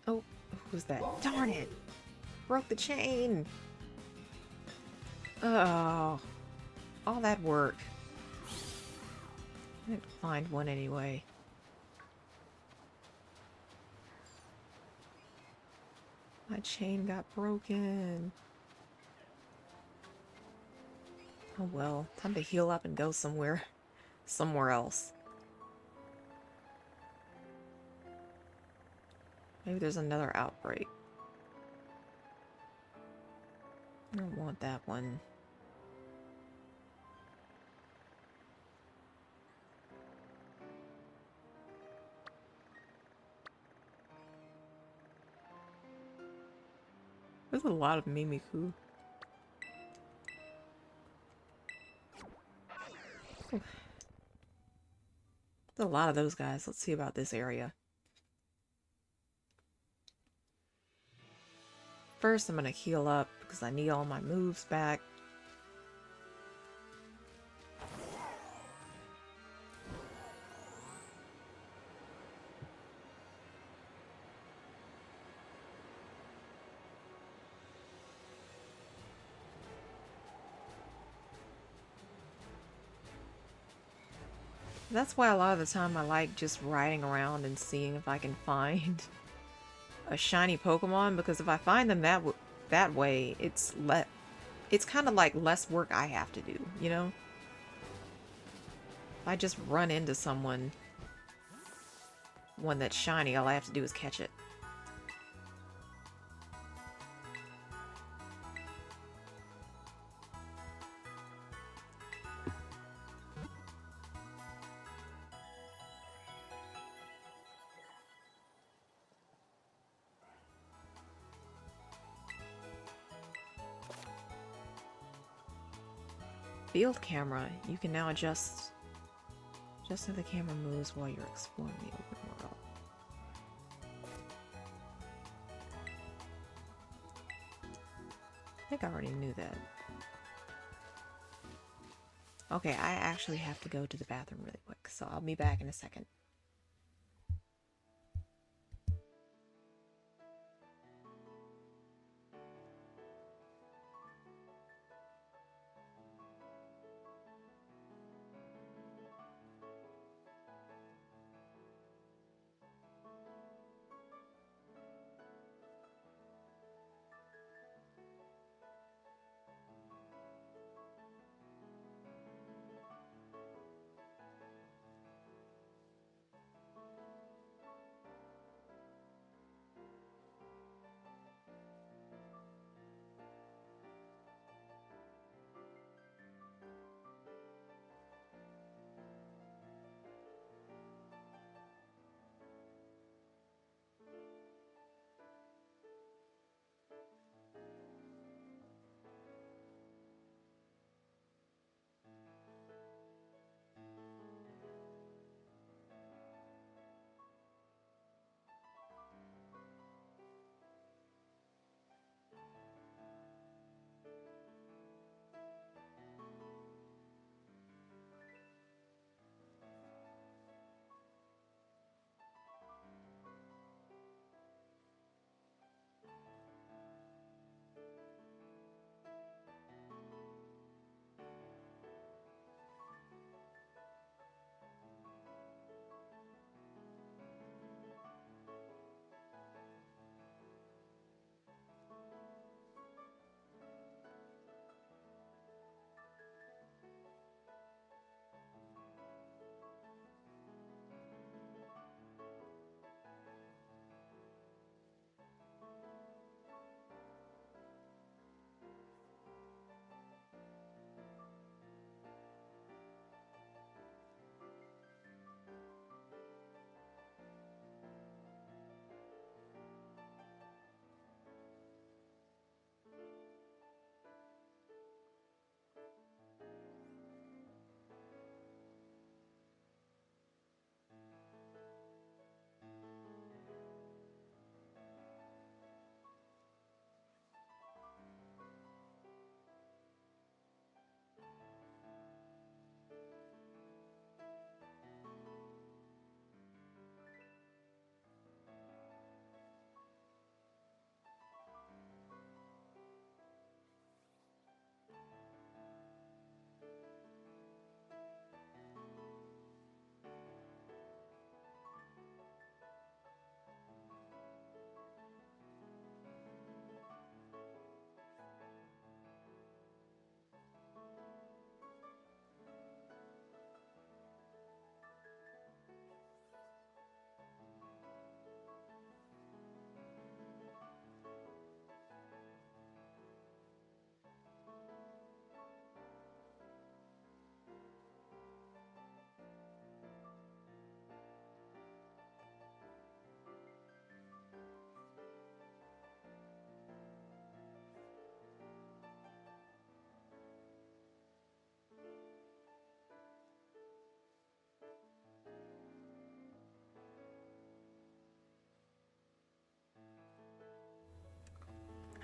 Oh, who's that? Darn it! Broke the chain! Oh, all that work. I didn't find one anyway. My chain got broken. Oh well, time to heal up and go somewhere else. Maybe there's another outbreak. I don't want that one. There's a lot of Mimikyu. There's a lot of those guys. Let's see about this area. First, I'm gonna heal up because I need all my moves back. That's why a lot of the time I like just riding around and seeing if I can find a shiny Pokemon, because if I find them that way, it's kind of like less work I have to do, you know? If I just run into one that's shiny, all I have to do is catch it. Field camera. You can now adjust how the camera moves while you're exploring the open world. I think I already knew that. Okay, I actually have to go to the bathroom really quick, so I'll be back in a second.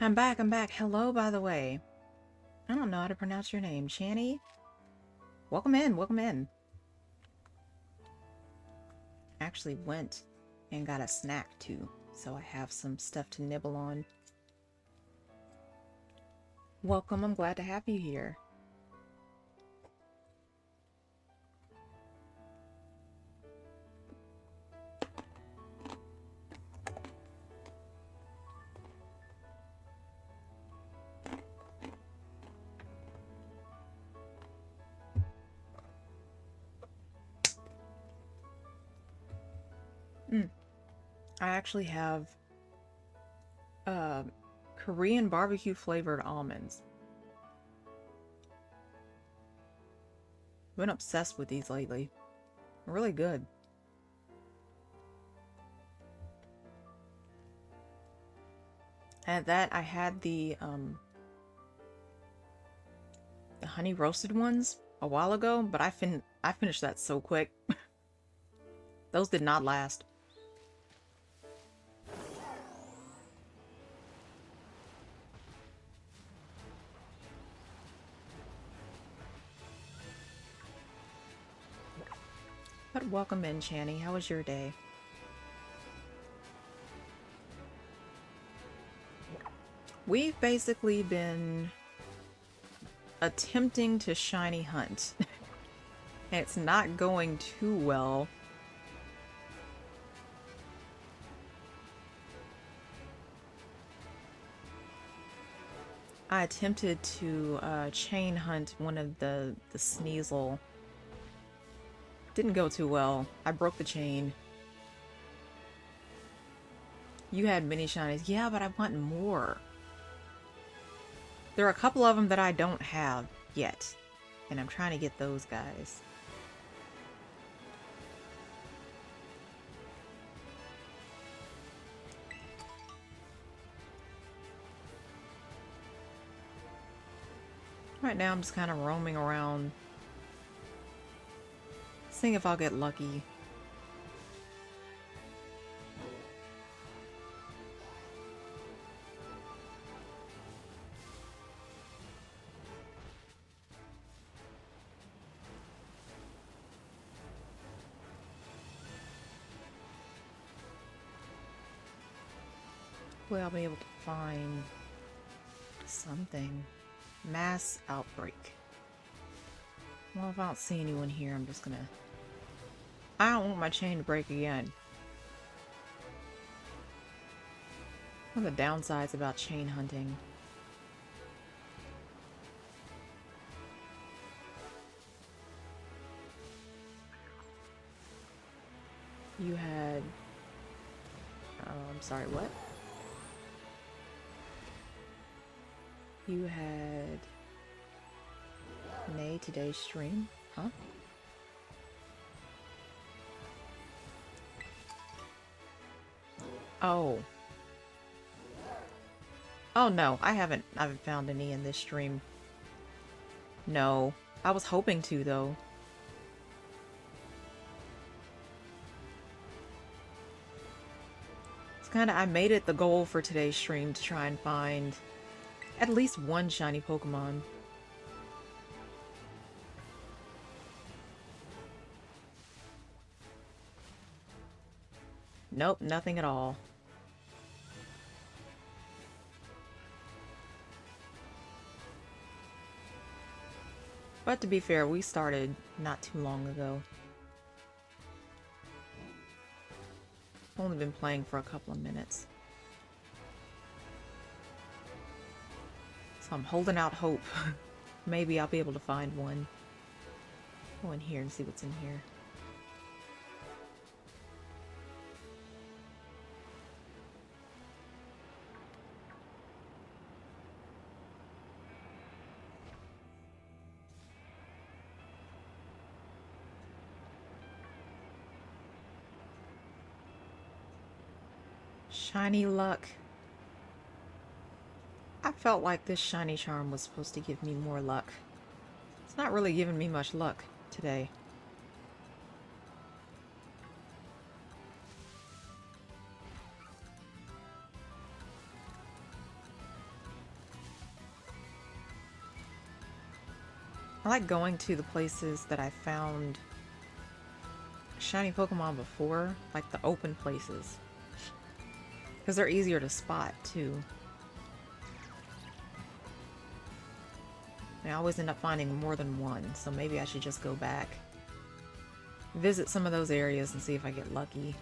I'm back, I'm back. Hello, by the way. I don't know how to pronounce your name. Channy? Welcome in, welcome in. Actually went and got a snack too, so I have some stuff to nibble on. Welcome, I'm glad to have you here. I actually have Korean barbecue flavored almonds. I've been obsessed with these lately. Really good. At that, I had the honey roasted ones a while ago, but I finished that so quick. Those did not last. But welcome in, Channy. How was your day? We've basically been attempting to shiny hunt. It's not going too well. I attempted to chain hunt one of the Sneasel. Didn't go too well. I broke the chain. You had mini shinies. Yeah, but I want more. There are a couple of them that I don't have yet, and I'm trying to get those guys. Right now I'm just kind of roaming around, seeing if I'll get lucky. Hopefully I'll be able to find something. Mass outbreak. Well, if I don't see anyone here, I'm just gonna... I don't want my chain to break again. One of the downsides about chain hunting. You had... I'm sorry, what? You had... Nay, today's stream? Huh? Oh. Oh no, I haven't found any in this stream. No. I was hoping to, though. It's kinda... I made it the goal for today's stream to try and find at least one shiny Pokemon. Nope, nothing at all. But to be fair, we started not too long ago. Only been playing for a couple of minutes. So I'm holding out hope. Maybe I'll be able to find one. Go in here and see what's in here. Shiny luck. I felt like this shiny charm was supposed to give me more luck. It's not really giving me much luck today. I like going to the places that I found shiny Pokemon before, like the open places. Because they're easier to spot, too. I always end up finding more than one, so maybe I should just go back. Visit some of those areas and see if I get lucky.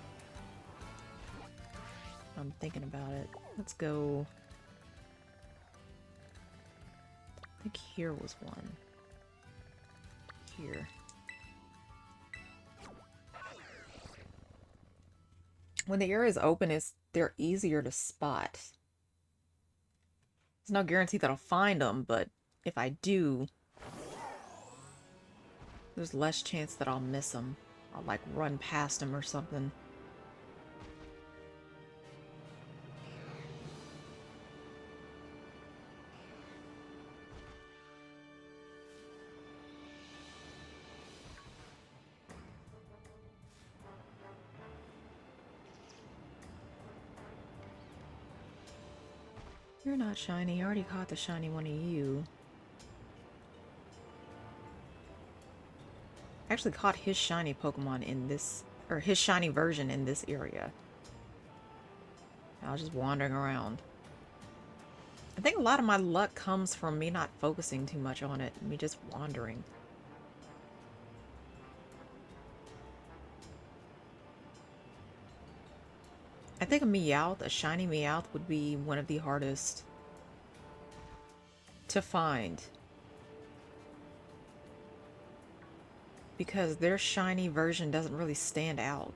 I'm thinking about it. Let's go... I think here was one. Here. When the area is open, they're easier to spot. There's no guarantee that I'll find them, but if I do, there's less chance that I'll miss them. I'll like run past them or something. You're not shiny. I already caught the shiny one of you. I actually caught his shiny Pokemon in this, or his shiny version in this area. I was just wandering around. I think a lot of my luck comes from me not focusing too much on it, me just wandering. I think a Meowth, a shiny Meowth, would be one of the hardest to find. Because their shiny version doesn't really stand out.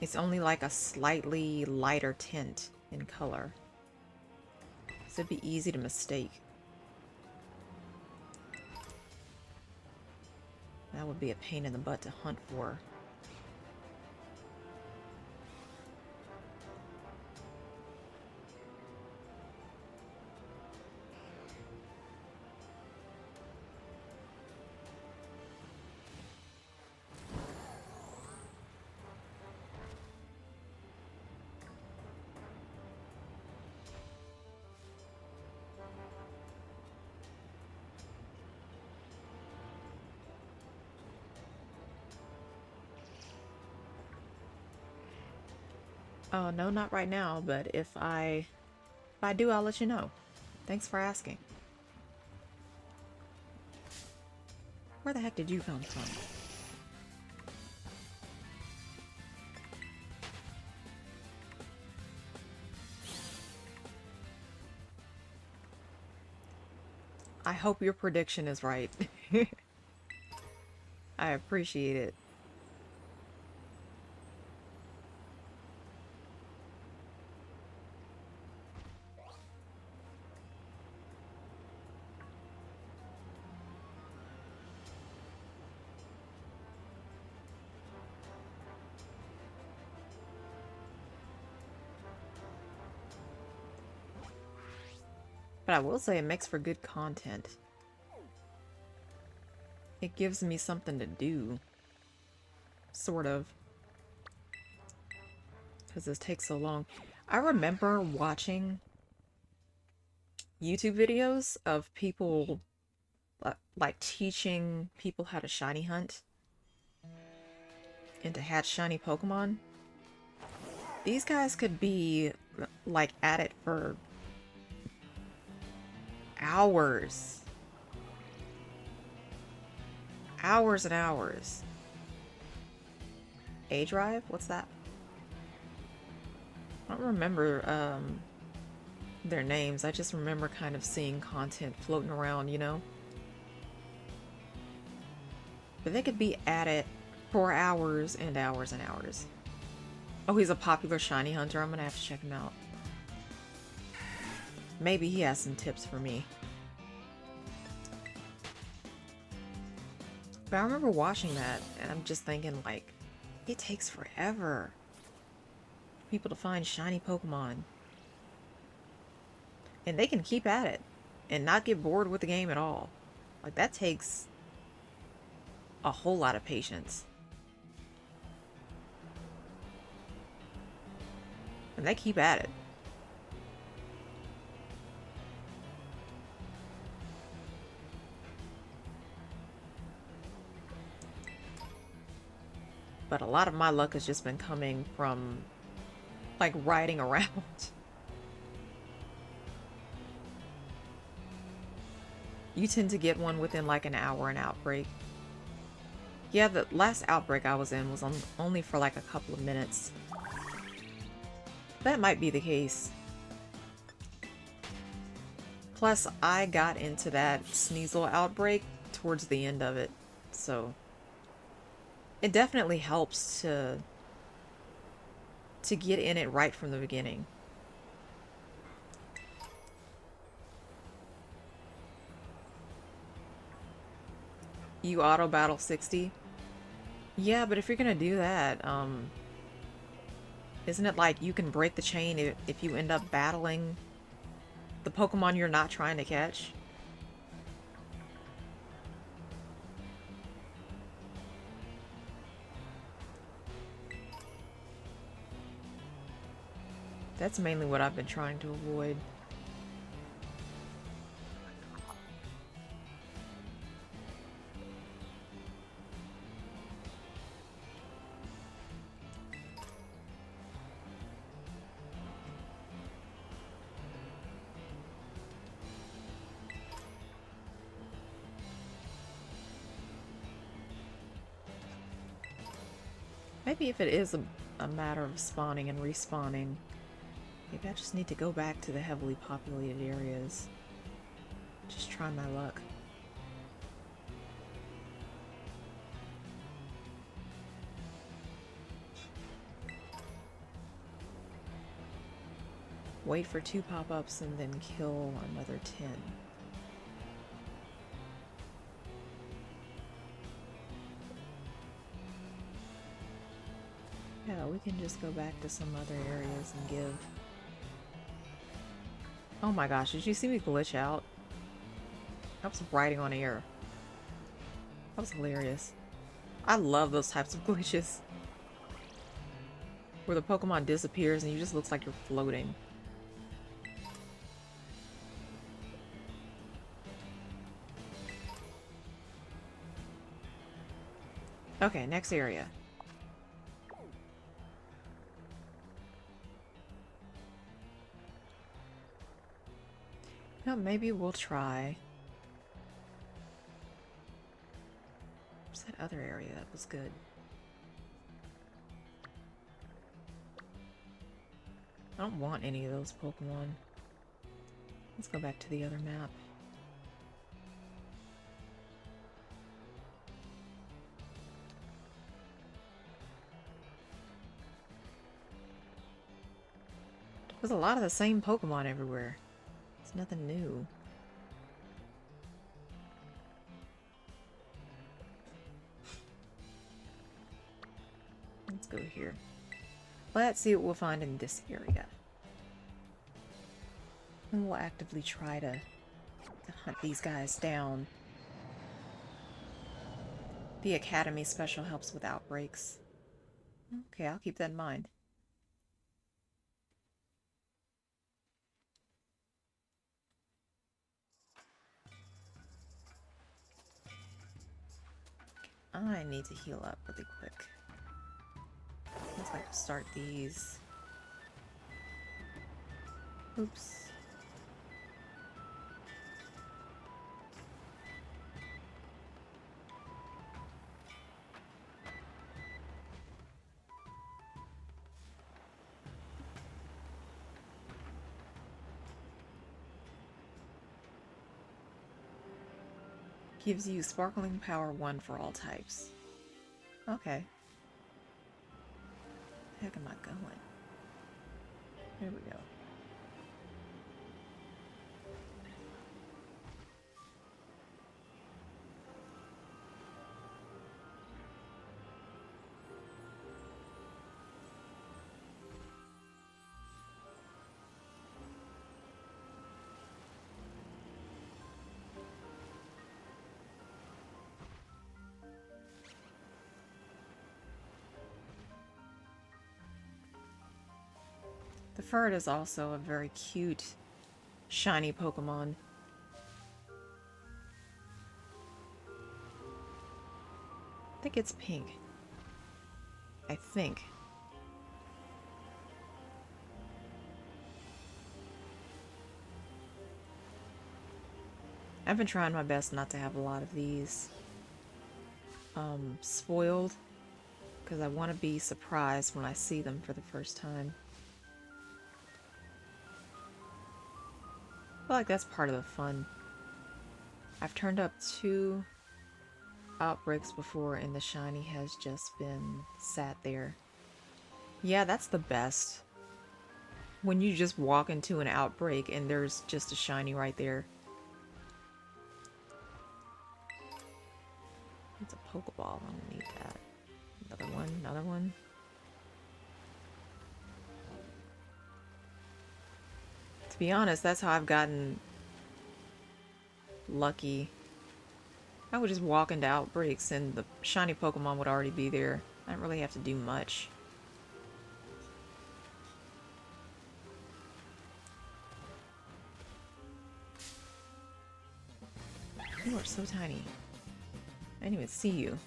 It's only like a slightly lighter tint in color. So it'd be easy to mistake. That would be a pain in the butt to hunt for. Oh, no, not right now, but if I do, I'll let you know. Thanks for asking. Where the heck did you come from? I hope your prediction is right. I appreciate it. But I will say it makes for good content. It gives me something to do. Sort of. Because this takes so long. I remember watching YouTube videos of people like teaching people how to shiny hunt and to hatch shiny Pokemon. These guys could be like at it for hours. Hours and hours. A-Drive? What's that? I don't remember their names. I just remember kind of seeing content floating around, you know? But they could be at it for hours and hours and hours. Oh, he's a popular shiny hunter. I'm gonna have to check him out. Maybe he has some tips for me. But I remember watching that, and I'm just thinking, like, it takes forever for people to find shiny Pokemon. And they can keep at it and not get bored with the game at all. Like, that takes a whole lot of patience. And they keep at it. but a lot of my luck has just been coming from, like, riding around. You tend to get one within, like, an hour an outbreak. Yeah, the last outbreak I was in was only for, like, a couple of minutes. That might be the case. Plus, I got into that Sneasel outbreak towards the end of it, so it definitely helps to get in it right from the beginning. You auto battle 60? Yeah, but if you're gonna do that, isn't it like you can break the chain if you end up battling the Pokemon you're not trying to catch? That's mainly what I've been trying to avoid. Maybe if it is a matter of spawning and respawning, maybe I just need to go back to the heavily populated areas. Just try my luck. Wait for 2 pop-ups and then kill another 10. Yeah, we can just go back to some other areas and give. Oh my gosh, did you see me glitch out? I was riding on air. That was hilarious. I love those types of glitches. Where the Pokemon disappears and you just looks like you're floating. Okay, next area. Yeah, maybe we'll try. Where's that other area that was good? I don't want any of those Pokemon. Let's go back to the other map. There's a lot of the same Pokemon everywhere. It's nothing new. Let's go here. Let's see what we'll find in this area. And we'll actively try to hunt these guys down. The Academy special helps with outbreaks. Okay, I'll keep that in mind. I need to heal up really quick. Looks like we'll start these. Oops. Gives you Sparkling Power 1 for all types. Okay. The heck am I going? Here we go. The Furret is also a very cute, shiny Pokemon. I think it's pink. I think. I've been trying my best not to have a lot of these spoiled, because I want to be surprised when I see them for the first time. I feel like that's part of the fun. I've turned up 2 outbreaks before and the shiny has just been sat there. Yeah, that's the best. When you just walk into an outbreak and there's just a shiny right there. It's a Pokeball. I don't need that. Another one, another one. To be honest, that's how I've gotten lucky. I would just walk into outbreaks and the shiny Pokemon would already be there. I don't really have to do much. You are so tiny. I didn't even see you.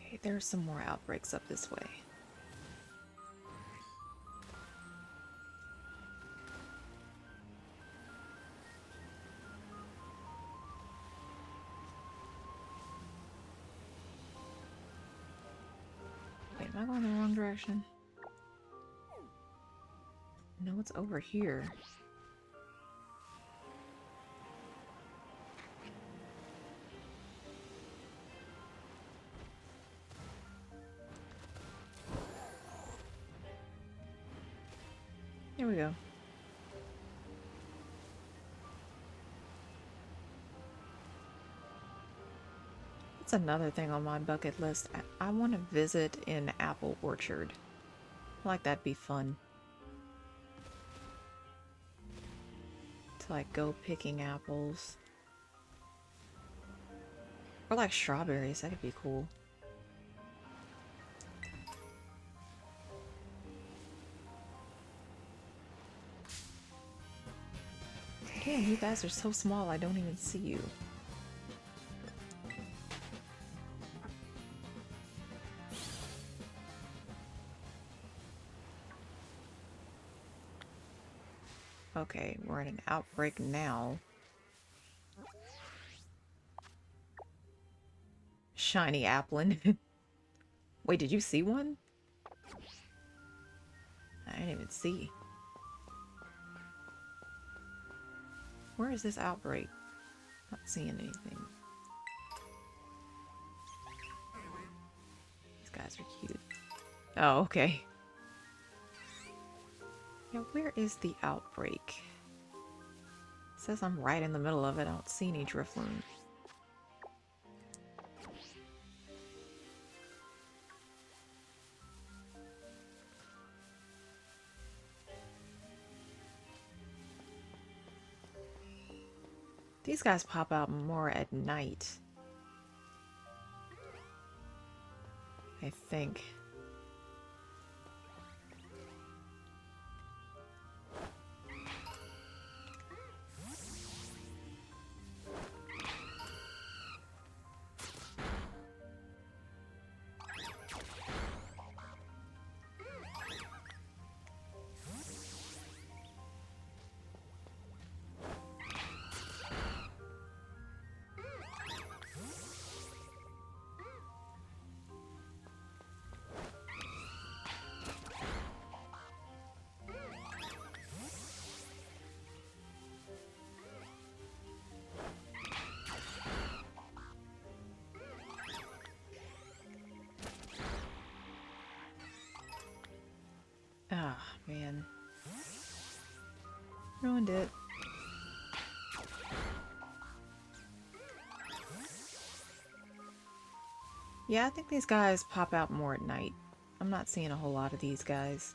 Okay, there's some more outbreaks up this way. Wait, am I going the wrong direction? No, it's over here. Here we go. That's another thing on my bucket list. I want to visit an apple orchard. I feel like that'd be fun. To like go picking apples. Or like strawberries, that could be cool. Damn, you guys are so small I don't even see you. Okay, we're in an outbreak now. Shiny Applin. Wait, did you see one? I didn't even see. Where is this outbreak? Not seeing anything. These guys are cute. Oh, okay. Yeah, where is the outbreak? It says I'm right in the middle of it. I don't see any Drifloon. These guys pop out more at night, I think. Ah, man. Ruined it. Yeah, I think these guys pop out more at night. I'm not seeing a whole lot of these guys.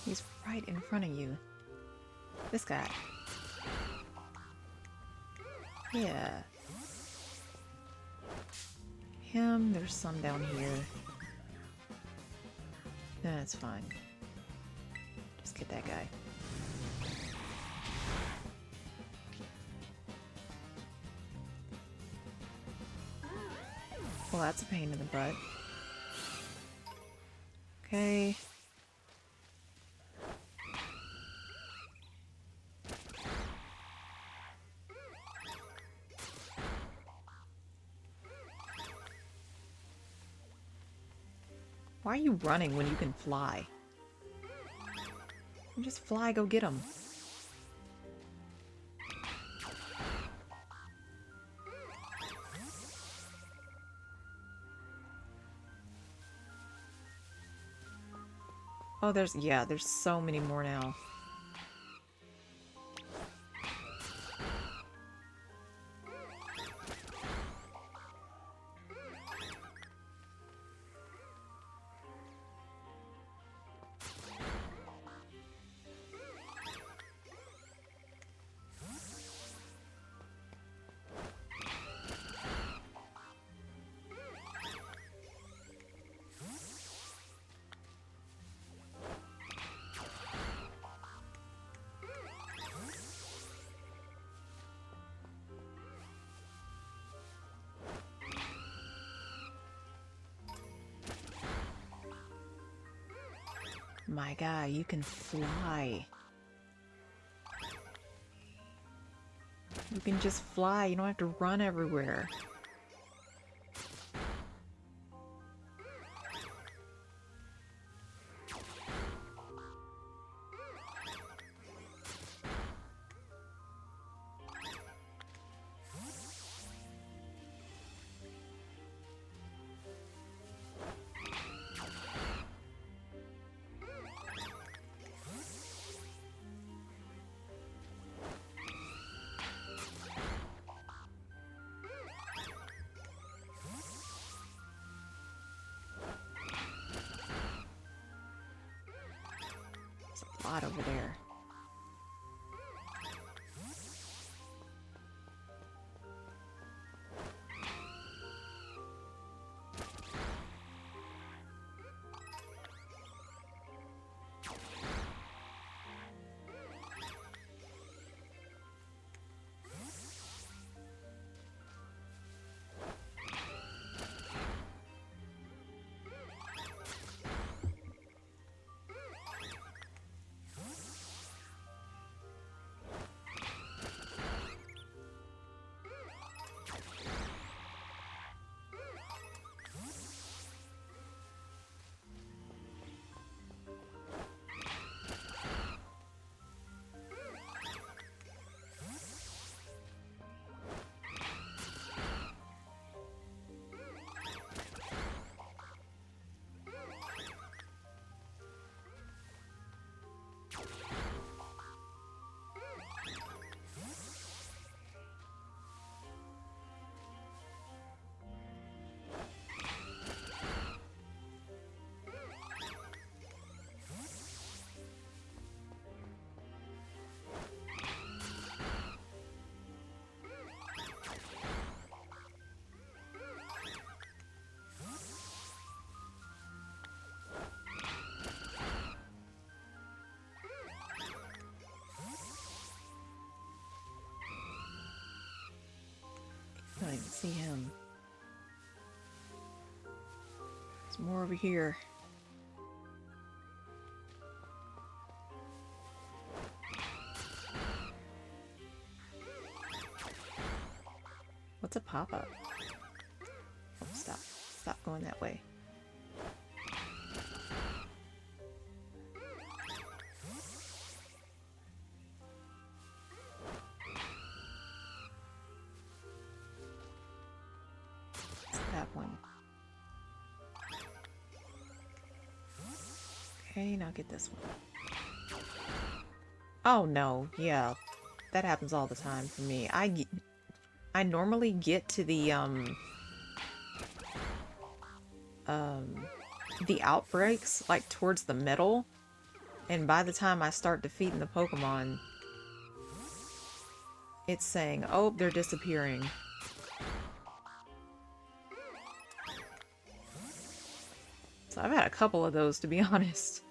He's right in front of you. This guy. Yeah. Him, there's some down here. That's fine. Just get that guy. Well, that's a pain in the butt. Okay. Why are you running when you can fly? You just fly, go get him. Oh, there's so many more now. My guy, you can fly. You can just fly, you don't have to run everywhere. There's a lot over there. Can't even see him. There's more over here. What's a pop-up? Oh, stop. Stop going that way. That one. Okay, now get this one. Oh no, yeah. That happens all the time for me. I normally get to the outbreaks, like towards the middle, and by the time I start defeating the Pokemon, it's saying, oh, they're disappearing. So I've had a couple of those, to be honest.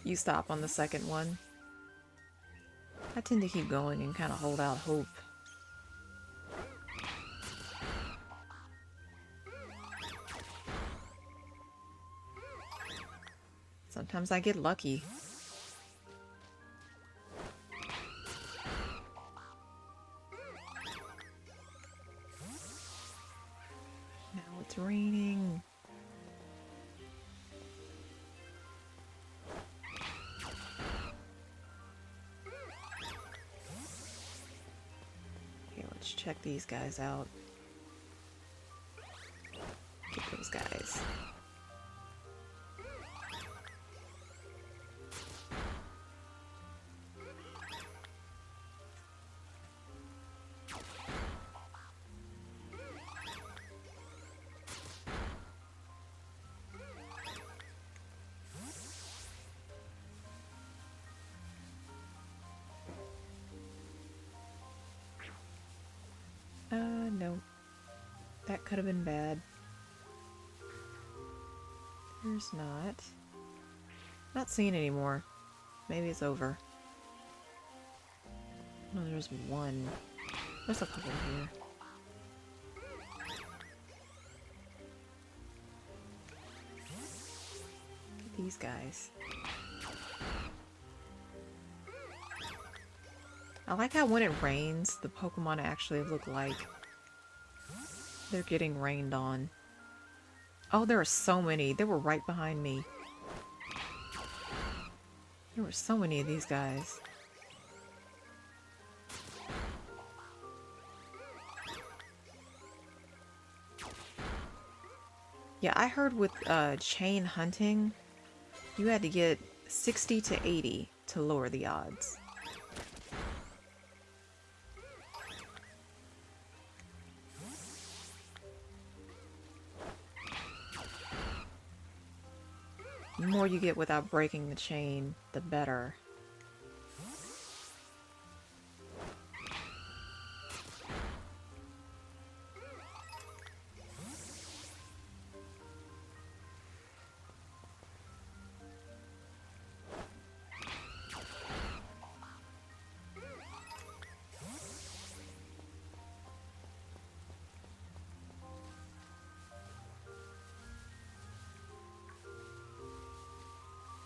You stop on the second one. I tend to keep going and kind of hold out hope. Sometimes I get lucky. Now it's raining. Okay, let's check these guys out. Get those guys. No. That could have been bad. There's not. Not seeing anymore. Maybe it's over. No, there's one. There's a couple here. Get these guys. I like how when it rains, the Pokemon actually look like they're getting rained on. Oh, there are so many. They were right behind me. There were so many of these guys. Yeah, I heard with chain hunting, you had to get 60 to 80 to lower the odds. The more you get without breaking the chain, the better.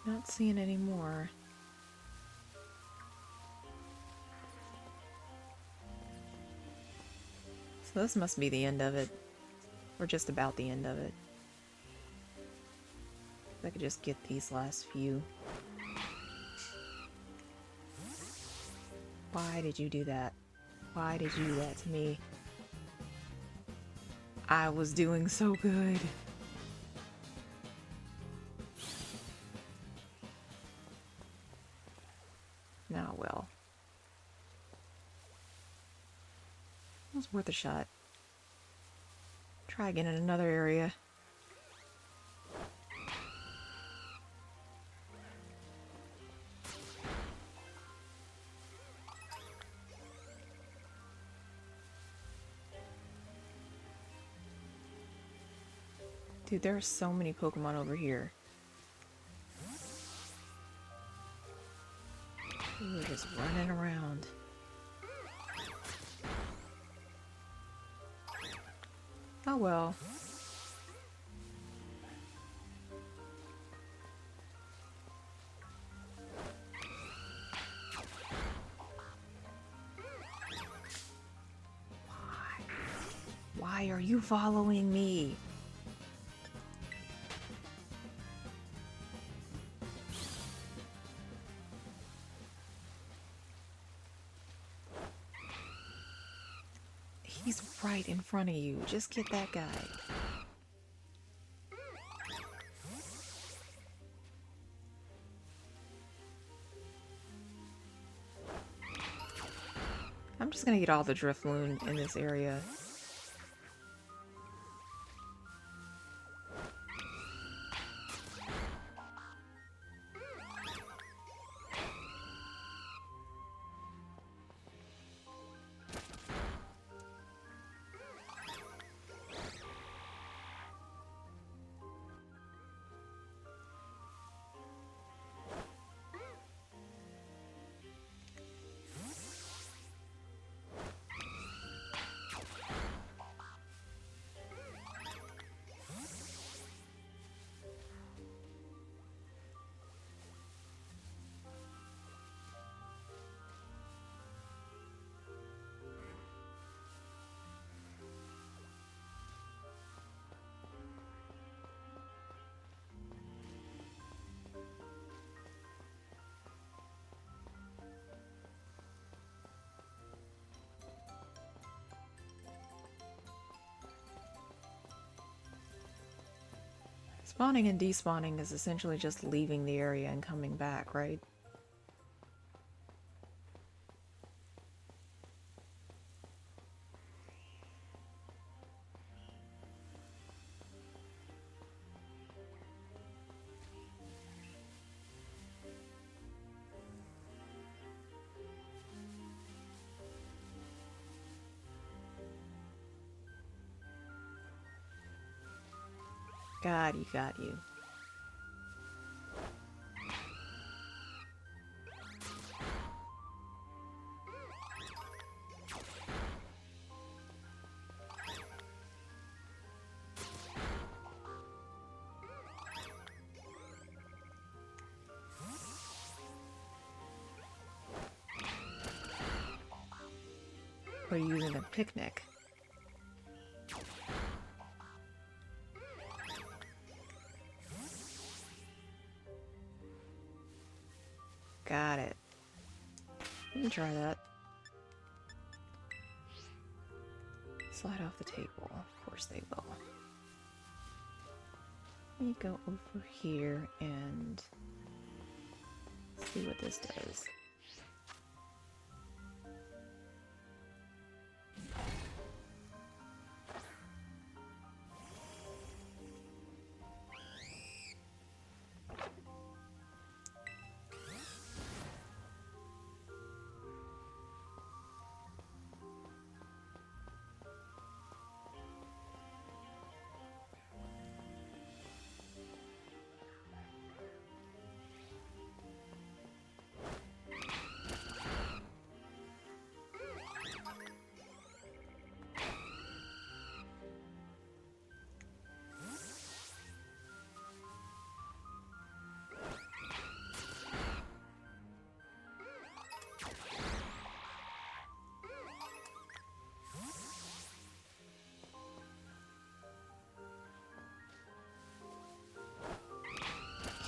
Not seeing any more. So this must be the end of it. Or just about the end of it. If I could just get these last few. Why did you do that? Why did you do that to me? I was doing so good. Now, well. It was worth a shot. Try again in another area. Dude, there are so many Pokemon over here. We're just running around. Oh well. Why are you following me? He's right in front of you. Just get that guy. I'm just gonna get all the Driftloon in this area. Spawning and despawning is essentially just leaving the area and coming back, right? God, you got you. We're using a picnic. Got it. We can try that. Slide off the table. Of course they will. Let me go over here and see what this does.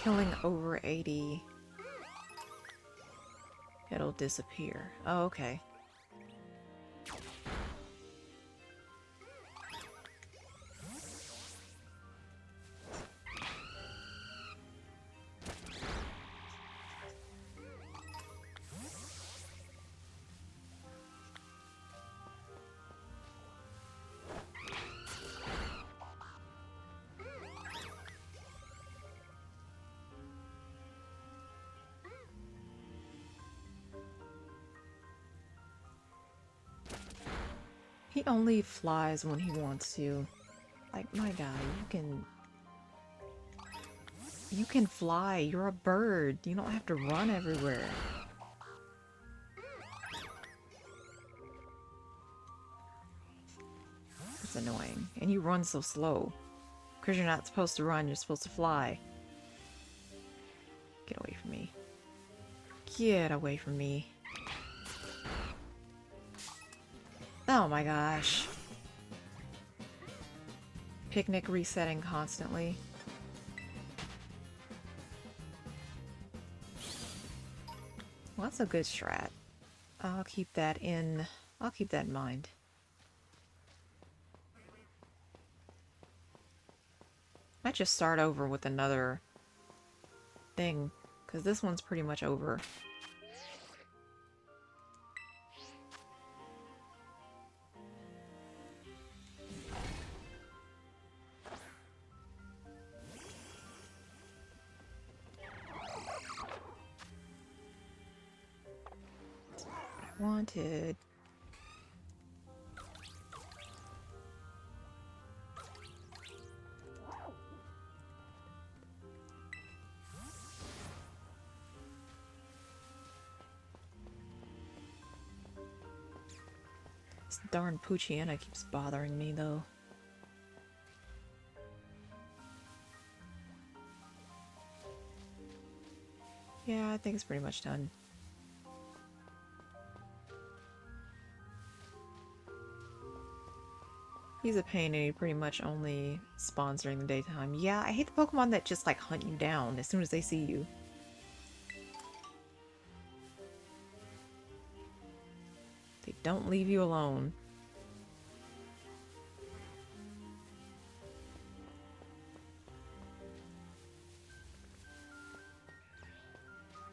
Killing over 80, it'll disappear. Oh, okay. He only flies when he wants to. Like, my guy, you can fly. You're a bird. You don't have to run everywhere. That's annoying. And you run so slow. Because you're not supposed to run, you're supposed to fly. Get away from me. Get away from me. Oh my gosh. Picnic resetting constantly. Well, that's a good strat. I'll keep that in mind. Might just start over with another thing, because this one's pretty much over. That's not what I wanted. This darn Poochyena keeps bothering me, though. Yeah, I think it's pretty much done. He's a pain and he pretty much only spawns during the daytime. Yeah, I hate the Pokemon that just like hunt you down as soon as they see you. They don't leave you alone.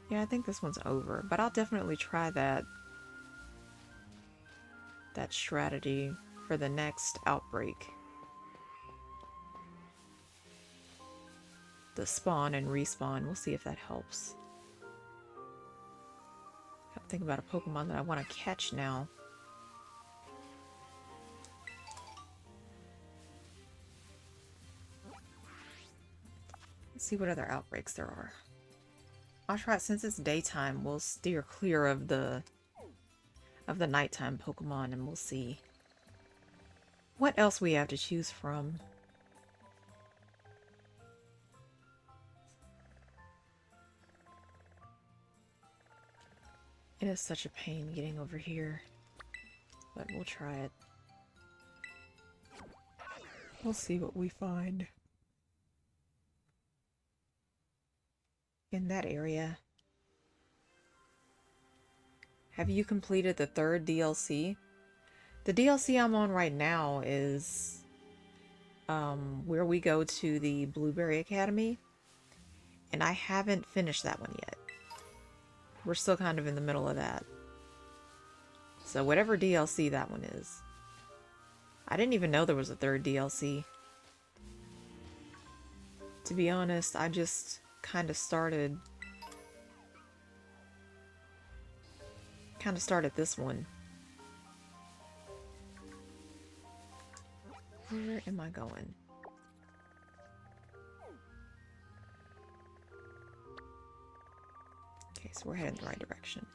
Yeah, I think this one's over, but I'll definitely try that strategy for the next outbreak. The spawn and respawn. We'll see if that helps. I'm thinking about a Pokemon that I want to catch now. Let's see what other outbreaks there are. I'll try it since it's daytime. We'll steer clear of the nighttime Pokemon and we'll see what else we have to choose from. It is such a pain getting over here, but we'll try it. We'll see what we find in that area. Have you completed the 3rd DLC? The DLC I'm on right now is where we go to the Blueberry Academy, and I haven't finished that one yet. We're still kind of in the middle of that. So whatever DLC that one is. I didn't even know there was a 3rd DLC. To be honest, I just kind of started this one. Where am I going? Okay, so we're heading the right direction.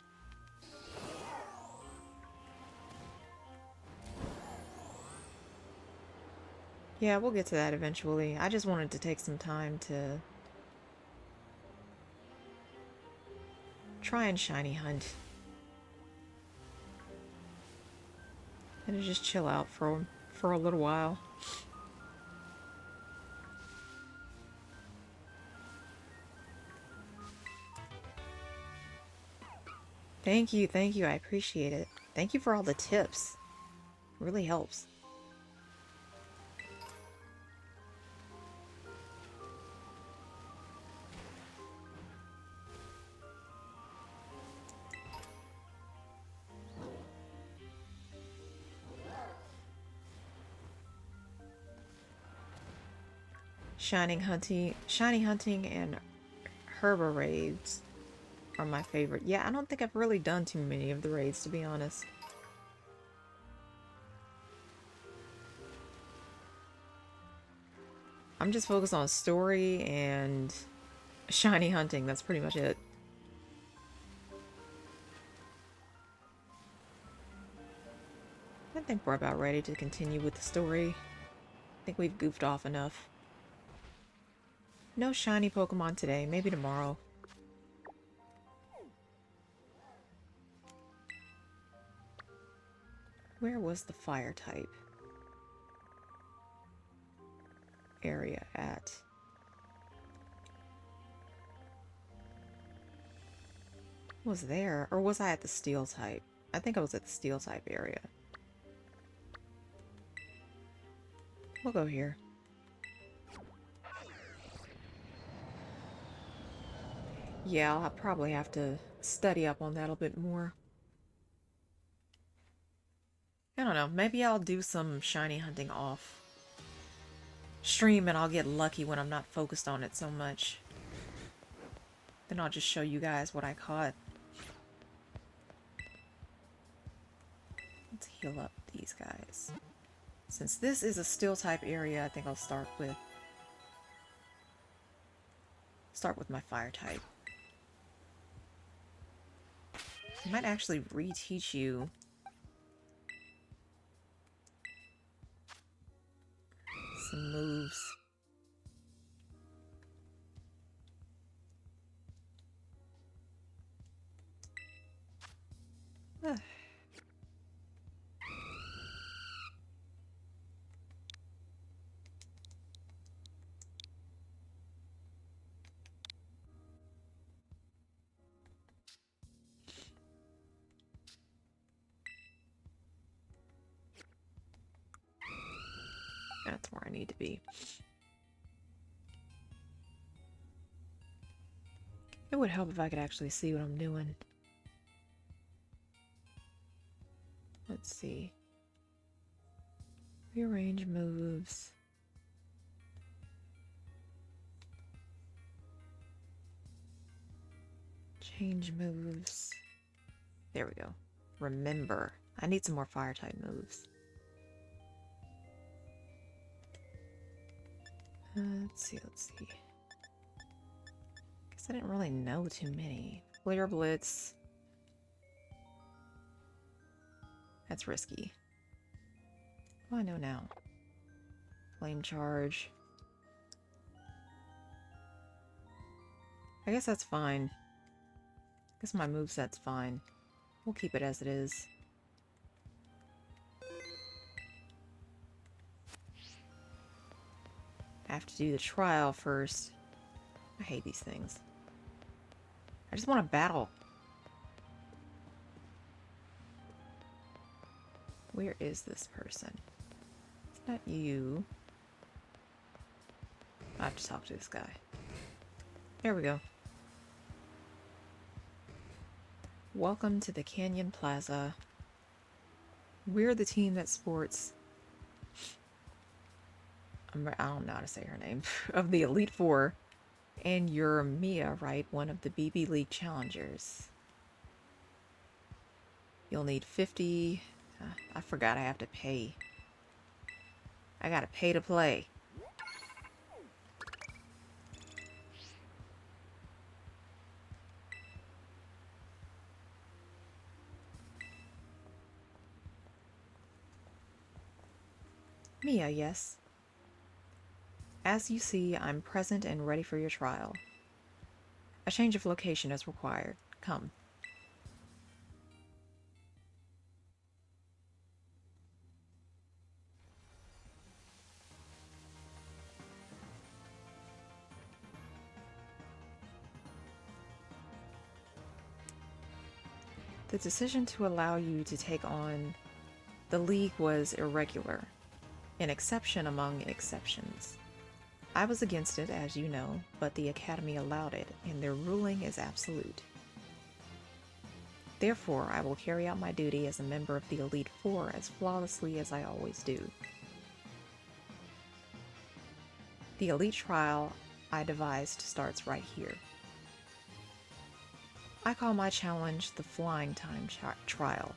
Yeah, we'll get to that eventually. I just wanted to take some time to try and shiny hunt. And to just chill out for a little while. Thank you, I appreciate it. Thank you for all the tips. It really helps. Shiny hunting and herba raids are my favorite. Yeah, I don't think I've really done too many of the raids, to be honest. I'm just focused on story and shiny hunting. That's pretty much it. I think think we're about ready to continue with the story. I think we've goofed off enough. No shiny Pokemon today, maybe tomorrow. Where was the fire type area at? Was there, or was I at the steel type? I think I was at the steel type area. We'll go here. Yeah, I'll probably have to study up on that a bit more. I don't know, maybe I'll do some shiny hunting off stream and I'll get lucky when I'm not focused on it so much. Then I'll just show you guys what I caught. Let's heal up these guys. Since this is a steel type area, I think I'll start with my fire type. I might actually reteach you some moves. Ah. That's where I need to be. It would help if I could actually see what I'm doing. Let's see. Rearrange moves. Change moves. There we go. Remember. I need some more fire type moves. Let's see. Guess I didn't really know too many. Flare Blitz. That's risky. What do I know now? Flame Charge. I guess that's fine. I guess my moveset's fine. We'll keep it as it is. I have to do the trial first. I hate these things. I just want to battle. Where is this person? It's not you. I have to talk to this guy. There we go. Welcome to the Canyon Plaza. We're the team that sports... I don't know how to say her name. Of the Elite Four. And you're Mia, right? One of the BB League challengers. You'll need 50... I forgot I have to pay. I gotta pay to play. Mia, yes. As you see, I'm present and ready for your trial. A change of location is required. Come. The decision to allow you to take on the League was irregular, an exception among exceptions. I was against it, as you know, but the Academy allowed it, and their ruling is absolute. Therefore, I will carry out my duty as a member of the Elite Four as flawlessly as I always do. The Elite Trial I devised starts right here. I call my challenge the Flying Time Trial.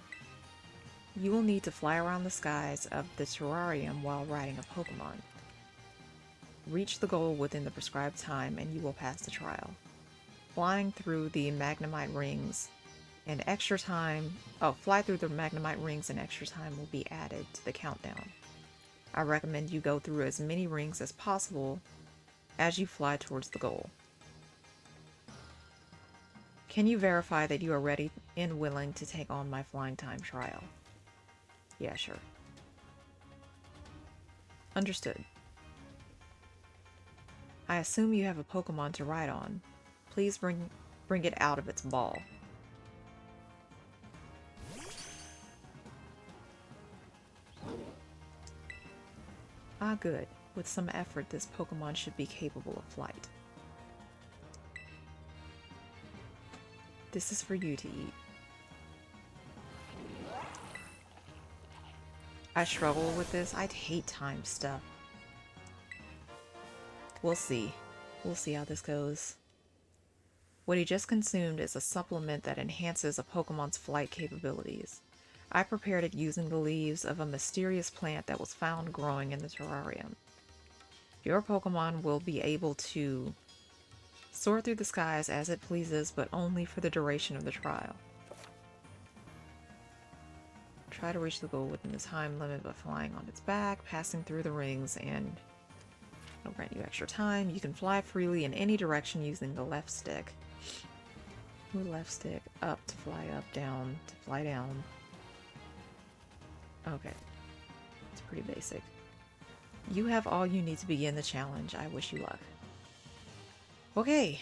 You will need to fly around the skies of the terrarium while riding a Pokemon. Reach the goal within the prescribed time and you will pass the trial. Flying through the Magnemite rings And extra time, fly through the Magnemite rings and extra time will be added to the countdown. I recommend you go through as many rings as possible as you fly towards the goal. Can you verify that you are ready and willing to take on my flying time trial? Yeah, sure. Understood. I assume you have a Pokemon to ride on. Please bring it out of its ball. Ah, good. With some effort, this Pokemon should be capable of flight. This is for you to eat. I struggle with this. I hate time stuff. We'll see. We'll see how this goes. What he just consumed is a supplement that enhances a Pokemon's flight capabilities. I prepared it using the leaves of a mysterious plant that was found growing in the terrarium. Your Pokemon will be able to soar through the skies as it pleases, but only for the duration of the trial. Try to reach the goal within the time limit by flying on its back, passing through the rings, and it'll grant you extra time. You can fly freely in any direction using the left stick. Left stick, up to fly up, down to fly down. Okay. It's pretty basic. You have all you need to begin the challenge. I wish you luck. Okay.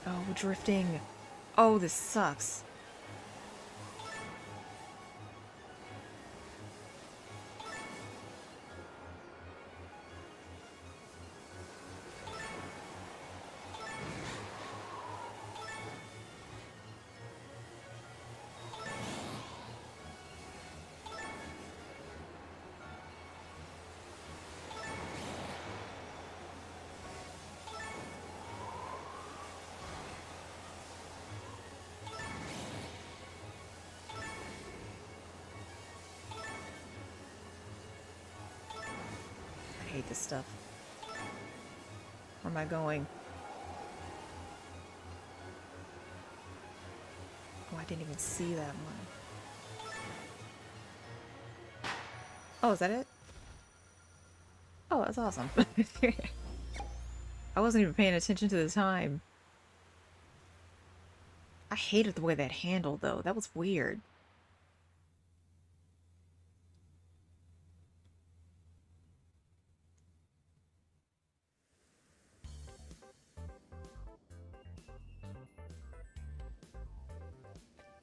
Oh, drifting. Oh, this sucks. I hate this stuff. Where am I going? Oh, I didn't even see that one. Oh, is that it? Oh, that's awesome. I wasn't even paying attention to the time. I hated the way that handled, though. That was weird.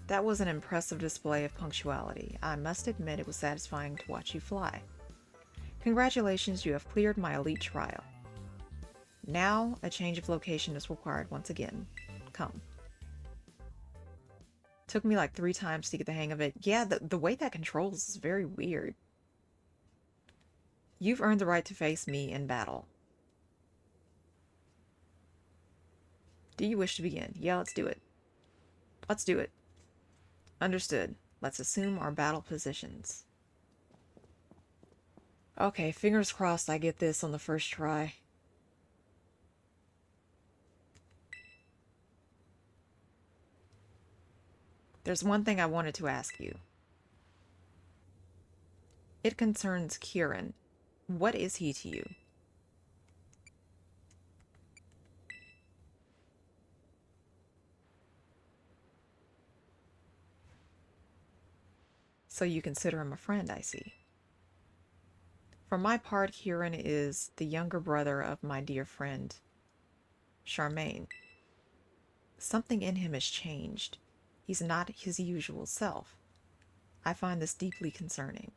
That was an impressive display of punctuality. I must admit it was satisfying to watch you fly. Congratulations, you have cleared my elite trial. Now, a change of location is required once again. Come. Took me like 3 times to get the hang of it. Yeah, the way that controls is very weird. You've earned the right to face me in battle. Do you wish to begin? Yeah, let's do it. Let's do it. Understood. Let's assume our battle positions. Okay, fingers crossed I get this on the first try. There's one thing I wanted to ask you. It concerns Kieran. What is he to you? So you consider him a friend, I see. For my part, Kieran is the younger brother of my dear friend, Charmaine. Something in him has changed. He's not his usual self. I find this deeply concerning.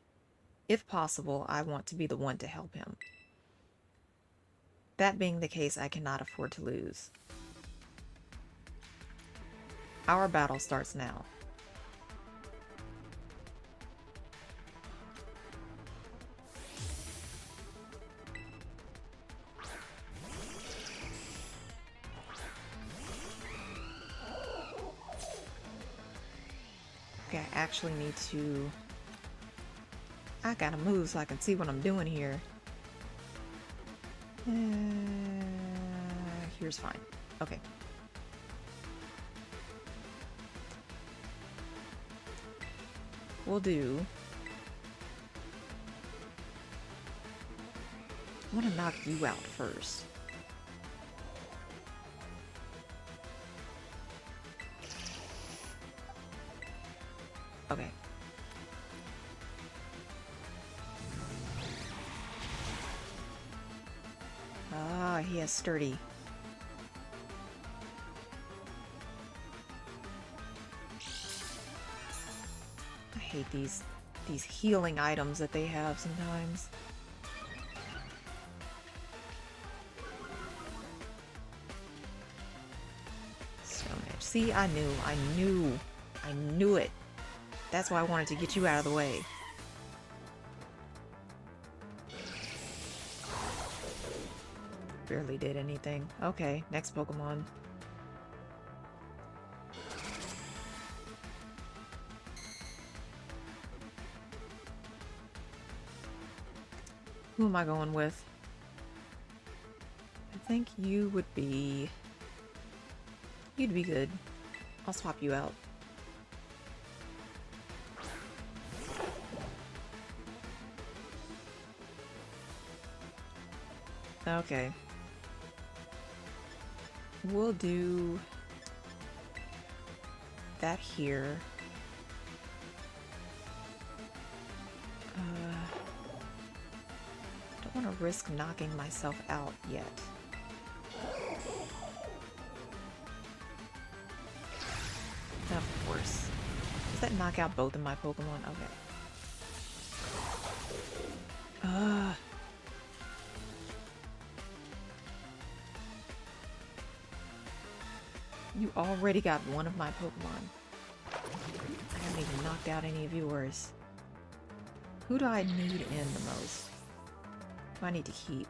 if possible, I want to be the one to help him. That being the case, I cannot afford to lose. Our battle starts now. Okay, I actually need to... I gotta move so I can see what I'm doing here. Here's fine. Okay. We'll do... I want to knock you out first. Okay. Ah, he has sturdy. I hate these healing items that they have sometimes. Stone Edge. See, I knew it. That's why I wanted to get you out of the way. Barely did anything. Okay, next Pokemon. Who am I going with? I think you would be... You'd be good. I'll swap you out. Okay. We'll do that here. Don't want to risk knocking myself out yet. Of course. Does that knock out both of my Pokemon? Okay. You already got one of my Pokemon. I haven't even knocked out any of yours. Who do I need in the most? Who do I need to keep?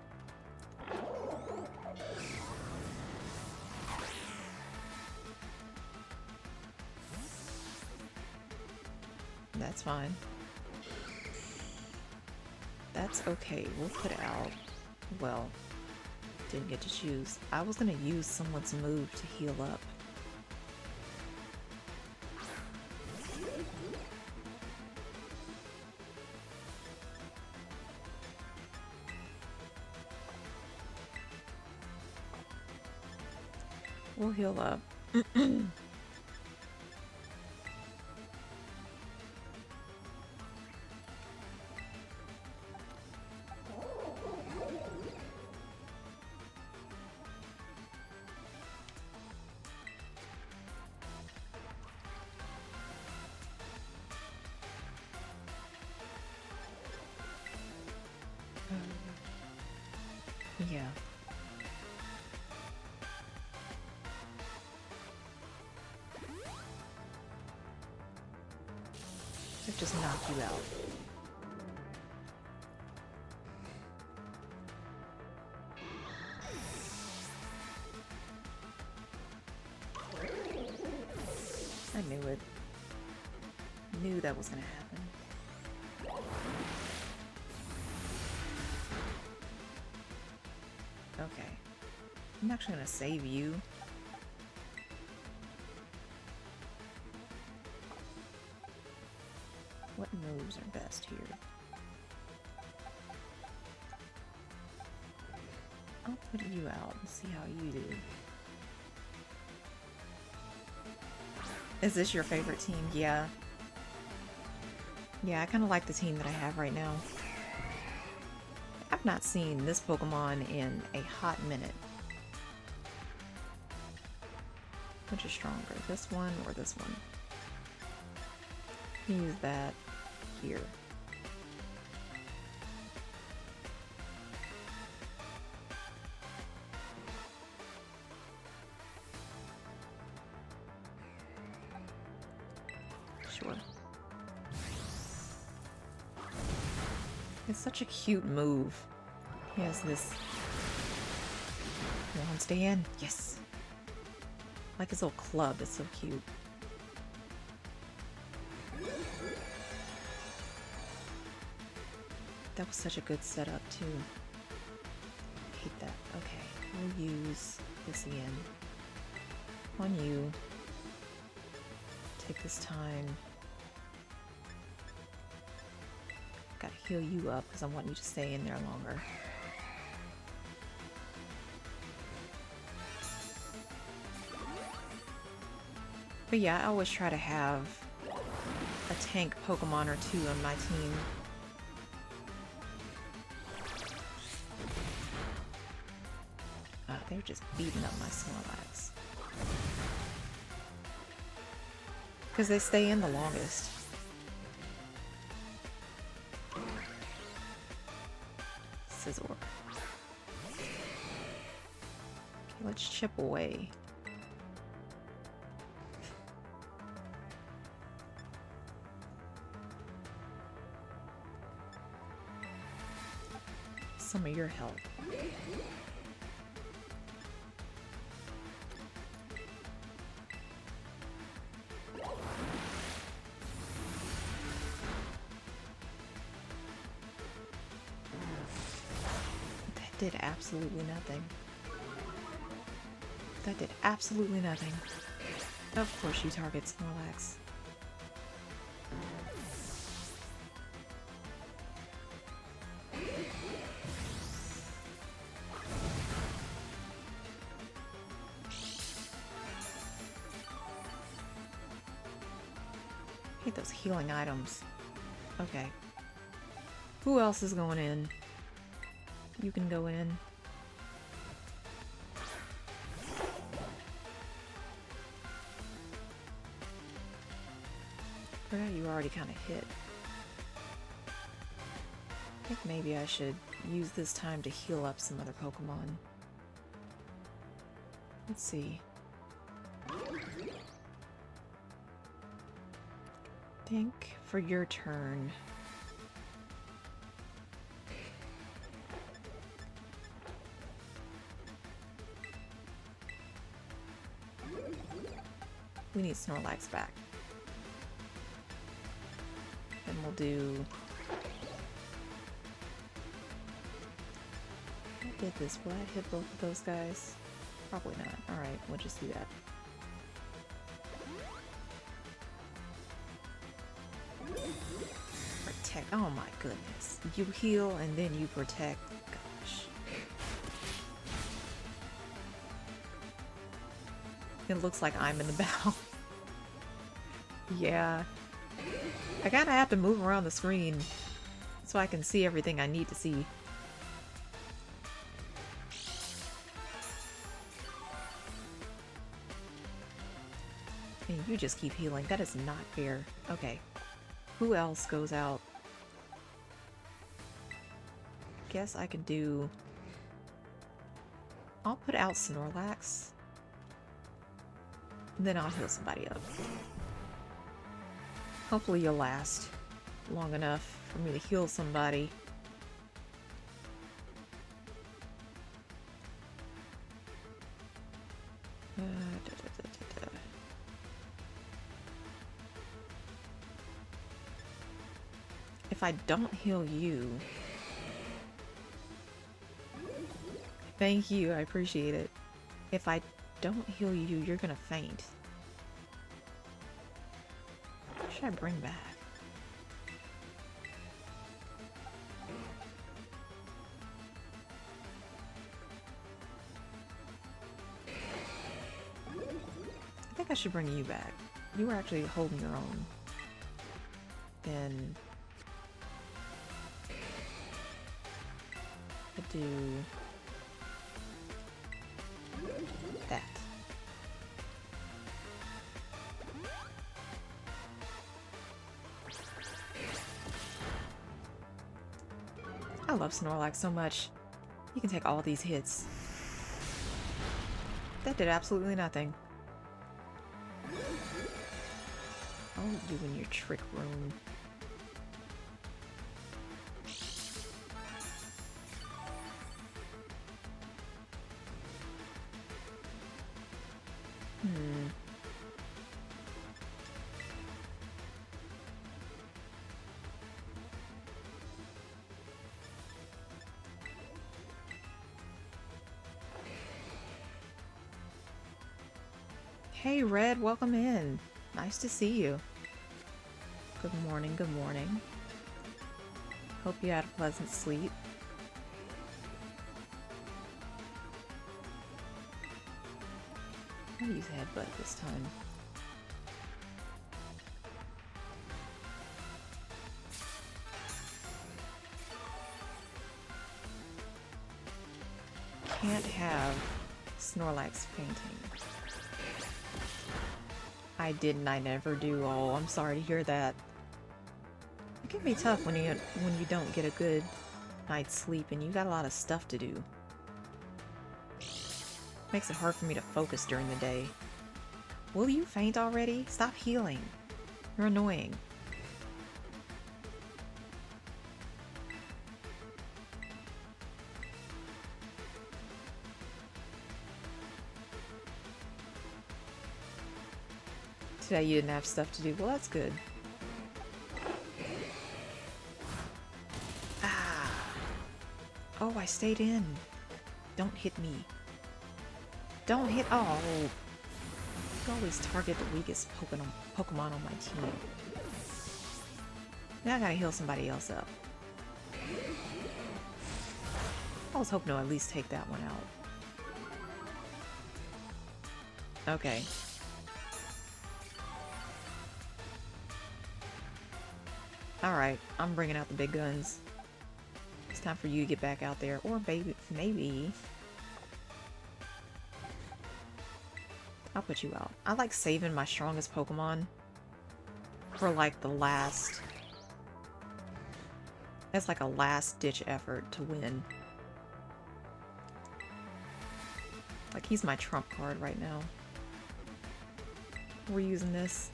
That's fine. That's okay. We'll put out... Well, didn't get to choose. I was gonna use someone's move to heal up. We'll heal up. Yeah. I've just knocked you out. I knew it. Knew that was gonna happen. Okay. I'm actually gonna save you. What moves are best here? I'll put you out and see how you do. Is this your favorite team? Yeah. Yeah, I kind of like the team that I have right now. I've not seen this Pokemon in a hot minute. Which is stronger, this one or this one? Use that here. Sure. It's such a cute move. He has this... Come on, stay in. Yes. Like his little club. It's so cute. That was such a good setup, too. Hate that. Okay, we'll use this again. On you. Take this time. Gotta heal you up because I want you to stay in there longer. But yeah, I always try to have a tank Pokemon or two on my team. They're just beating up my Snorlax. Because they stay in the longest. Scizor. Okay, let's chip away. Some of your health. Did absolutely nothing. That did absolutely nothing. Of course you target Snorlax. I hate those healing items. Okay. Who else is going in? You can go in. Forgot you already kind of hit. I think maybe I should use this time to heal up some other Pokemon. Let's see. I think for your turn... We need Snorlax back. And we'll do... I did this. Will I hit both of those guys? Probably not. Alright, we'll just do that. Protect. Oh my goodness. You heal and then you protect. Gosh. It looks like I'm in the battle. Yeah. I kinda have to move around the screen so I can see everything I need to see. And you just keep healing. That is not fair. Okay. Who else goes out? Guess I could do... I'll put out Snorlax. Then I'll heal somebody up. Hopefully you'll last long enough for me to heal somebody. If I don't heal you... Thank you, I appreciate it. If I don't heal you, you're gonna faint. What should I bring back? I think I should bring you back. You were actually holding your own. Then... I do... that. I love Snorlax so much. You can take all these hits. That did absolutely nothing. I'll let you in your trick room. Hey Red, welcome in. Nice to see you. Good morning, good morning. Hope you had a pleasant sleep. I'll use headbutt this time. Can't have Snorlax fainting. I didn't, I never do. Oh, I'm sorry to hear that. It can be tough when you don't get a good night's sleep and you got a lot of stuff to do. Makes it hard for me to focus during the day. Will you faint already? Stop healing. You're annoying. Today you didn't have stuff to do. Well, that's good. Ah. Oh, I stayed in. Don't hit me. Don't hit. Oh. You always target the weakest Pokemon on my team. Now I gotta heal somebody else up. I was hoping to at least take that one out. Okay. Alright, I'm bringing out the big guns. It's time for you to get back out there. Or maybe... I'll put you out. I like saving my strongest Pokemon for like the last... It's like a last-ditch effort to win. Like, he's my trump card right now. We're using this.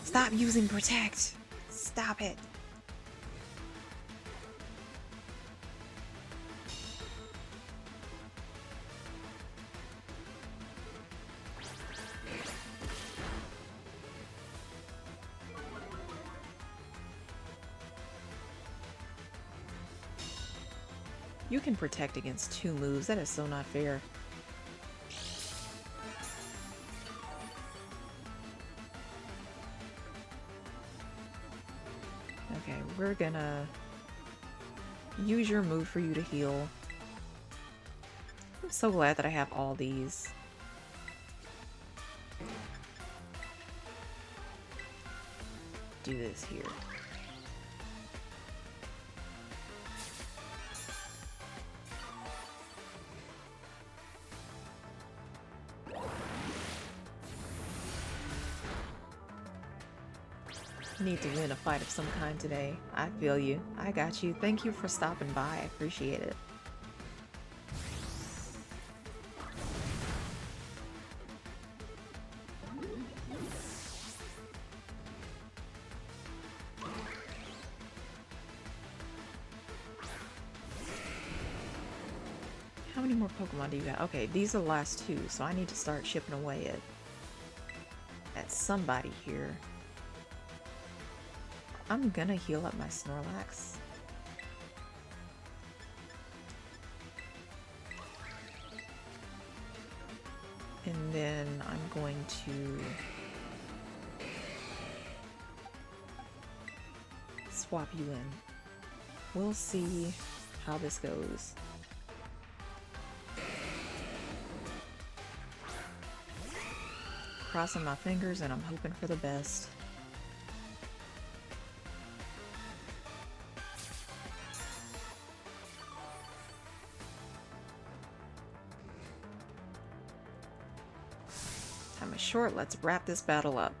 Stop using Protect! Stop it! You can protect against 2 moves. That is so not fair. Okay, we're gonna use your move for you to heal. I'm so glad that I have all these. Do this here. Need to win a fight of some kind today. I feel you. I got you. Thank you for stopping by. I appreciate it. How many more Pokemon do you got? Okay, these are the last 2, so I need to start chipping away at somebody here. I'm gonna heal up my Snorlax. And then I'm going to swap you in. We'll see how this goes. Crossing my fingers and I'm hoping for the best. Time is short, let's wrap this battle up.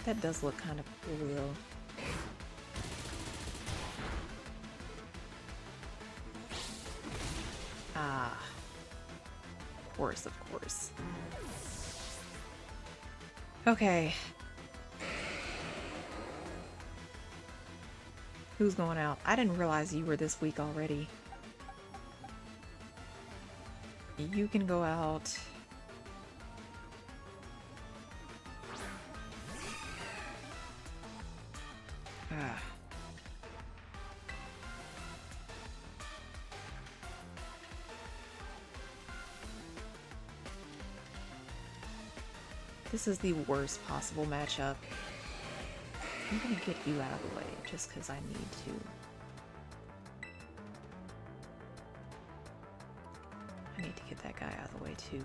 That does look kind of cool, though. Ah. Of course, of course. Okay. Who's going out? I didn't realize you were this week already. You can go out. Ah. This is the worst possible matchup. I'm gonna get you out of the way just because I need to. I need to get that guy out of the way too.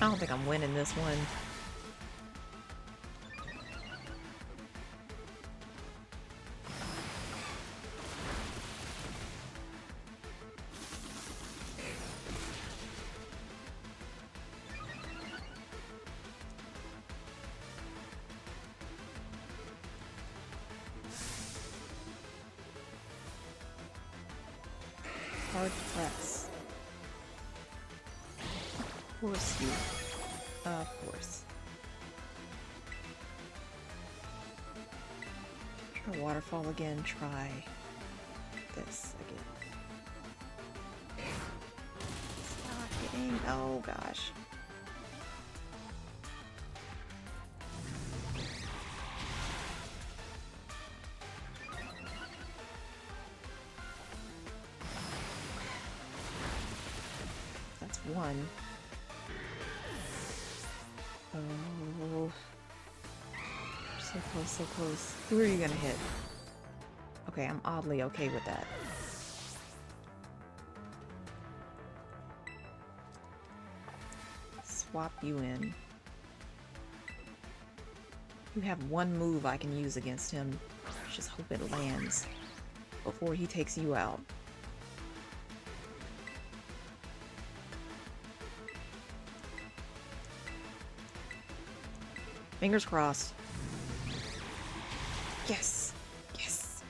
I don't think I'm winning this one. Hard press. Of course you. Of course. Try waterfall again. Try this again. Stop getting. Oh gosh. One. Oh. So close, so close. Who are you gonna hit? Okay, I'm oddly okay with that. Swap you in. You have one move I can use against him. Just hope it lands before he takes you out. Fingers crossed. Yes. Yes.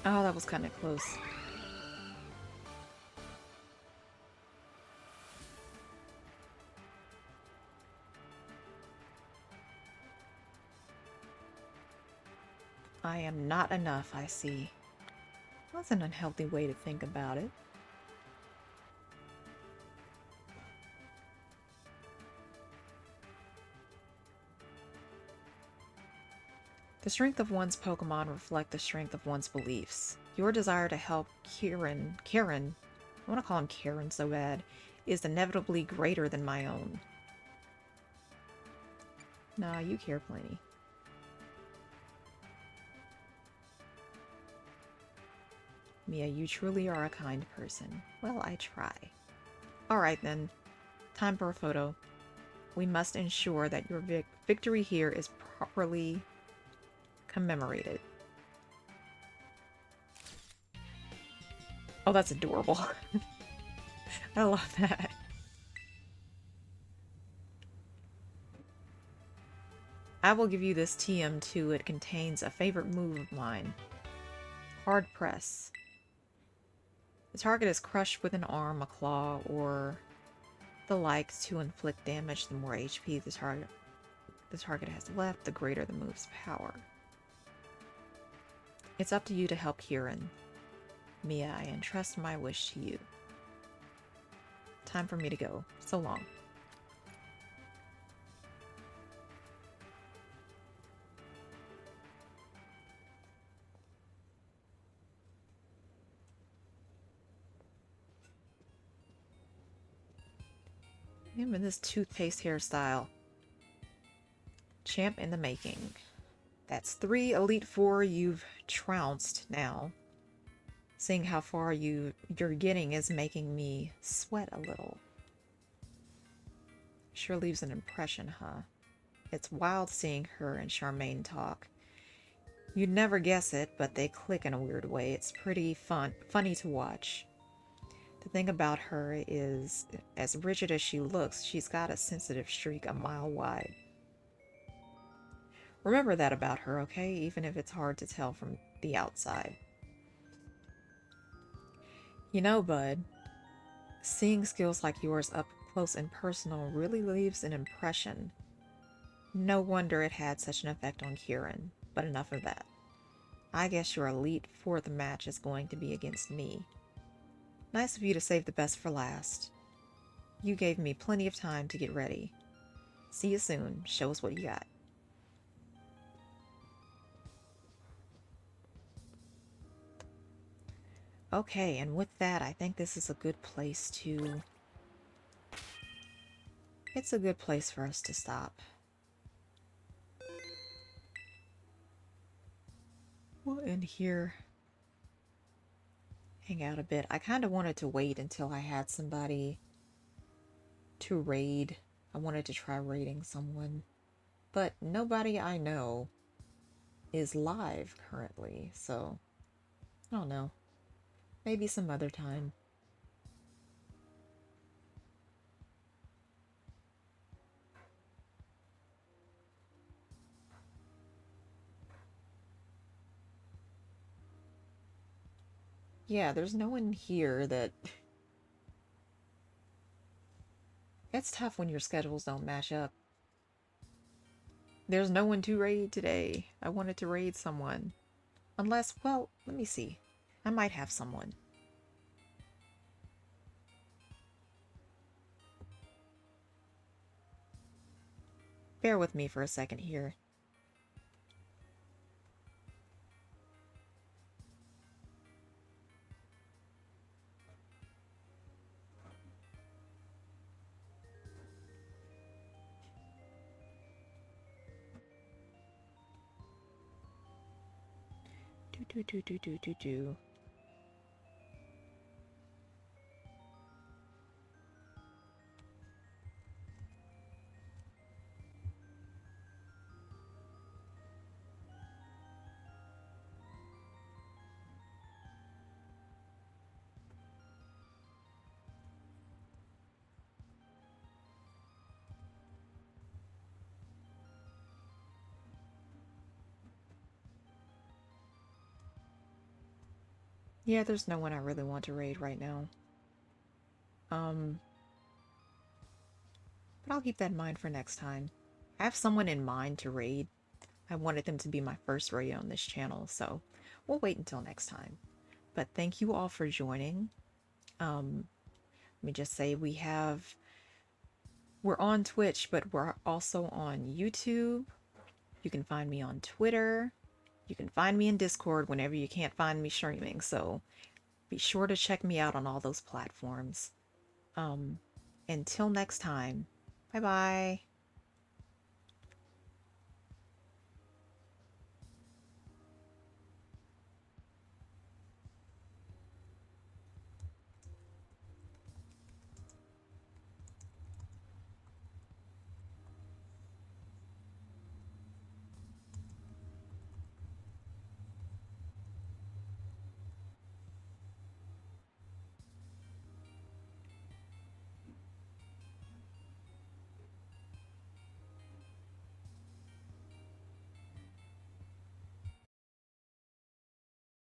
Oh, that was kind of close. I am not enough, I see. That's an unhealthy way to think about it. The strength of one's Pokemon reflect the strength of one's beliefs. Your desire to help Karen, I want to call him Karen so bad, is inevitably greater than my own. Nah, you care plenty. Mia, you truly are a kind person. Well, I try. Alright then. Time for a photo. We must ensure that your victory here is properly commemorated. Oh, that's adorable. I love that. I will give you this TM2. It contains a favorite move of mine. Hard press. The target is crushed with an arm, a claw, or the like to inflict damage. The more HP the target has left, the greater the move's power. It's up to you to help Kieran. Mia, I entrust my wish to you. Time for me to go. So long. Him in this toothpaste hairstyle. Champ in the making. That's 3 Elite Four you've trounced now. Seeing how far you're getting is making me sweat a little. Sure leaves an impression, huh? It's wild seeing her and Charmaine talk. You'd never guess it, but they click in a weird way. It's pretty funny to watch. The thing about her is, as rigid as she looks, she's got a sensitive streak a mile wide. Remember that about her, okay? Even if it's hard to tell from the outside. You know, bud, seeing skills like yours up close and personal really leaves an impression. No wonder it had such an effect on Kieran, but enough of that. I guess your elite fourth match is going to be against me. Nice of you to save the best for last. You gave me plenty of time to get ready. See you soon. Show us what you got. Okay, and with that, I think this is a good place to... It's a good place for us to stop. We'll end here. Hang out a bit. I kind of wanted to wait until I had somebody to raid. I wanted to try raiding someone. But nobody I know is live currently, so I don't know. Maybe some other time. Yeah, there's no one here that... It's tough when your schedules don't match up. There's no one to raid today. I wanted to raid someone. Unless, well, let me see. I might have someone. Bear with me for a second here. Do. Yeah, there's no one I really want to raid right now. But I'll keep that in mind for next time. I have someone in mind to raid. I wanted them to be my first raid on this channel, so we'll wait until next time. But thank you all for joining. Let me just say we're on Twitch, but we're also on YouTube. You can find me on Twitter. You can find me in Discord whenever you can't find me streaming, so be sure to check me out on all those platforms. Until next time, bye-bye.